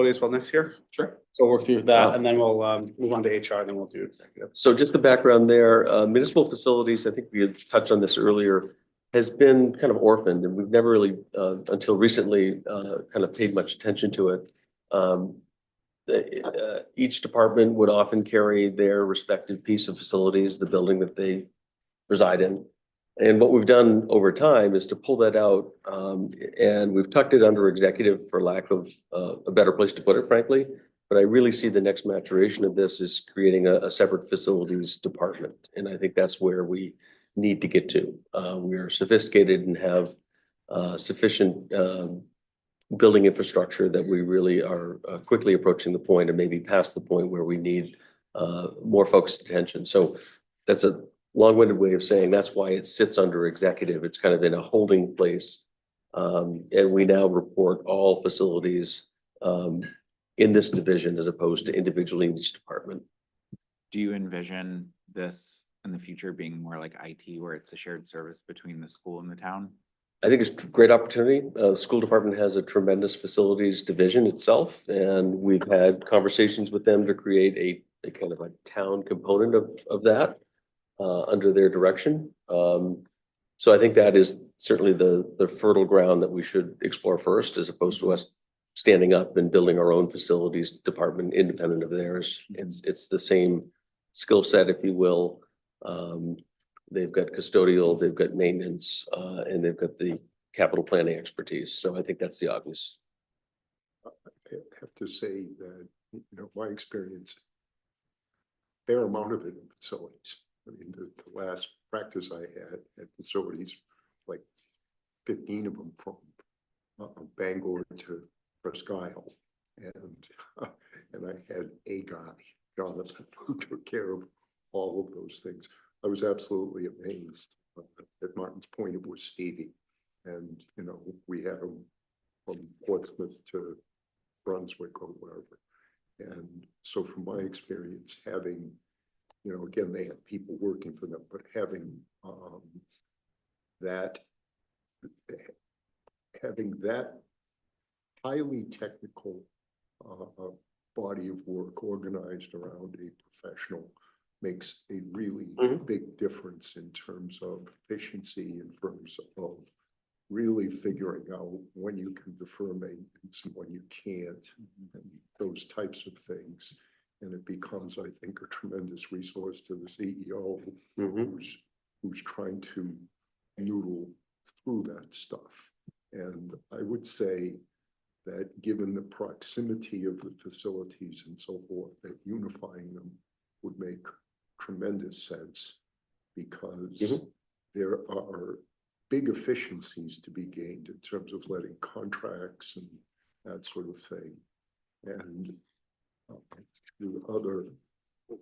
as well next year. Sure. So we'll work through that and then we'll move on to HR, then we'll do executive. So just the background there, municipal facilities, I think we had touched on this earlier, has been kind of orphaned and we've never really, until recently, kind of paid much attention to it. Each department would often carry their respective piece of facilities, the building that they reside in. And what we've done over time is to pull that out, and we've tucked it under executive for lack of a better place to put it, frankly. But I really see the next maturation of this is creating a separate facilities department. And I think that's where we need to get to. We are sophisticated and have sufficient building infrastructure that we really are quickly approaching the point and maybe past the point where we need more focused attention. So that's a long-winded way of saying that's why it sits under executive. It's kind of in a holding place. And we now report all facilities in this division as opposed to individually in each department. Do you envision this in the future being more like IT, where it's a shared service between the school and the town? I think it's a great opportunity. The school department has a tremendous facilities division itself, and we've had conversations with them to create a kind of a town component of that under their direction. So I think that is certainly the fertile ground that we should explore first, as opposed to us standing up and building our own facilities department independent of theirs. It's the same skill set, if you will. They've got custodial, they've got maintenance, and they've got the capital planning expertise. So I think that's the obvious. I have to say that, you know, my experience, fair amount of it in facilities. I mean, the last practice I had at facilities, like 15 of them from Bangor to Presque Isle. And I had a guy, Jonathan, who took care of all of those things. I was absolutely amazed. At Martin's point, it was Stevie. And, you know, we had him from Portsmouth to Brunswick or wherever. And so from my experience, having, you know, again, they have people working for them, but having that highly technical body of work organized around a professional makes a really big difference in terms of efficiency, in terms of really figuring out when you can defer maintenance and when you can't, and those types of things. And it becomes, I think, a tremendous resource to the CEO who's trying to noodle through that stuff. And I would say that given the proximity of the facilities and so forth, that unifying them would make tremendous sense, because there are big efficiencies to be gained in terms of letting contracts and that sort of thing. And the other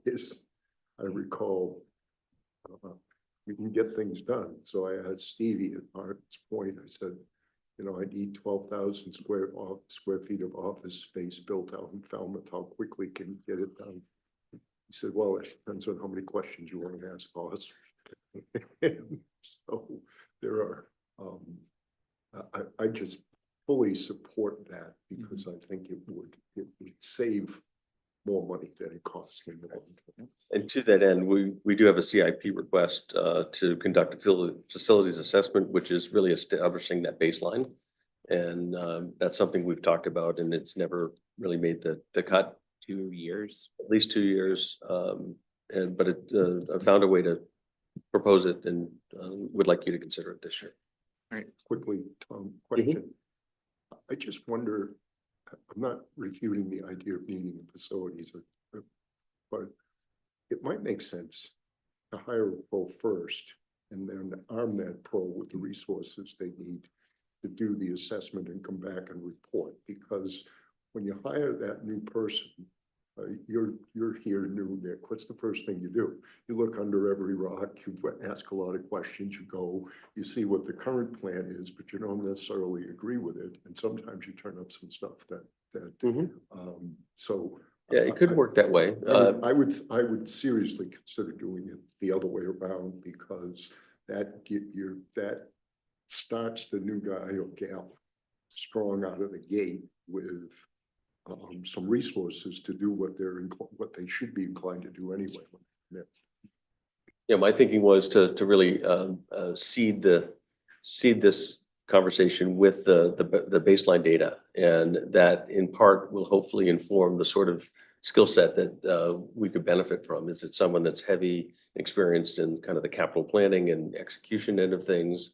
is, I recall, you can get things done. So I had Stevie at Martin's point. I said, you know, I need 12,000 square feet of office space built out in Falmouth. How quickly can you get it done? He said, well, it depends on how many questions you want to ask us. So there are, I just fully support that, because I think it would save more money than it costs in the long term. And to that end, we do have a CIP request to conduct a facilities assessment, which is really establishing that baseline. And that's something we've talked about, and it's never really made the cut. 2 years. At least 2 years. But I found a way to propose it, and would like you to consider it this year. All right. Quickly, Tom, question. I just wonder, I'm not refuting the idea of needing facilities, but it might make sense to hire a pro first and then arm that pro with the resources they need to do the assessment and come back and report. Because when you hire that new person, you're here new, Nick. What's the first thing you do? You look under every rock, you ask a lot of questions, you go, you see what the current plan is, but you don't necessarily agree with it. And sometimes you turn up some stuff so. Yeah, it could work that way. I would seriously consider doing it the other way around, because that starts the new guy or gal strong out of the gate with some resources to do what what they should be inclined to do anyway. Yeah, my thinking was to really seed this conversation with the baseline data. And that in part will hopefully inform the sort of skill set that we could benefit from. Is it someone that's heavy experienced in kind of the capital planning and execution end of things?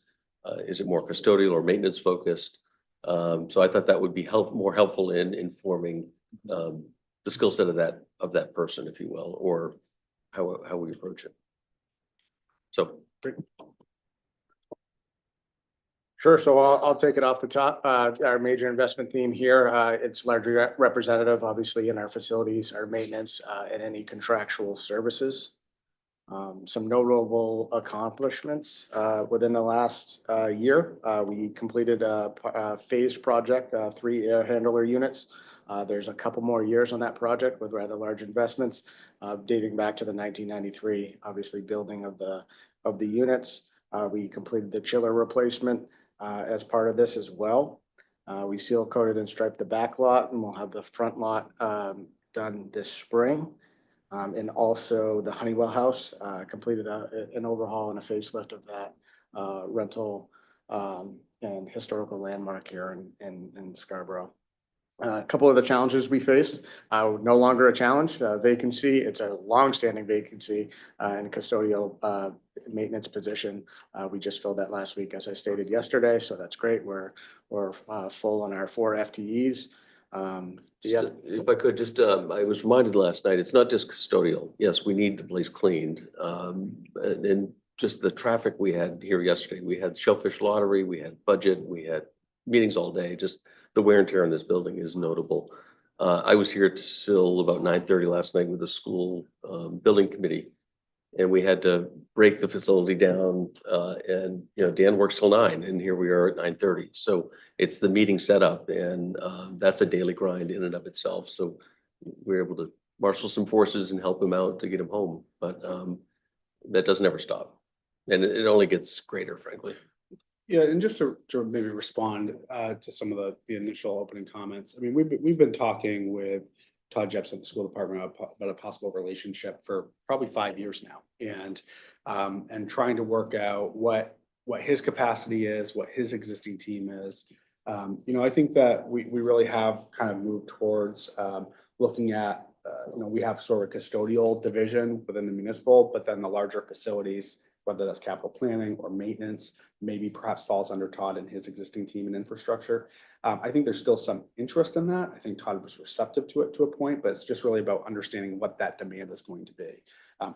Is it more custodial or maintenance focused? So I thought that would be more helpful in informing the skill set of that person, if you will, or how we approach it. So. Sure. So I'll take it off the top. Our major investment theme here, it's largely representative, obviously, in our facilities, our maintenance, and any contractual services. Some notable accomplishments within the last year. We completed a phased project, 3 air handler units. There's a couple more years on that project with rather large investments dating back to the 1993, obviously, building of the units. We completed the chiller replacement as part of this as well. We seal coated and striped the back lot, and we'll have the front lot done this spring. And also the Honeywell House completed an overhaul and a facelift of that rental and historical landmark here in Scarborough. A couple of the challenges we faced, no longer a challenge, vacancy. It's a longstanding vacancy in a custodial maintenance position. We just filled that last week, as I stated yesterday, so that's great. We're full on our 4 FTEs. If I could just, I was reminded last night, it's not just custodial. Yes, we need the place cleaned. And just the traffic we had here yesterday, we had shellfish lottery, we had budget, we had meetings all day. Just the wear and tear in this building is notable. I was here till about 9:30 last night with the school building committee. And we had to break the facility down and, Dan works till 9 and here we are at 9:30. So it's the meeting setup and that's a daily grind in and of itself. So we're able to marshal some forces and help him out to get him home. But that doesn't ever stop. And it only gets greater, frankly. Yeah, and just to maybe respond to some of the initial opening comments. I mean, we've been talking with Todd Jepson, the school department, about a possible relationship for probably 5 years now, and trying to work out what his capacity is, what his existing team is. I think that we really have kind of moved towards looking at we have sort of a custodial division within the municipal, but then the larger facilities, whether that's capital planning or maintenance, maybe perhaps falls under Todd and his existing team and infrastructure. I think there's still some interest in that. I think Todd was receptive to it to a point, but it's just really about understanding what that demand is going to be.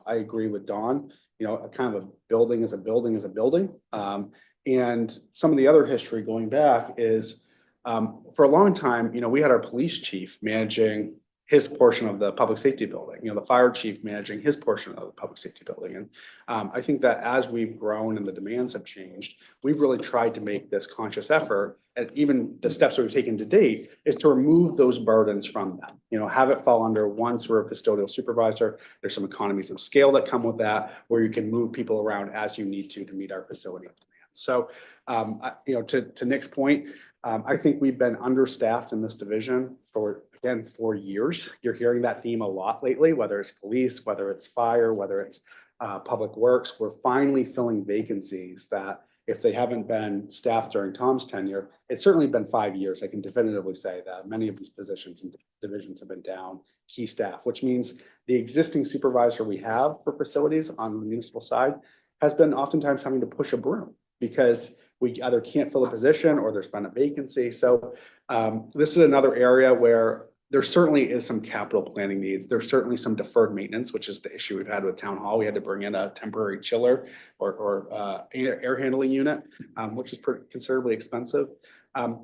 I agree with Dawn, a kind of a building is a building is a building. And some of the other history going back is for a long time, we had our police chief managing his portion of the public safety building, the fire chief managing his portion of the public safety building. And I think that as we've grown and the demands have changed, we've really tried to make this conscious effort, and even the steps that we've taken to date is to remove those burdens from them, have it fall under one sort of custodial supervisor. There's some economies of scale that come with that, where you can move people around as you need to meet our facility demands. So, to Nick's point, I think we've been understaffed in this division for 4 years. You're hearing that theme a lot lately, whether it's police, whether it's fire, whether it's public works. We're finally filling vacancies that if they haven't been staffed during Tom's tenure, it's certainly been 5 years. I can definitively say that many of these positions and divisions have been down key staff, which means the existing supervisor we have for facilities on the municipal side has been oftentimes having to push a broom because we either can't fill a position or there's been a vacancy. So this is another area where there certainly is some capital planning needs. There's certainly some deferred maintenance, which is the issue we've had with Town Hall. We had to bring in a temporary chiller or air handling unit, which is pretty considerably expensive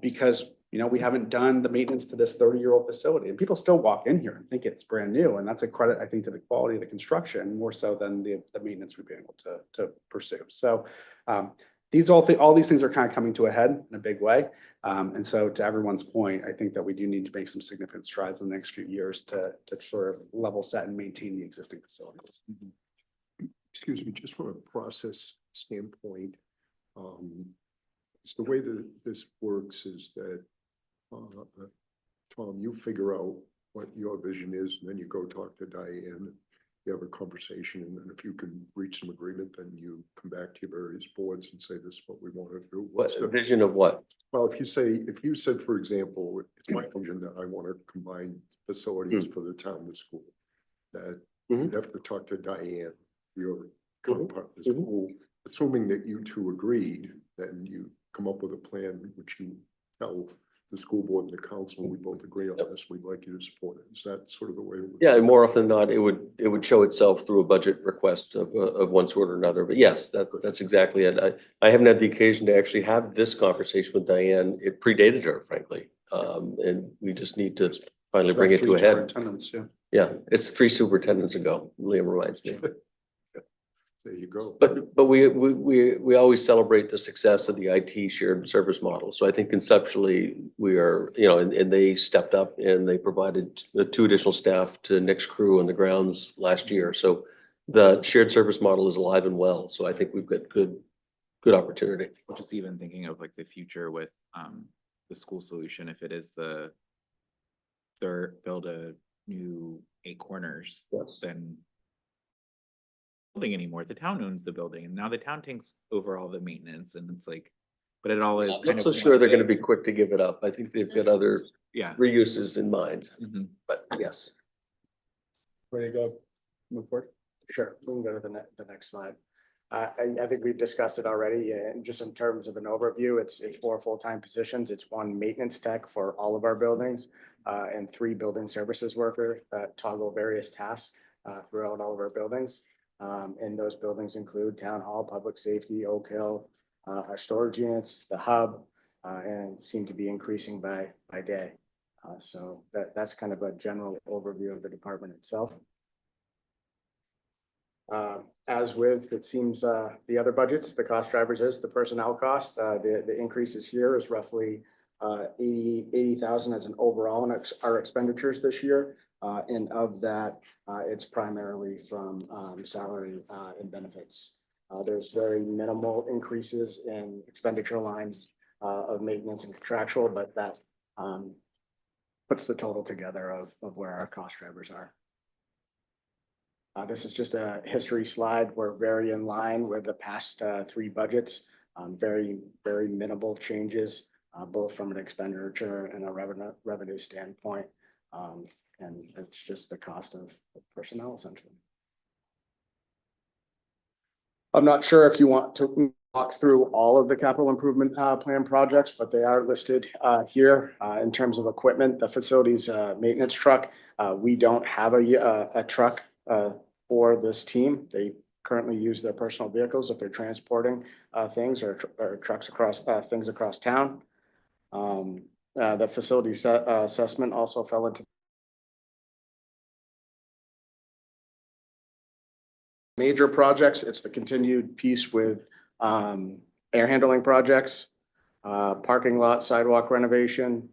because we haven't done the maintenance to this 30-year-old facility. And people still walk in here and think it's brand new. And that's a credit, I think, to the quality of the construction more so than the maintenance we've been able to pursue. So all these things are kind of coming to a head in a big way. And so to everyone's point, I think that we do need to make some significant strides in the next few years to sort of level set and maintain the existing facilities. Excuse me, just from a process standpoint, it's the way that this works is that Tom, you figure out what your vision is, and then you go talk to Diane. You have a conversation, and then if you can reach some agreement, then you come back to your various boards and say, this is what we want to do. What vision of what? Well, if you said, for example, it's my vision that I want to combine facilities for the town and school. That you'd have to talk to Diane, your counterpart at the school, assuming that you two agreed, then you come up with a plan which you tell the school board and the council, we both agree on this, we'd like you to support it. Is that sort of the way? Yeah, and more often than not, it would show itself through a budget request of one sort or another. But yes, that's exactly it. I haven't had the occasion to actually have this conversation with Diane. It predated her, frankly. And we just need to finally bring it to a head. Superintendents, yeah. Yeah, it's 3 superintendents ago, Liam reminds me. There you go. But we always celebrate the success of the IT shared service model. So I think conceptually we are, you know, and they stepped up and they provided 2 additional staff to Nick's crew on the grounds last year. So the shared service model is alive and well. So I think we've got good opportunity. Just even thinking of like the future with the school solution, if it is build a new 8 corners, Yes. then building anymore. The town owns the building, and now the town takes over all the maintenance, and it's like, but it all is I'm kind not of. so sure they're one going to be big- quick to give it up. I think they've got other Yeah. reuses in mind, Mhm. but yes. Ready to go? Move forward? Sure, we can go to the next slide. I think we've discussed it already, and just in terms of an overview, it's 4 full-time positions. It's 1 maintenance tech for all of our buildings, and 3 building services workers that toggle various tasks throughout all of our buildings. And those buildings include Town Hall, Public Safety, Oak Hill, our storage units, the hub, and seem to be increasing by day. So that's kind of a general overview of the department itself. As with, it seems, the other budgets, the cost drivers is the personnel cost. The increases here is roughly 80,000 as an overall in our expenditures this year. And of that, it's primarily from salary and benefits. There's very minimal increases in expenditure lines of maintenance and contractual, but that puts the total together of where our cost drivers are. This is just a history slide. We're very in line with the past 3 budgets. Very minimal changes, both from an expenditure and a revenue standpoint. And it's just the cost of personnel essentially. I'm not sure if you want to walk through all of the capital improvement plan projects, but they are listed here in terms of equipment. The facilities maintenance truck, we don't have a truck for this team. They currently use their personal vehicles if they're transporting things or trucks across things across town. The facility assessment also fell into major projects. It's the continued piece with air handling projects, parking lot sidewalk renovation.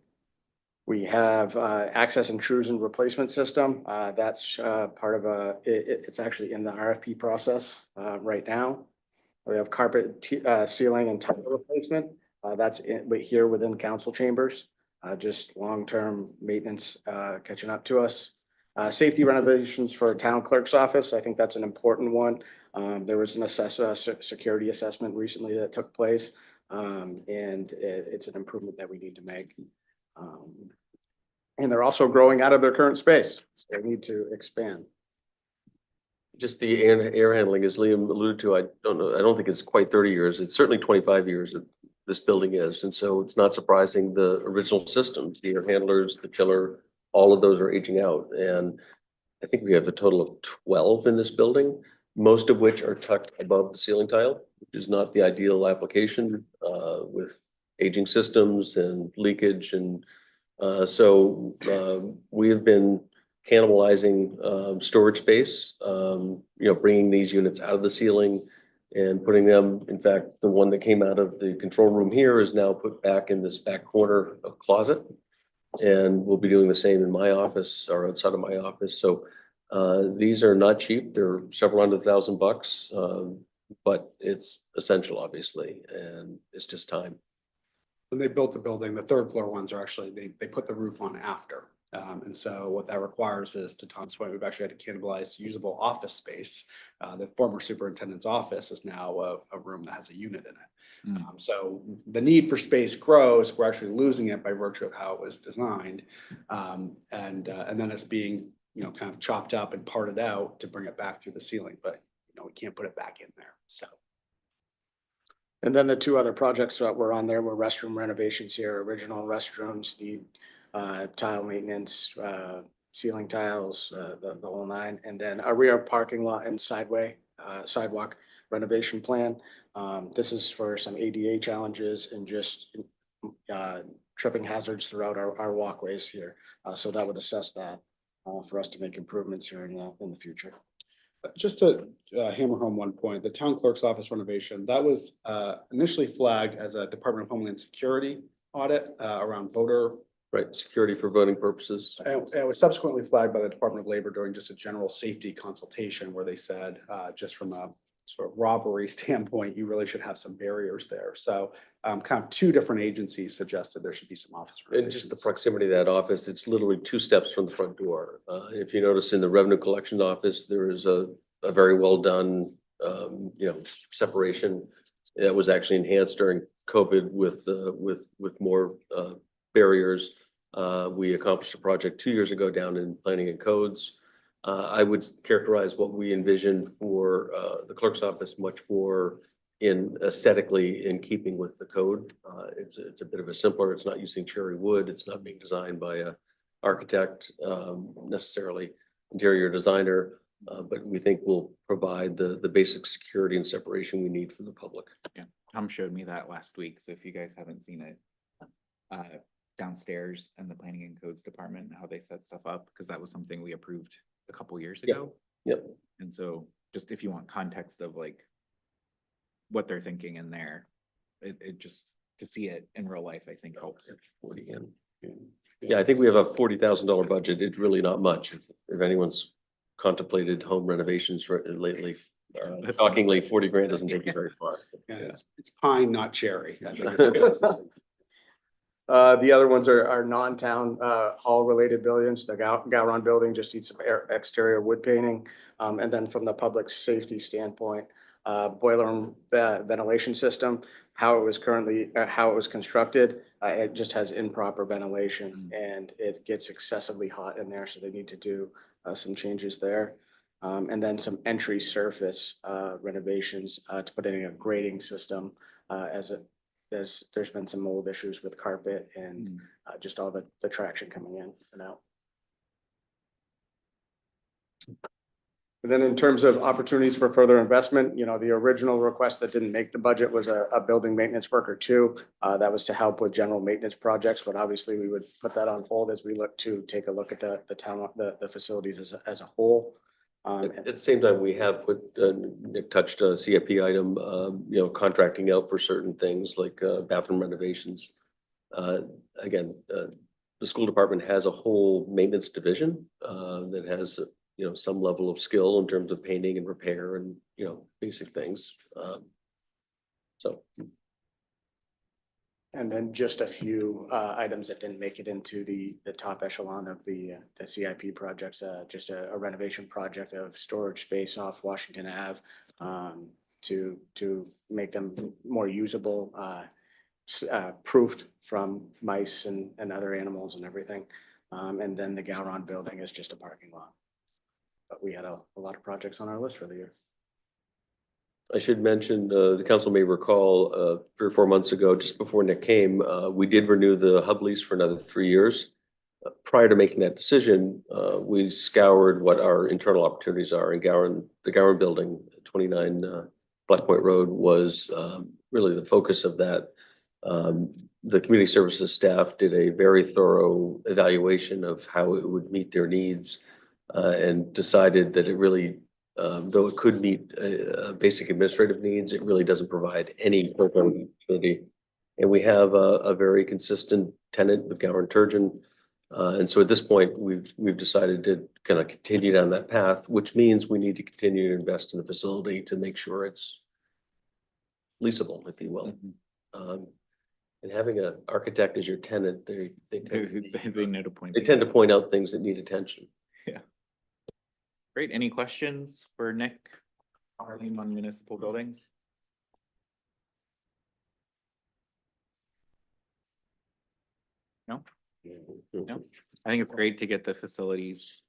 We have access intrusion replacement system. That's part of it's actually in the RFP process right now. We have carpet ceiling and tile replacement. That's here within council chambers. Just long-term maintenance catching up to us. Safety renovations for town clerk's office. I think that's an important one. There was an security assessment recently that took place. And it's an improvement that we need to make. And they're also growing out of their current space. They need to expand. Just the air handling, as Liam alluded to, I don't know, I don't think it's quite 30 years. It's certainly 25 years that this building is. And so it's not surprising the original systems, the air handlers, the chiller, all of those are aging out. And I think we have a total of 12 in this building, most of which are tucked above the ceiling tile, which is not the ideal application with aging systems and leakage. And so we have been cannibalizing storage space, bringing these units out of the ceiling and putting them, in fact, the one that came out of the control room here is now put back in this back corner of closet. And we'll be doing the same in my office or outside of my office. So these are not cheap. They're several $100,000, but it's essential, obviously, and it's just time. when they built the building, the third floor ones are actually, they put the roof on after. And so what that requires is, to Tom's point, we've actually had to cannibalize usable office space. The former superintendent's office is now a room that has a unit in it. So the need for space grows. We're actually losing it by virtue of how it was designed. And then it's being, kind of chopped up and parted out to bring it back through the ceiling, but we can't put it back in there, so. And then the two other projects that were on there were restroom renovations here. Original restrooms need tile maintenance, ceiling tiles, the whole nine. And then a rear parking lot and sidewalk renovation plan. This is for some ADA challenges and just tripping hazards throughout our walkways here. So that would assess that for us to make improvements here in the future. Just to hammer home one point, the town clerk's office renovation, that was initially flagged as a Department of Homeland Security audit around voter. Right, security for voting purposes. And it was subsequently flagged by the Department of Labor during just a general safety consultation where they said, just from a sort of robbery standpoint, you really should have some barriers there. So kind of two different agencies suggested there should be some office And just the renovations. proximity of that office, it's literally 2 steps from the front door. If you notice in the revenue collection office, there is a very well done, separation that was actually enhanced during COVID with more barriers. We accomplished a project 2 years ago down in planning and codes. I would characterize what we envisioned for the clerk's office much more aesthetically in keeping with the code. It's a bit of a simpler, it's not using cherry wood, it's not being designed by a architect, necessarily interior designer, but we think will provide the basic security and separation we need for the public. Yeah, Tom showed me that last week, so if you guys haven't seen it, downstairs in the planning and codes department, how they set stuff up, because that was something we approved a couple years Yep. ago. Yep. And so just if you want context of like what they're thinking in there, it just to see it in real life, I think helps. 40 in. Yeah, I think we have a $40,000 budget. It's really not much. If anyone's contemplated home renovations lately, shockingly, 40 grand doesn't take you very far. Yeah, it's pine, not cherry. The other ones are non-town hall related buildings. The Gowron building just needs some exterior wood painting. And then from the public safety standpoint, boiler room ventilation system, how it was constructed, it just has improper ventilation and it gets excessively hot in there. So they need to do some changes there. And then some entry surface renovations to put in a grading system there's been some old issues with carpet and just all the traction coming in and out. And then in terms of opportunities for further investment, the original request that didn't make the budget was a building maintenance worker 2. That was to help with general maintenance projects, but obviously we would put that on hold as we look to take a look at the town, the facilities as a whole. At the same time, we have put, Nick touched a CIP item, contracting out for certain things like bathroom renovations. Again, the school department has a whole maintenance division that has, some level of skill in terms of painting and repair and, basic things. And then just a few items that didn't make it into the top echelon of the CIP projects, just a renovation project of storage space off Washington Ave to make them more usable, proofed from mice and other animals and everything. And then the Gowron building is just a parking lot. But we had a lot of projects on our list for the year. I should mention, the council may recall 3 or 4 months ago, just before Nick came, we did renew the hub lease for another 3 years. Prior to making that decision, we scoured what our internal opportunities are in the Gowron building, 29 Black Point Road was really the focus of that. The community services staff did a very thorough evaluation of how it would meet their needs and decided that it really, though it could meet basic administrative needs, it really doesn't provide any program utility. And we have a very consistent tenant with Gowron Turgeon. And so at this point, we've decided to kind of continue down that path, which means we need to continue to invest in the facility to make sure it's leasable, if you will. And having an architect as your tenant, they They know to point. they things tend to out. point out things that need attention. Great. Any questions for Nick Arlene on municipal buildings? No? No. I think it's great to get the facilities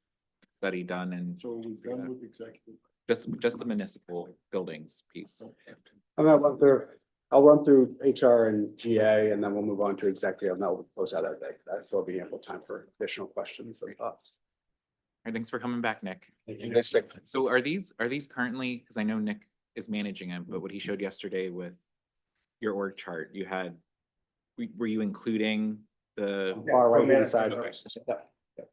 study done and So we've done with executive. just the municipal buildings piece. I'm gonna run through, I'll run through HR and GA and then we'll move on to executive and that will close out our day. That'll be ample time for additional questions and thoughts. All right, thanks for coming back, Nick. Next thing. So are these currently, because I know Nick is managing them, but what he showed yesterday with your org chart, you had, were you including the, Far right hand side. Okay.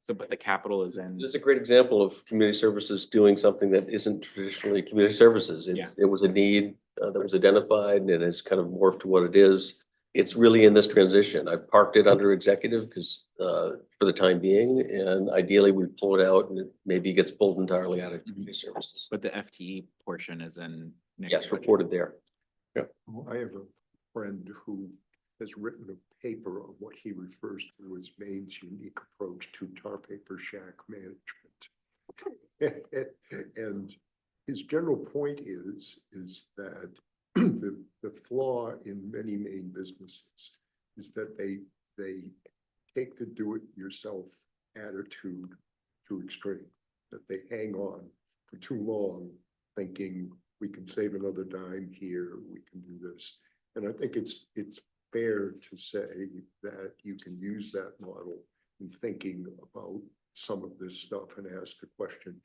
so but the capital is in, This is a great example of community services doing something that isn't traditionally community services. It was a need that was identified and it's kind of morphed to what it is. It's really in this transition. I've parked it under executive because for the time being, and ideally we pull it out and it maybe gets pulled entirely out of community services. but the FTE portion is in. Nick's Yes, budget. reported there. I have a friend who has written a paper on what he refers to as Maine's unique approach to tar paper shack management. And his general point is that the flaw in many Maine businesses is that they take the do-it-yourself attitude to extreme, that they hang on for too long, thinking we can save another dime here, we can do this. And I think it's fair to say that you can use that model in thinking about some of this stuff and ask the question,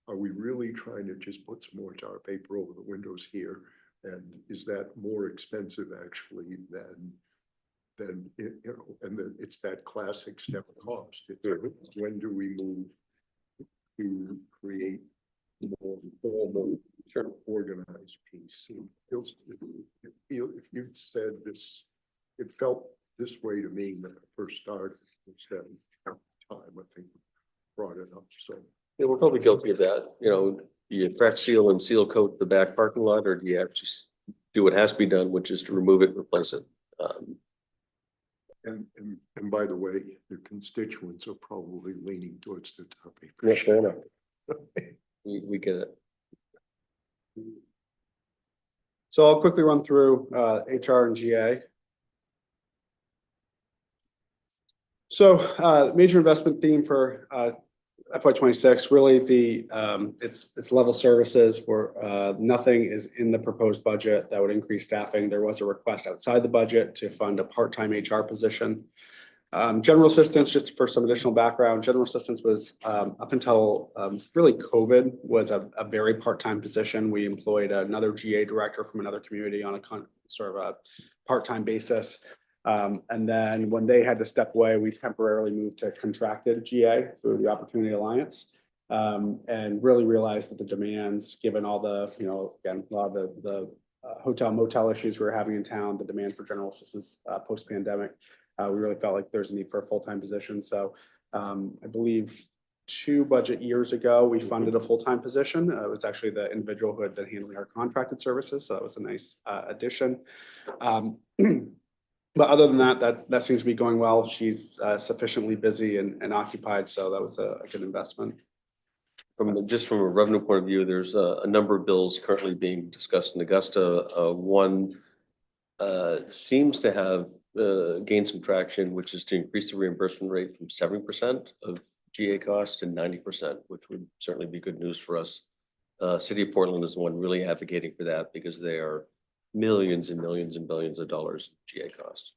are we really trying to just put some more tar paper over the windows here? And is that more expensive actually than it's that classic step cost. It's when do we move to create more formal, organized piece? If you'd said this, it felt this way to me when I first started. Time, I think brought it up. So Yeah, we're probably guilty of that. You know, do you crack seal and seal coat the back parking lot, or do you actually do what has to be done, which is to remove it and replace it? and by the way, the constituents are probably leaning towards the tar paper. Yeah, fair enough. We get it. So I'll quickly run through HR and GA. So major investment theme for FY26, really it's level services where nothing is in the proposed budget that would increase staffing. There was a request outside the budget to fund a part-time HR position. General assistance, just for some additional background, general assistance was up until really COVID was a very part-time position. We employed another GA director from another community on a sort of a part-time basis. And then when they had to step away, we temporarily moved to contracted GA through the Opportunity Alliance. And really realized that the demands, given all the, again, a lot of the hotel motel issues we were having in town, the demand for general assistance post-pandemic, we really felt like there's a need for a full-time position. So I believe 2 budget years ago, we funded a full-time position. It was actually the individual who had been handling our contracted services. So that was a nice addition. But other than that, that seems to be going well. She's sufficiently busy and occupied. So that was a good investment. Just from a revenue point of view, there's a number of bills currently being discussed in Augusta. One seems to have gained some traction, which is to increase the reimbursement rate from 70% of GA cost to 90%, which would certainly be good news for us. City of Portland is the one really advocating for that because they are millions and millions and billions of dollars GA cost.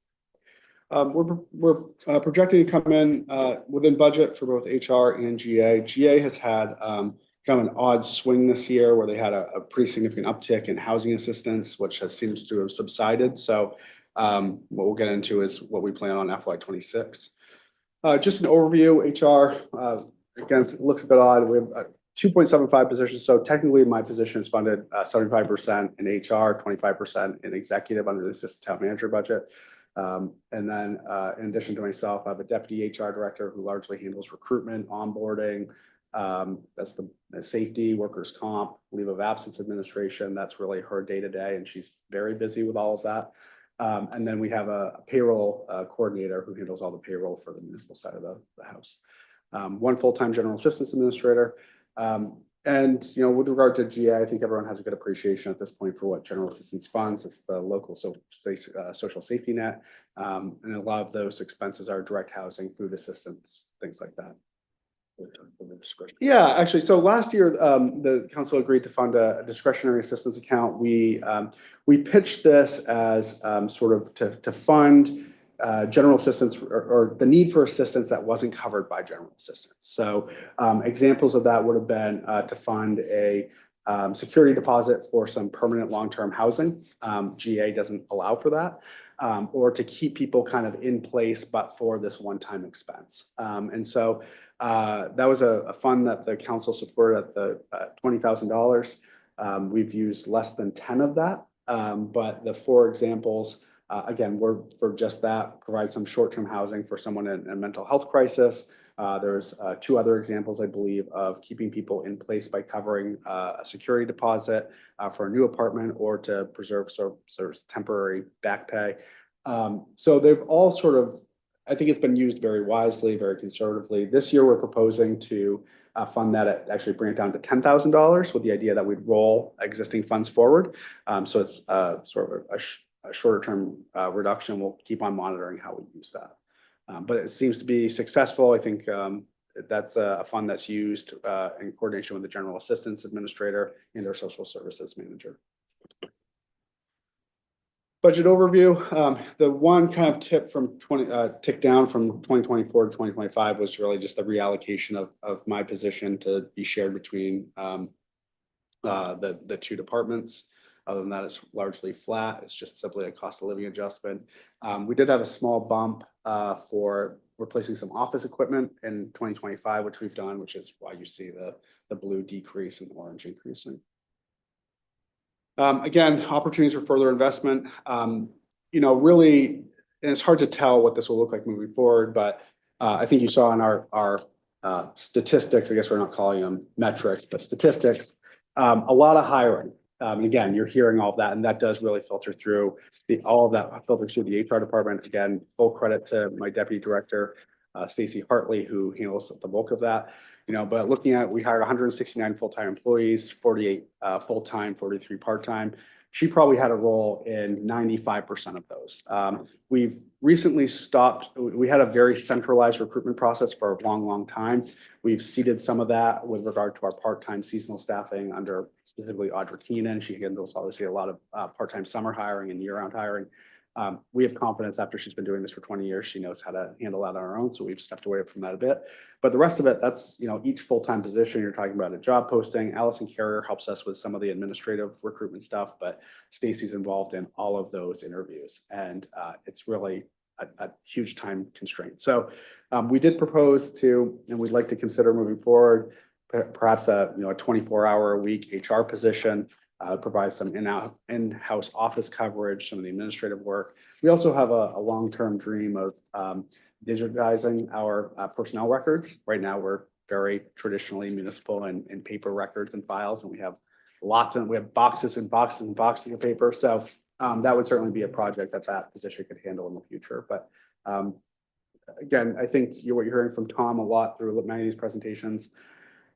We're projecting to come in within budget for both HR and GA. GA has had kind of an odd swing this year where they had a pretty significant uptick in housing assistance, which seems to have subsided. So what we'll get into is what we plan on FY26. Just an overview, HR, again, it looks a bit odd. We have 2.75 positions. So technically my position is funded 75% in HR, 25% in executive under the assistant town manager budget. And then in addition to myself, I have a deputy HR director who largely handles recruitment, onboarding, that's the safety, workers' comp, leave of absence administration. That's really her day to day. And she's very busy with all of that. And then we have a payroll coordinator who handles all the payroll for the municipal side of the house. One full-time general assistance administrator. And, you know, with regard to GA, I think everyone has a good appreciation at this point for what general assistance funds. It's the local social safety net. And a lot of those expenses are direct housing, food assistance, things like that. Yeah, actually, so last year, the council agreed to fund a discretionary assistance account. We pitched this as sort of to fund general assistance or the need for assistance that wasn't covered by general assistance. So examples of that would have been to fund a security deposit for some permanent long-term housing. GA doesn't allow for that. Or to keep people kind of in place, but for this one-time expense. And so that was a fund that the council supported at the $20,000. We've used less than 10 of that. But the 4 examples, again, were for just that, provide some short-term housing for someone in a mental health crisis. There's 2 other examples, I believe, of keeping people in place by covering a security deposit for a new apartment or to preserve sort of temporary back pay. So they've all sort of, I think it's been used very wisely, very conservatively. This year, we're proposing to fund that at actually bring it down to $10,000 with the idea that we'd roll existing funds forward. So it's sort of a shorter term reduction. We'll keep on monitoring how we use that. But it seems to be successful. I think that's a fund that's used in coordination with the general assistance administrator and our social services manager. Budget overview. The one kind of tip from tick down from 2024 to 2025 was really just the reallocation of my position to be shared between the 2 departments. Other than that, it's largely flat. It's just simply a cost of living adjustment. We did have a small bump for replacing some office equipment in 2025, which we've done, which is why you see the blue decrease and orange increasing. Again, opportunities for further investment. You know, really, and it's hard to tell what this will look like moving forward, but I think you saw in our statistics, I guess we're not calling them metrics, but statistics, a lot of hiring. Again, you're hearing all of that, and that does really filter through all of that filters through the HR department. Again, full credit to my deputy director, Stacy Hartley, who handles the bulk of that. You know, but looking at, we hired 169 full-time employees, 48 full-time, 43 part-time. She probably had a role in 95% of those. We've recently stopped. We had a very centralized recruitment process for a long, long time. We've seeded some of that with regard to our part-time seasonal staffing under specifically Audra Keenan. She handles obviously a lot of part-time summer hiring and year-round hiring. We have confidence after she's been doing this for 20 years, she knows how to handle that on her own. So we've stepped away from that a bit. But the rest of it, that's, you know, each full-time position, you're talking about a job posting. Allison Carrier helps us with some of the administrative recruitment stuff, but Stacy's involved in all of those interviews. And it's really a huge time constraint. So we did propose to, and we'd like to consider moving forward, perhaps a 24-hour-a-week HR position. Provide some in-house office coverage, some of the administrative work. We also have a long-term dream of digitizing our personnel records. Right now, we're very traditionally municipal and paper records and files, and we have boxes and boxes and boxes of paper. So that would certainly be a project that position could handle in the future. But again, I think what you're hearing from Tom a lot through many of these presentations,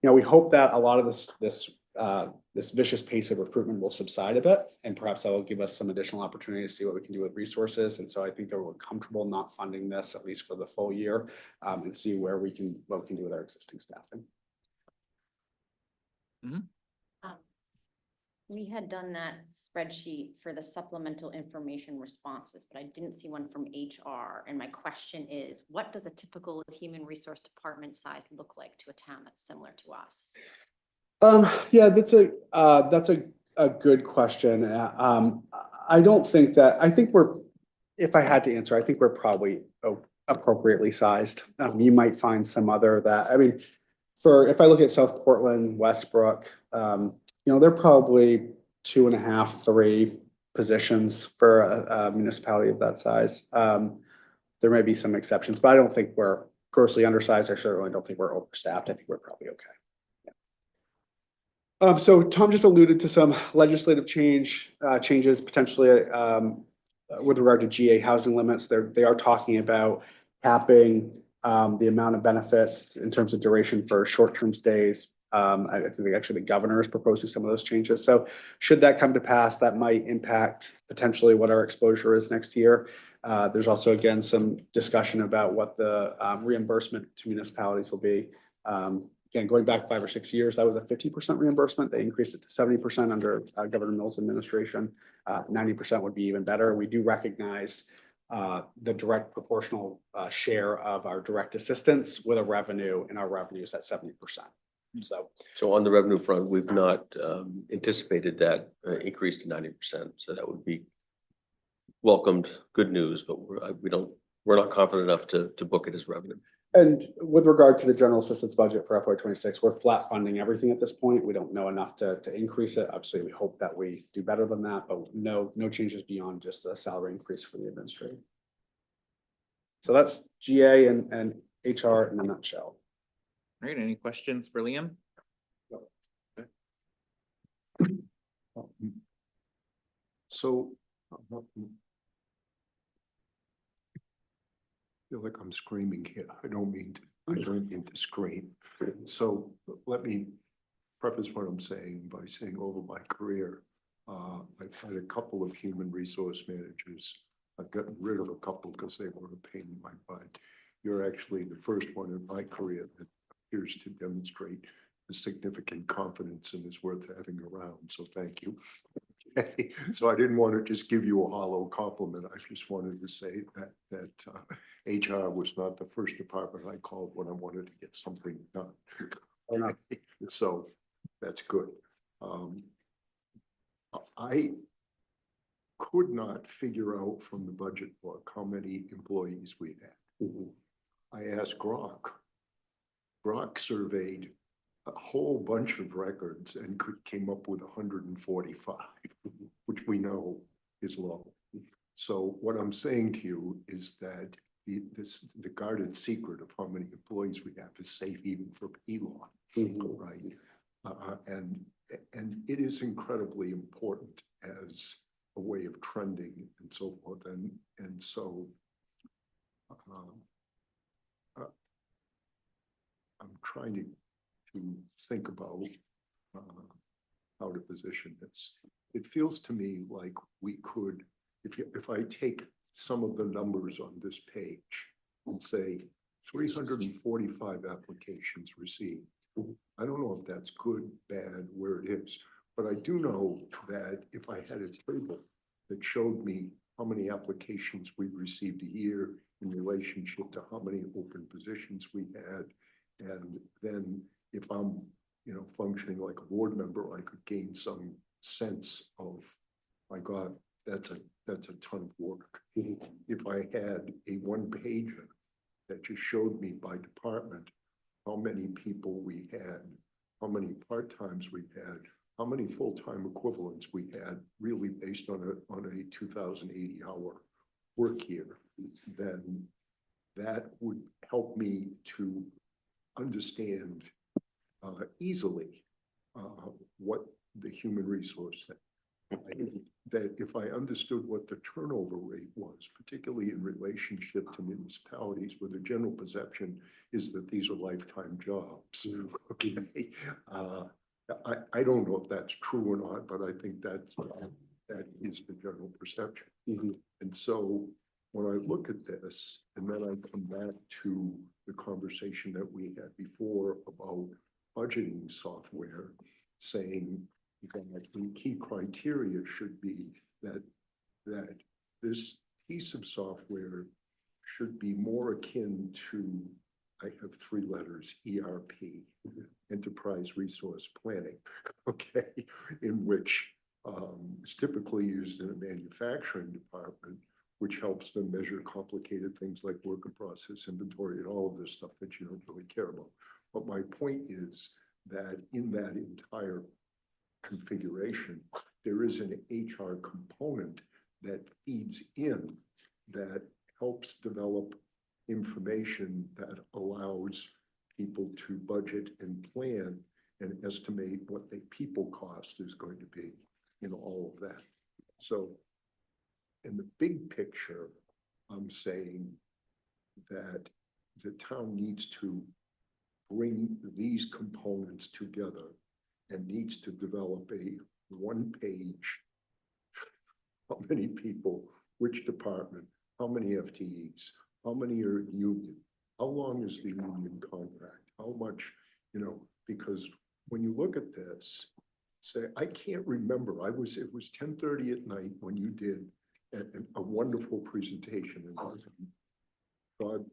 you know, we hope that a lot of this vicious pace of recruitment will subside a bit, and perhaps that will give us some additional opportunity to see what we can do with resources. And so I think that we're comfortable not funding this at least for the full year, and see what we can do with our existing staffing. We had done that spreadsheet for the supplemental information responses, but I didn't see one from HR. And my question is, what does a typical human resource department size look like to a town that's similar to us? Yeah, that's a good question. I don't think that, I think if I had to answer, I think we're probably appropriately sized. You might find some other that, I mean, if I look at South Portland, Westbrook, you know, they're probably 2.5, 3 positions for a municipality of that size. There may be some exceptions, but I don't think we're grossly undersized. I certainly don't think we're overstaffed. I think we're probably okay. So Tom just alluded to some legislative changes potentially with regard to GA housing limits, they are talking about capping the amount of benefits in terms of duration for short-term stays. I think actually the governor is proposing some of those changes. So should that come to pass, that might impact potentially what our exposure is next year. There's also, again, some discussion about what the reimbursement to municipalities will be. Again, going back 5 or 6 years, that was a 50% reimbursement. They increased it to 70% under Governor Mills' administration. 90% would be even better. We do recognize the direct proportional share of our direct assistance with a revenue, and our revenue is at 70%. So on the revenue front, we've not anticipated that increase to 90%. So that would be welcomed, good news, but we're not confident enough to book it as revenue. And with regard to the general assistance budget for FY26, we're flat funding everything at this point. We don't know enough to increase it. Obviously, we hope that we do better than that, but no changes beyond just a salary increase for the administrator. So that's GA and HR in a nutshell. All right, any questions for Liam? So I feel like I'm screaming here. I don't mean to scream. So let me preface what I'm saying by saying over my career, I've had a couple of human resource managers. I've gotten rid of a couple because they were a pain in my butt. You're actually the first one in my career that appears to demonstrate a significant confidence and is worth having around. So thank you. Okay. So I didn't want to just give you a hollow compliment. I just wanted to say that HR was not the first department I called when I wanted to get something done. So that's good. I could not figure out from the budget book how many employees we had. I asked Grok. Grok surveyed a whole bunch of records and came up with 145, which we know is low. So what I'm saying to you is that the guarded secret of how many employees we have is safe even for Elon, right? And it is incredibly important as a way of trending and so forth. And so I'm trying to think about how to position this. It feels to me like we could, if I take some of the numbers on this page and say 345 applications received. I don't know if that's good, bad, where it is, but I do know that if I had a table that showed me how many applications we received a year in relationship to how many open positions we had, and then if I'm, functioning like a board member, I could gain some sense of, my God, that's a ton of work. If I had a one-pager that just showed me by department how many people we had, how many part-times we had, how many full-time equivalents we had, really based on a 2,080-hour work year, then that would help me to understand easily what the human resource that if I understood what the turnover rate was, particularly in relationship to municipalities, where the general perception is that these are lifetime jobs. Okay. I don't know if that's true or not, but I think that is the general perception. And so when I look at this, and then I come back to the conversation that we had before about budgeting software, saying that the key criteria should be that this piece of software should be more akin to, I have 3 letters, ERP, Enterprise Resource Planning, okay, in which it's typically used in a manufacturing department, which helps them measure complicated things like work in process inventory and all of this stuff that you don't really care about. But my point is that in that entire configuration, there is an HR component that feeds in that helps develop information that allows people to budget and plan and estimate what the people cost is going to be in all of that. So in the big picture, I'm saying that the town needs to bring these components together and needs to develop a one-page, how many people, which department, how many FTEs, how many are union, how long is the union contract, how much, because when you look at this, say, I can't remember, it was 10:30 at night when you did a wonderful presentation, and God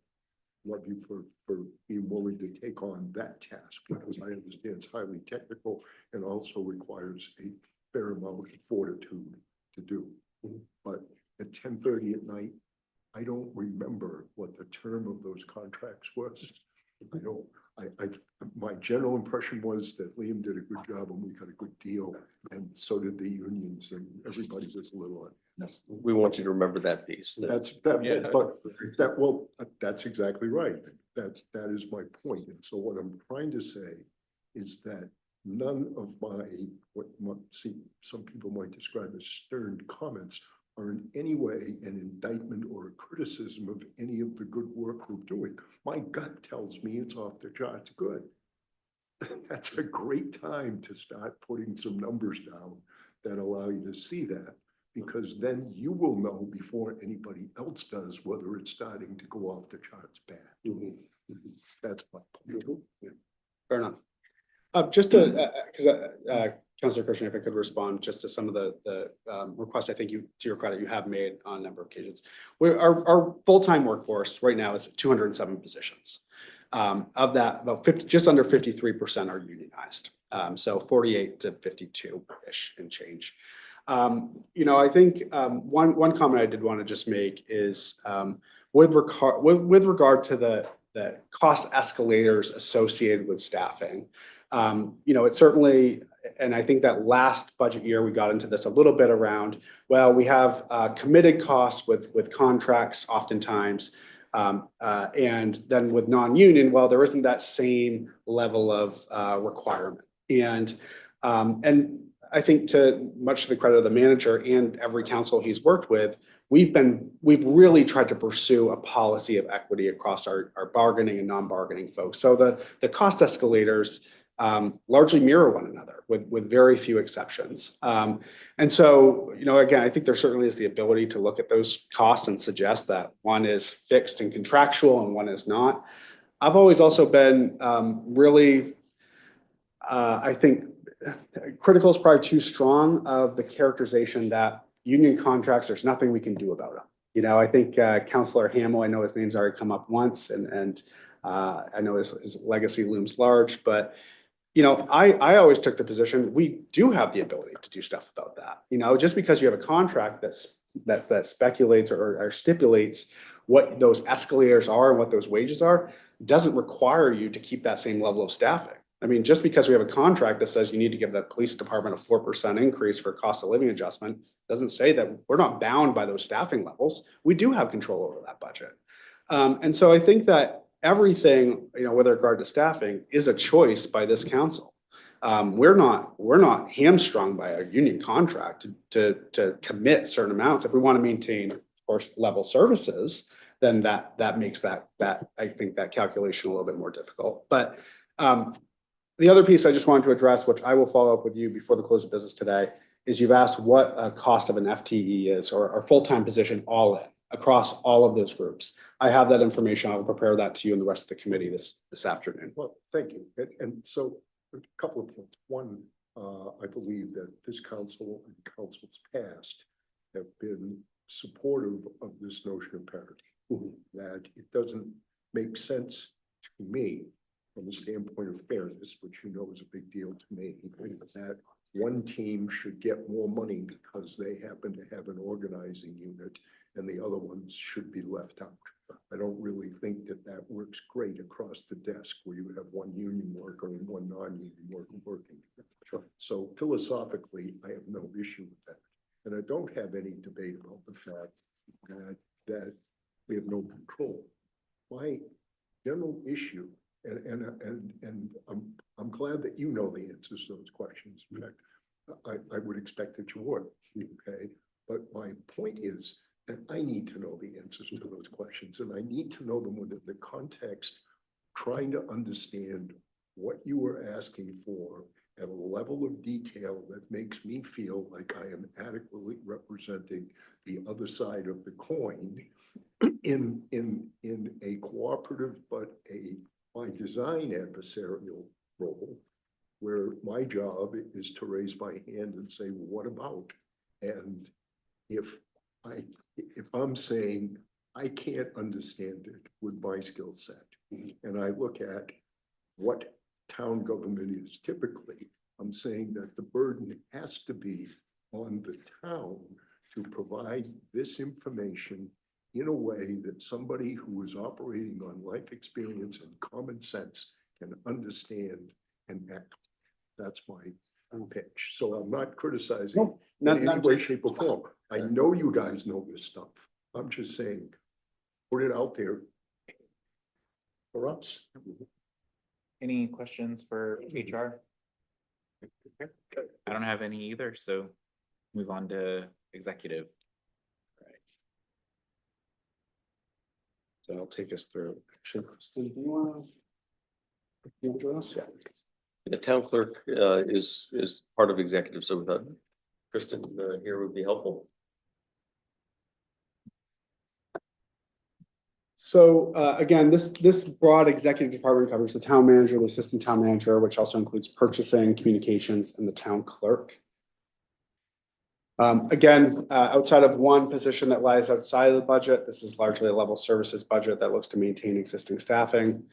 love you for being willing to take on that task, because I understand it's highly technical and also requires a fair amount of fortitude to do. But at 10:30 at night, I don't remember what the term of those contracts was. My general impression was that Liam did a good job and we got a good deal, and so did the unions, and everybody was a little on. We want you to remember that piece. That's exactly right. That is my point. And so what I'm trying to say is that none of some people might describe as stern comments are in any way an indictment or a criticism of any of the good work we're doing. My gut tells me it's off the charts good. That's a great time to start putting some numbers down that allow you to see that, because then you will know before anybody else does whether it's starting to go off the charts bad. That's my point. Fair enough. Just to, because Councilor Christian, if I could respond just to some of the requests, I think to your credit, you have made on a number of occasions. Our full-time workforce right now is 207 positions. Of that, just under 53% are unionized. So 48 to 52-ish and change. I think one comment I did want to just make is with regard to the cost escalators associated with staffing. It certainly, and I think that last budget year, we got into this a little bit around, well, we have committed costs with contracts oftentimes, and then with non-union, well, there isn't that same level of requirement. And I think much to the credit of the manager and every council he's worked with, we've really tried to pursue a policy of equity across our bargaining and non-bargaining folks. So the cost escalators largely mirror one another with very few exceptions. And so, again, I think there certainly is the ability to look at those costs and suggest that one is fixed and contractual and one is not. I've always also been really, I think, critical is probably too strong of the characterization that union contracts, there's nothing we can do about them. I think Councillor Hamill, I know his name's already come up once, and I know his legacy looms large, but I always took the position we do have the ability to do stuff about that. Just because you have a contract that speculates or stipulates what those escalators are and what those wages are, doesn't require you to keep that same level of staffing. I mean, just because we have a contract that says you need to give the police department a 4% increase for cost of living adjustment, doesn't say that we're not bound by those staffing levels. We do have control over that budget. And so I think that everything, with regard to staffing is a choice by this council. We're not hamstrung by a union contract to commit certain amounts. If we want to maintain, of course, level services, then that makes that I think that calculation a little bit more difficult. But the other piece I just wanted to address, which I will follow up with you before the close of business today, is you've asked what a cost of an FTE is or full-time position all in across all of those groups. I have that information. I will prepare that to you and the rest of the committee this afternoon. Well, thank you. And so a couple of points. One, I believe that this council and councils past have been supportive of this notion of parity, that it doesn't make sense to me from the standpoint of fairness, which is a big deal to me, that one team should get more money because they happen to have an organizing unit and the other ones should be left out. I don't really think that works great across the desk where you have one union worker and one non-union worker working. So philosophically, I have no issue with that. And I don't have any debate about the fact that we have no control. My general issue, and I'm glad that you know the answers to those questions. In fact, I would expect that you would. Okay, But my point is that I need to know the answers to those questions, and I need to know them within the context, trying to understand what you were asking for at a level of detail that makes me feel like I am adequately representing the other side of the coin in a cooperative, but a by design adversarial role, where my job is to raise my hand and say, what about? And if I'm saying I can't understand it with my skill set, and I look at what town government is typically, I'm saying that the burden has to be on the town to provide this information in a way that somebody who is operating on life experience and common sense can understand and act. That's my pitch. So I'm not criticizing in any way, shape, or form. I know you guys know this stuff. I'm just saying, put it out there for us. Any questions for HR? I don't have any either, so move on to executive. So I'll take us through. Actually, Kristen, do you want to join us? Yeah. The town clerk is part of executive, so we thought Kristen here would be helpful. So again, this broad executive department covers the town manager, the assistant town manager, which also includes purchasing, communications, and the town clerk. Again, outside of one position that lies outside of the budget, this is largely a level services budget that looks to maintain existing staffing.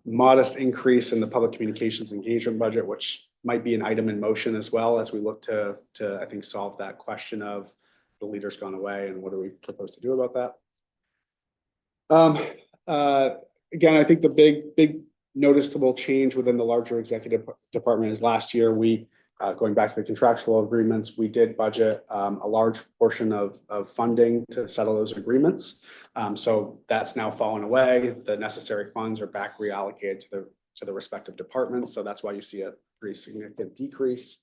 Modest increase in the public communications engagement budget, which might be an item in motion as well as we look to I think solve that question of the leader's gone away and what do we propose to do about that. Again, I think the big noticeable change within the larger executive department is last year we, going back to the contractual agreements, we did budget a large portion of funding to settle those agreements. So that's now fallen away. The necessary funds are back reallocated to the respective departments. So that's why you see a pretty significant decrease.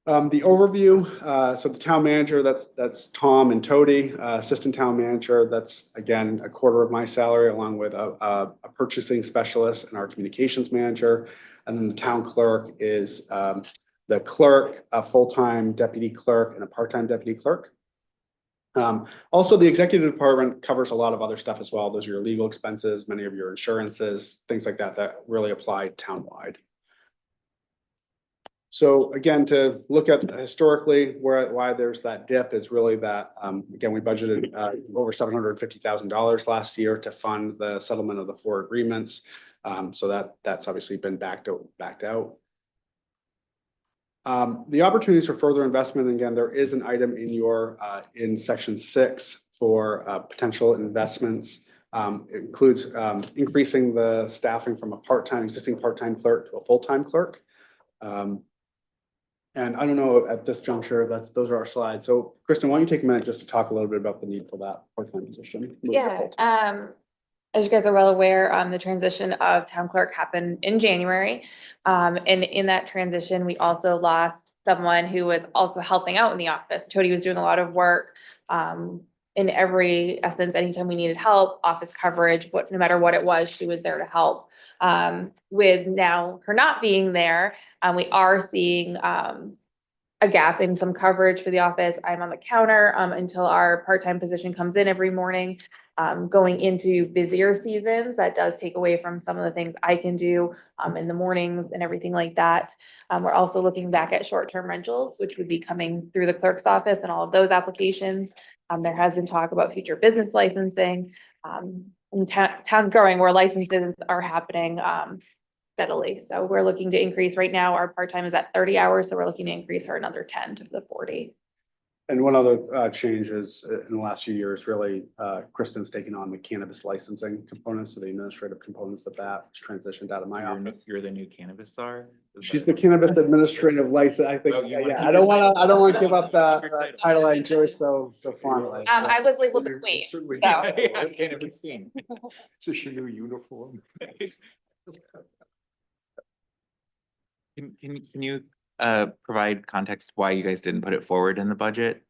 The overview, so the town manager, that's Tom and Tody, assistant town manager, that's again a quarter of my salary, along with a purchasing specialist and our communications manager. And then the town clerk is the clerk, a full-time deputy clerk, and a part-time deputy clerk. Also, the executive department covers a lot of other stuff as well. Those are your legal expenses, many of your insurances, things like that, that really apply townwide. So again, to look at historically why there's that dip is really that, again, we budgeted over $750,000 last year to fund the settlement of the 4 agreements. So that's obviously been backed out. The opportunities for further investment, again, there is an item in your in section 6 for potential investments. It includes increasing the staffing from a existing part-time clerk to a full-time clerk. And I don't know at this juncture, those are our slides. So Kristen, why don't you take a minute just to talk a little bit about the need for that part-time position? Yeah, as you guys are well aware, the transition of town clerk happened in January. And in that transition, we also lost someone who was also helping out in the office. Tody was doing a lot of work in every essence. Anytime we needed help, office coverage, no matter what it was, she was there to help. With now her not being there, we are seeing a gap in some coverage for the office. I'm on the counter until our part-time position comes in every morning. Going into busier seasons, that does take away from some of the things I can do in the mornings and everything like that. We're also looking back at short-term rentals, which would be coming through the clerk's office and all of those applications. There has been talk about future business licensing. In town growing where licenses are happening steadily. So we're looking to increase right now. Our part-time is at 30 hours. So we're looking to increase her another 10 to the 40. And one other change is in the last few years, really, Kristen's taken on the cannabis licensing components, so the administrative components of that, which transitioned out of my office. You're the new cannabis czar? She's the cannabis administrative license. I think, yeah, I don't want to give up the title I enjoy so fondly. I was labeled the queen. Certainly. So. Yeah, cannabis scene. It's a new uniform. Can you provide context why you guys didn't put it forward in the budget?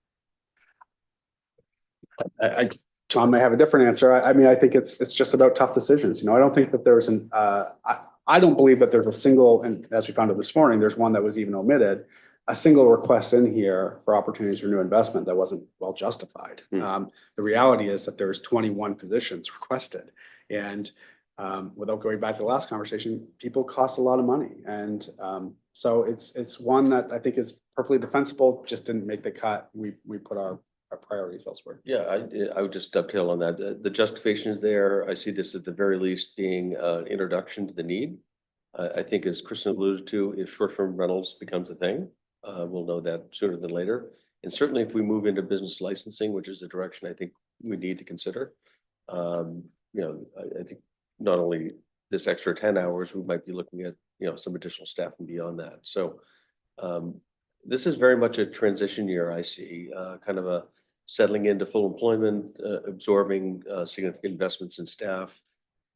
Tom may have a different answer. I mean, I think it's just about tough decisions. You know, I don't think that there's I don't believe that there's a single, and as we found out this morning, there's one that was even omitted, a single request in here for opportunities for new investment that wasn't well justified. The reality is that there's 21 positions requested. And without going back to the last conversation, people cost a lot of money. And so it's one that I think is perfectly defensible, just didn't make the cut. We put our priorities elsewhere. Yeah, I would just dovetail on that. The justification is there. I see this at the very least being an introduction to the need. I think as Kristen alluded to, if short-term rentals becomes a thing, we'll know that sooner than later. And certainly if we move into business licensing, which is the direction I think we need to consider, you know, I think not only this extra 10 hours, we might be looking at, you know, some additional staff and beyond that. So this is very much a transition year, I see, kind of a settling into full employment, absorbing significant investments in staff,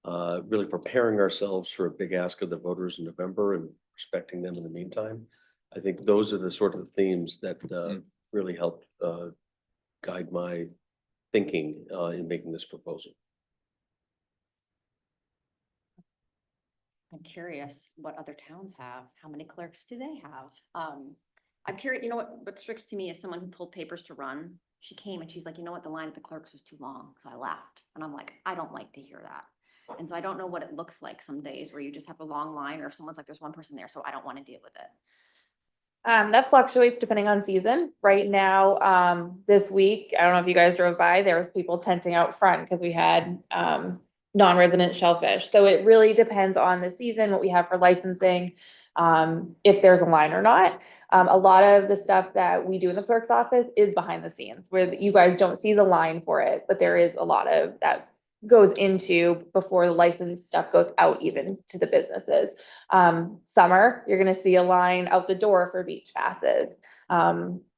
really preparing ourselves for a big ask of the voters in November and respecting them in the meantime. I think those are the sort of themes that really helped guide my thinking in making this proposal. I'm curious what other towns have. How many clerks do they have? I'm curious, you know what strikes to me is someone who pulled papers to run. She came and she's like, you know what, the line at the clerks was too long. So I left. And I'm like, I don't like to hear that. And so I don't know what it looks like some days where you just have a long line, or if someone's like, there's one person there, so I don't want to deal with it. That fluctuates depending on season. Right now, this week, I don't know if you guys drove by, there was people tenting out front because we had non-resident shellfish. So it really depends on the season, what we have for licensing, if there's a line or not. A lot of the stuff that we do in the clerk's office is behind the scenes where you guys don't see the line for it, but there is a lot of that goes into before the license stuff goes out even to the businesses. Summer, you're gonna see a line out the door for beach passes.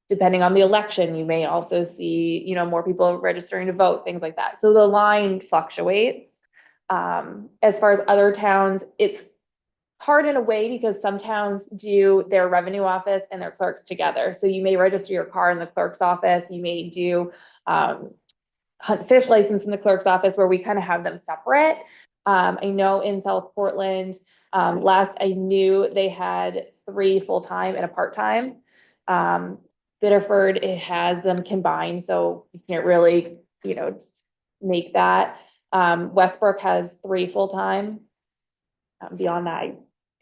Depending on the election, you may also see, you know, more people registering to vote, things like that. So the line fluctuates. As far as other towns, it's hard in a way because some towns do their revenue office and their clerks together. So you may register your car in the clerk's office, you may do hunt fish license in the clerk's office where we kind of have them separate. I know in South Portland, last I knew they had 3 full-time and a part-time. Biddeford, it has them combined, so you can't really, you know, make that. Westbrook has 3 full-time. Beyond that, I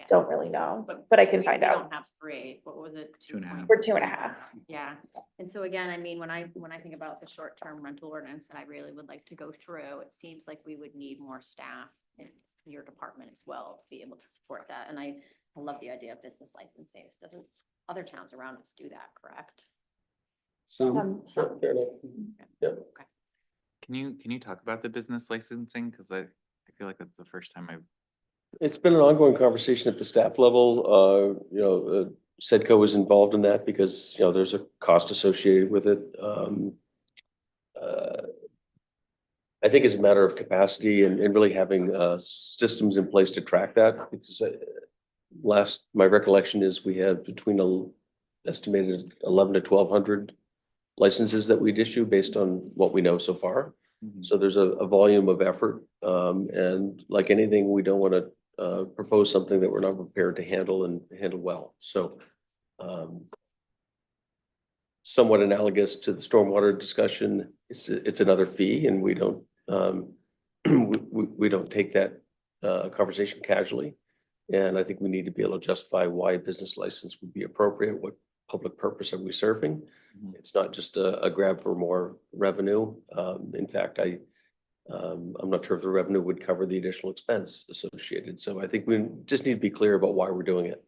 don't really know, but I can find We out. don't have 3. What was it? 2.5. We're 2.5. Yeah. And so again, I mean, when I think about the short-term rental ordinance that I really would like to go through, it seems like we would need more staff in your department as well to be able to support that. And I love the idea of business licensing. Doesn't other towns around us do that, correct? So Sure, fair enough. Yeah. Okay. Can you talk about the business licensing? Because I feel like that's the first time I've. It's been an ongoing conversation at the staff level. You know, SEDCO is involved in that because, you know, there's a cost associated with it. I think it's a matter of capacity and really having systems in place to track that, because my recollection is we have between estimated 1,100 to 1,200 licenses that we'd issue based on what we know so far. So there's a volume of effort, and like anything, we don't want to propose something that we're not prepared to handle and handle well. So somewhat analogous to the stormwater discussion, it's another fee, and we don't we don't take that conversation casually. And I think we need to be able to justify why a business license would be appropriate. What public purpose are we serving? It's not just a grab for more revenue. In fact, I'm not sure if the revenue would cover the additional expense associated. So I think we just need to be clear about why we're doing it.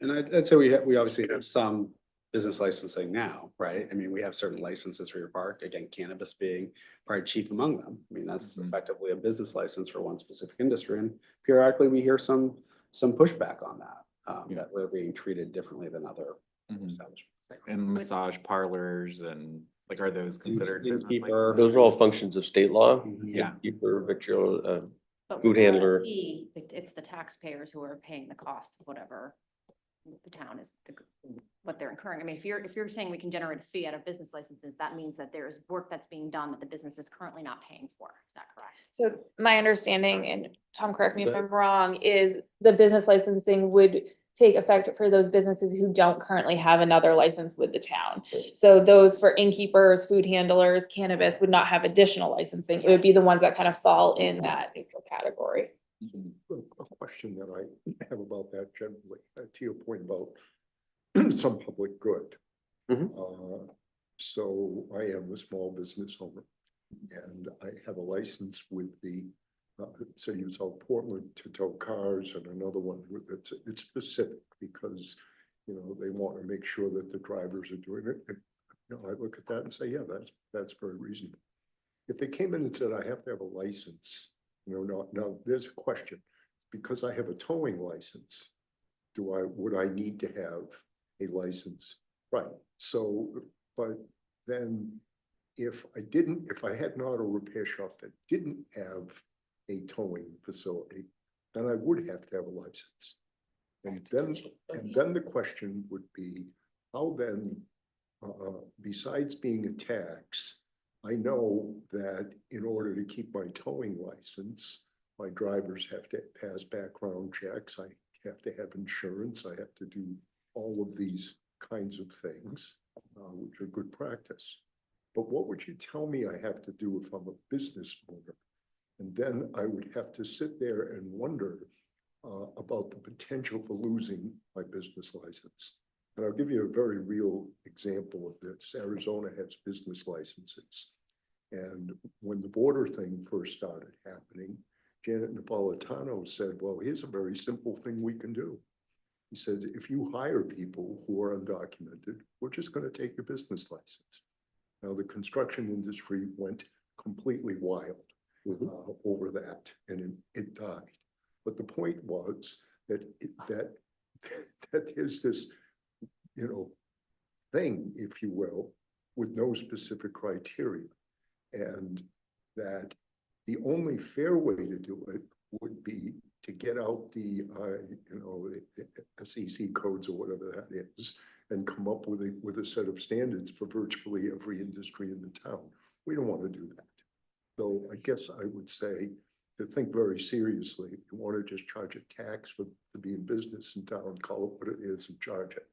And I'd say we obviously have some business licensing now, right? I mean, we have certain licenses for your park, again, cannabis being probably chief among them. I mean, that's effectively a business license for one specific industry. And periodically we hear some pushback on that, that we're being treated differently than other establishments. And massage parlors and like, are those considered business Innkeeper, those are all functions of state law. Yeah. Innkeeper, victual, But food without a handler. fee, it's the taxpayers who are paying the cost of whatever the town is what they're incurring. I mean, if you're saying we can generate a fee out of business licenses, that means that there is work that's being done that the business is currently not paying for. Is that correct? So my understanding, and Tom, correct me if Okay. I'm wrong, is the business licensing would take effect for those businesses who don't currently have another license with the town. So those for innkeepers, food handlers, cannabis would not have additional licensing. It would be the ones that kind of fall in that neutral category. A question that I have about that generally, to your point about some public good. So I am a small business owner and I have a license with the city of South Portland to tow cars, and another one with it's specific because, you know, they want to make sure that the drivers are doing it. And, you know, I look at that and say, yeah, that's very reasonable. If they came in and said, I have to have a license, you know, now there's a question, because I have a towing license, would I need to have a license? Right, so, but then if I had an auto repair shop that didn't have a towing facility, then I would have to have a license. And then the question would be, how then, besides being a tax, I know that in order to keep my towing license, my drivers have to pass background checks, I have to have insurance, I have to do all of these kinds of things, which are good practice. But what would you tell me I have to do if I'm a business owner? And then I would have to sit there and wonder about the potential for losing my business license. And I'll give you a very real example of this. Arizona has business licenses. And when the border thing first started happening, Janet Napolitano said, well, here's a very simple thing we can do. He said, if you hire people who are undocumented, we're just going to take your business license. Now, the construction industry went completely wild over that, and it died. But the point was that that there's this, you know, thing, if you will, with no specific criteria, and that the only fair way to do it would be to get out the, you know, the SEC codes or whatever that is, and come up with a set of standards for virtually every industry in the town. We don't want to do that. So I guess I would say to think very seriously, if you want to just charge a tax to be in business in town, call it what it is and charge it.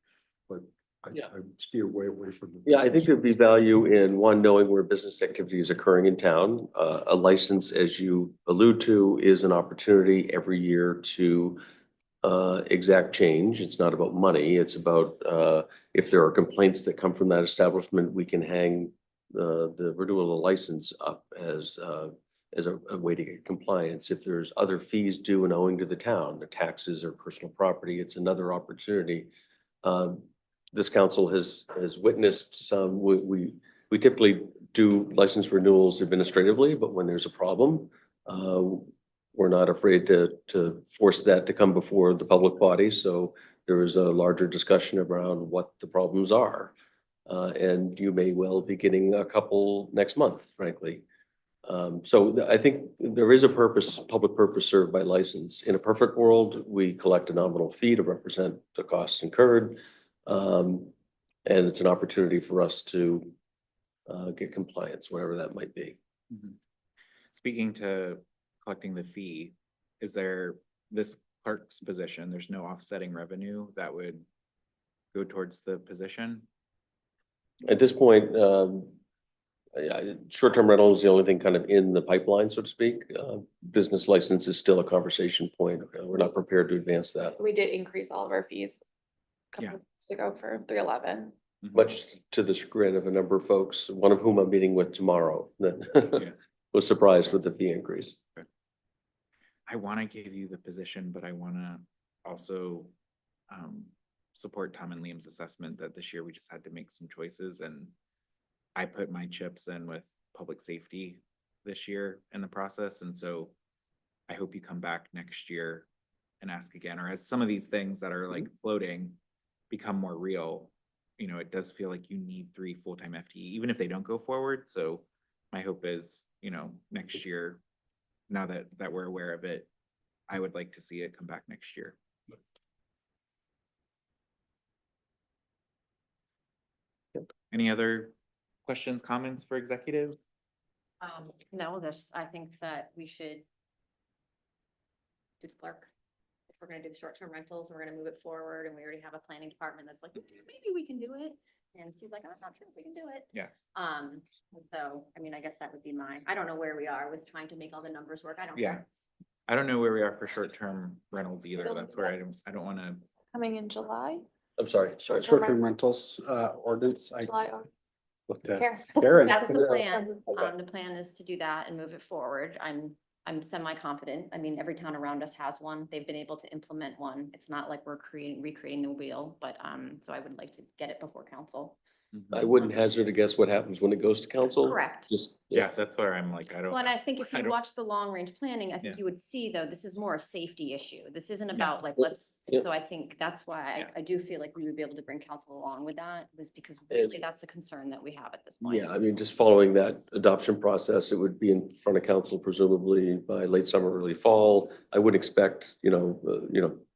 But I would steer away from the. Yeah, I think there'd be value in one, knowing where business activity is occurring in town. A license, as you allude to, is an opportunity every year to exact change. It's not about money. It's about if there are complaints that come from that establishment, we can hang the renewal of the license up as a way to get compliance. If there's other fees due and owing to the town, the taxes or personal property, it's another opportunity. This council has witnessed some, we typically do license renewals administratively, but when there's a problem, we're not afraid to force that to come before the public body. So there is a larger discussion around what the problems are. And you may well be getting a couple next month, frankly. So I think there is a purpose, public purpose served by license. In a perfect world, we collect a nominal fee to represent the costs incurred. And it's an opportunity for us to get compliance, whatever that might be. Speaking to collecting the fee, is there this clerk's position, there's no offsetting revenue that would go towards the position? At this point, short-term rental is the only thing kind of in the pipeline, so to speak. Business license is still a conversation point. We're not prepared to advance that. We did increase all of our fees a Yeah. couple weeks ago for 311. Much to the chagrin of a number of folks, one of whom I'm meeting with tomorrow, that Yeah. was surprised with the fee increase. I want to give you the position, but I want to also support Tom and Liam's assessment that this year we just had to make some choices, and I put my chips in with public safety this year in the process. And so I hope you come back next year and ask again, or as some of these things that are like floating become more real, you know, it does feel like you need 3 full-time FTE, even if they don't go forward. So my hope is, you know, next year, now that we're aware of it, I would like to see it come back next year. Any other questions, comments for executive? No, I think that we should do the clerk. If we're gonna do the short-term rentals, we're gonna move it forward, and we already have a planning department that's like, maybe we can do it. And Steve's like, I'm not sure if we can do it. Yeah. So, I mean, I guess that would be mine. I don't know where we are with trying to make all the numbers work. I don't Yeah. care. I don't know where we are for short-term rentals either. That's where I don't wanna, Coming in July, I'm sorry. Short-term rentals, ordinance, I July, August. looked at Here. Karen. That's the plan. Okay. The plan is to do that and move it forward. I'm semi-confident. I mean, every town around us has one. They've been able to implement one. It's not like we're recreating the wheel, but, so I would like to get it before council. I wouldn't hazard a guess what happens when it goes to council. Correct. Just, yeah, that's where I'm like, I don't. Well, and I think if I you don't- watch the long-range planning, I think Yeah. you would see, though, this is more a safety issue. This isn't Yeah. about like, Yep. let's, Yep. so I think that's why Yeah. I do feel like we would be able to bring council along with that, was because And- really that's a concern that we have at this point. yeah, I mean, just following that adoption process, it would be in front of council presumably by late summer, early fall. I would expect,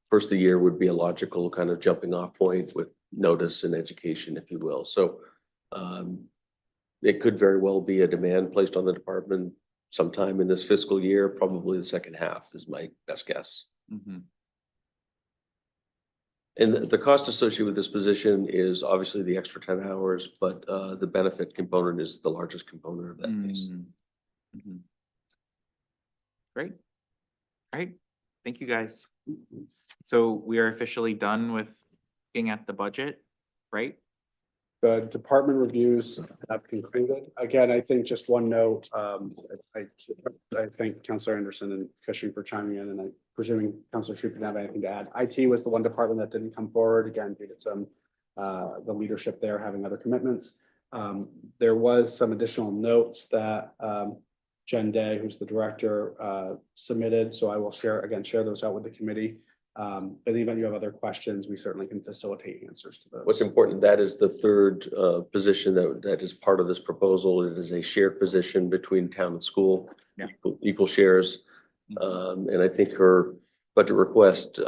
first of the year would be a logical kind of jumping off point with notice and education, if you will. So it could very well be a demand placed on the department sometime in this fiscal year, probably the second half is my best guess. Mhm. And the cost associated with this position is obviously the extra 10 hours, but the benefit component is the largest component of that piece. Mm. Mhm. Great. All right, thank you, guys. So we are officially done with looking at the budget, right? The department reviews have concluded. Again, I think just one note, I thank Counselor Anderson and Cushing for chiming in, and I'm presuming Counselor Shoup didn't have anything to add. IT was the one department that didn't come forward, again, due to some, the leadership there having other commitments. There was some additional notes that, Jen Day, who's the director, submitted, so I will share those out with the committee. In the event you have other questions, we certainly can facilitate answers to those. What's important, that is the third position that is part of this proposal. It is a shared position between town and school. Yeah. Equal shares. And I think her budget request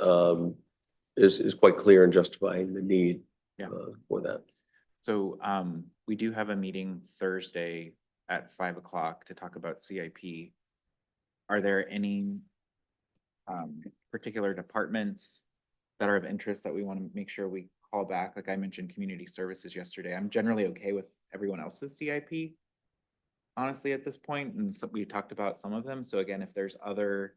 is quite clear in justifying the need Yeah. for that. So we do have a meeting Thursday at 5 o'clock to talk about CIP. Are there any particular departments that are of interest that we want to make sure we call back? Like I mentioned, community services yesterday. I'm generally okay with everyone else's CIP, honestly, at this point, and so we talked about some of them. So again, if there's other,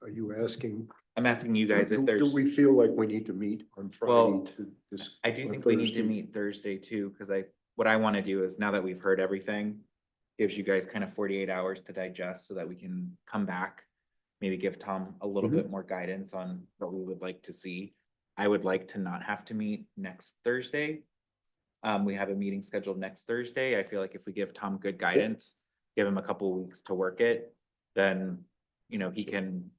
Are you asking? I'm asking you guys if Do there's, we feel like we need to meet on Well, Friday to this? I do on think we need to Thursday? meet Thursday too, because what I want to do is now that we've heard everything, gives you guys kind of 48 hours to digest so that we can come back. Maybe give Tom a little bit more guidance on what we would like to see. I would like to not have to meet next Thursday. We have a meeting scheduled next Thursday. I feel like if we give Tom good guidance, give him a couple of weeks to work it, then, he can,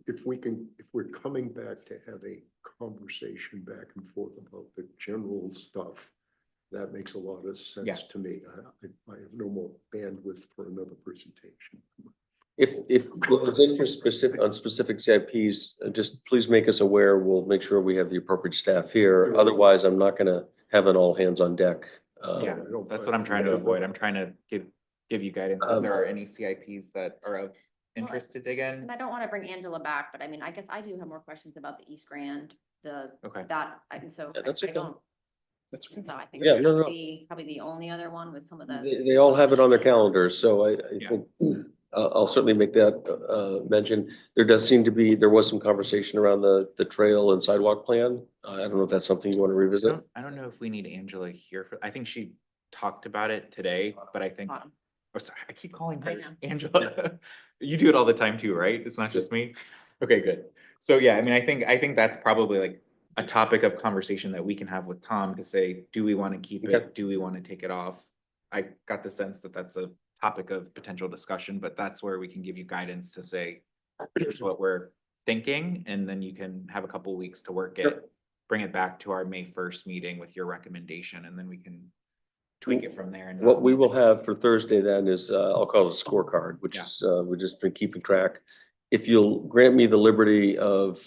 If we're coming back to have a conversation back and forth about the general stuff, that makes a lot of Yeah. sense to me. I have no more bandwidth for another presentation. If there's interest on specific CIPs, just please make us aware. We'll make sure we have the appropriate staff here. Otherwise, I'm not gonna have an all hands on deck. yeah, that's what I'm trying to avoid. I'm trying to give you guidance if there are any CIPs that are of interest to dig in. And I don't want to bring Angela back, but I mean, I guess I do have more questions about the East Grand, Okay. and so Yeah, that's I okay. don't. That's So I think Yeah, that no, would no. be probably the only other one with some of the. They all have it on their calendars, so I Yeah. think I'll certainly make that mention. There was some conversation around the trail and sidewalk plan. I don't know if that's something you want to revisit. I don't know if we need Angela here I think she talked about it today, but I think, Autumn. oh, sorry, I keep calling I her know. Angela. You do it all the time too, right? It's not just me? Okay, good. So yeah, I mean, I think that's probably like a topic of conversation that we can have with Tom to say, do we want to keep Okay. it? Do we want to take it off? I got the sense that that's a topic of potential discussion, but that's where we can give you guidance to say, here's what we're thinking, and then you can have a couple weeks to work Sure. it, bring it back to our May 1st meeting with your recommendation, and then we can tweak it from there. And What we will have for Thursday then is, I'll call it a scorecard, which Yeah. is, we've just been keeping track. If you'll grant me the liberty of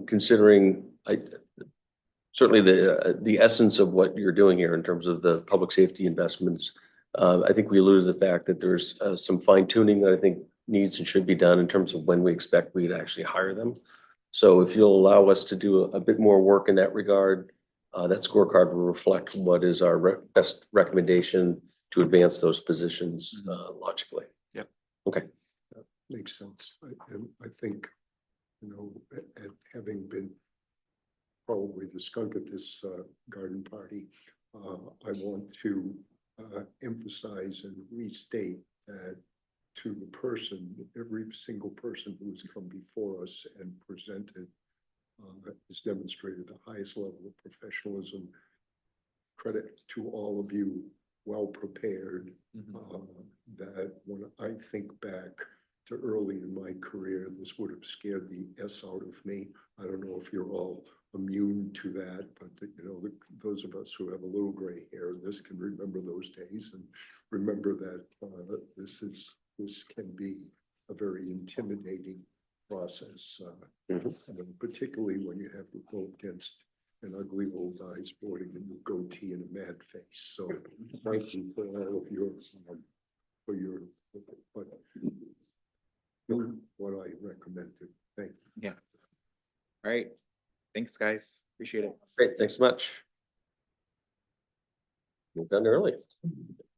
considering, certainly the essence of what you're doing here in terms of the public safety investments. I think we alluded to the fact that there's some fine tuning that I think needs and should be done in terms of when we expect we to actually hire them. So if you'll allow us to do a bit more work in that regard, that scorecard will reflect what is our best recommendation to advance those positions logically. Yep. Okay. Makes sense. And I think, having been probably the skunk at this garden party, I want to emphasize and restate that to the person, every single person who has come before us and presented has demonstrated the highest level of professionalism. Credit to all of you, well prepared. That when I think back to early in my career, this would have scared the S out of me. I don't know if you're all immune to that, but those of us who have a little gray hair, this can remember those days and remember that this can be a very intimidating process, particularly when you have to go against an ugly old guy sporting a new goatee and a mad face. So thank you for all of your but what I recommended. Thank you. Yeah. All right. Thanks, guys. Appreciate it. Great, thanks so much. We're done early.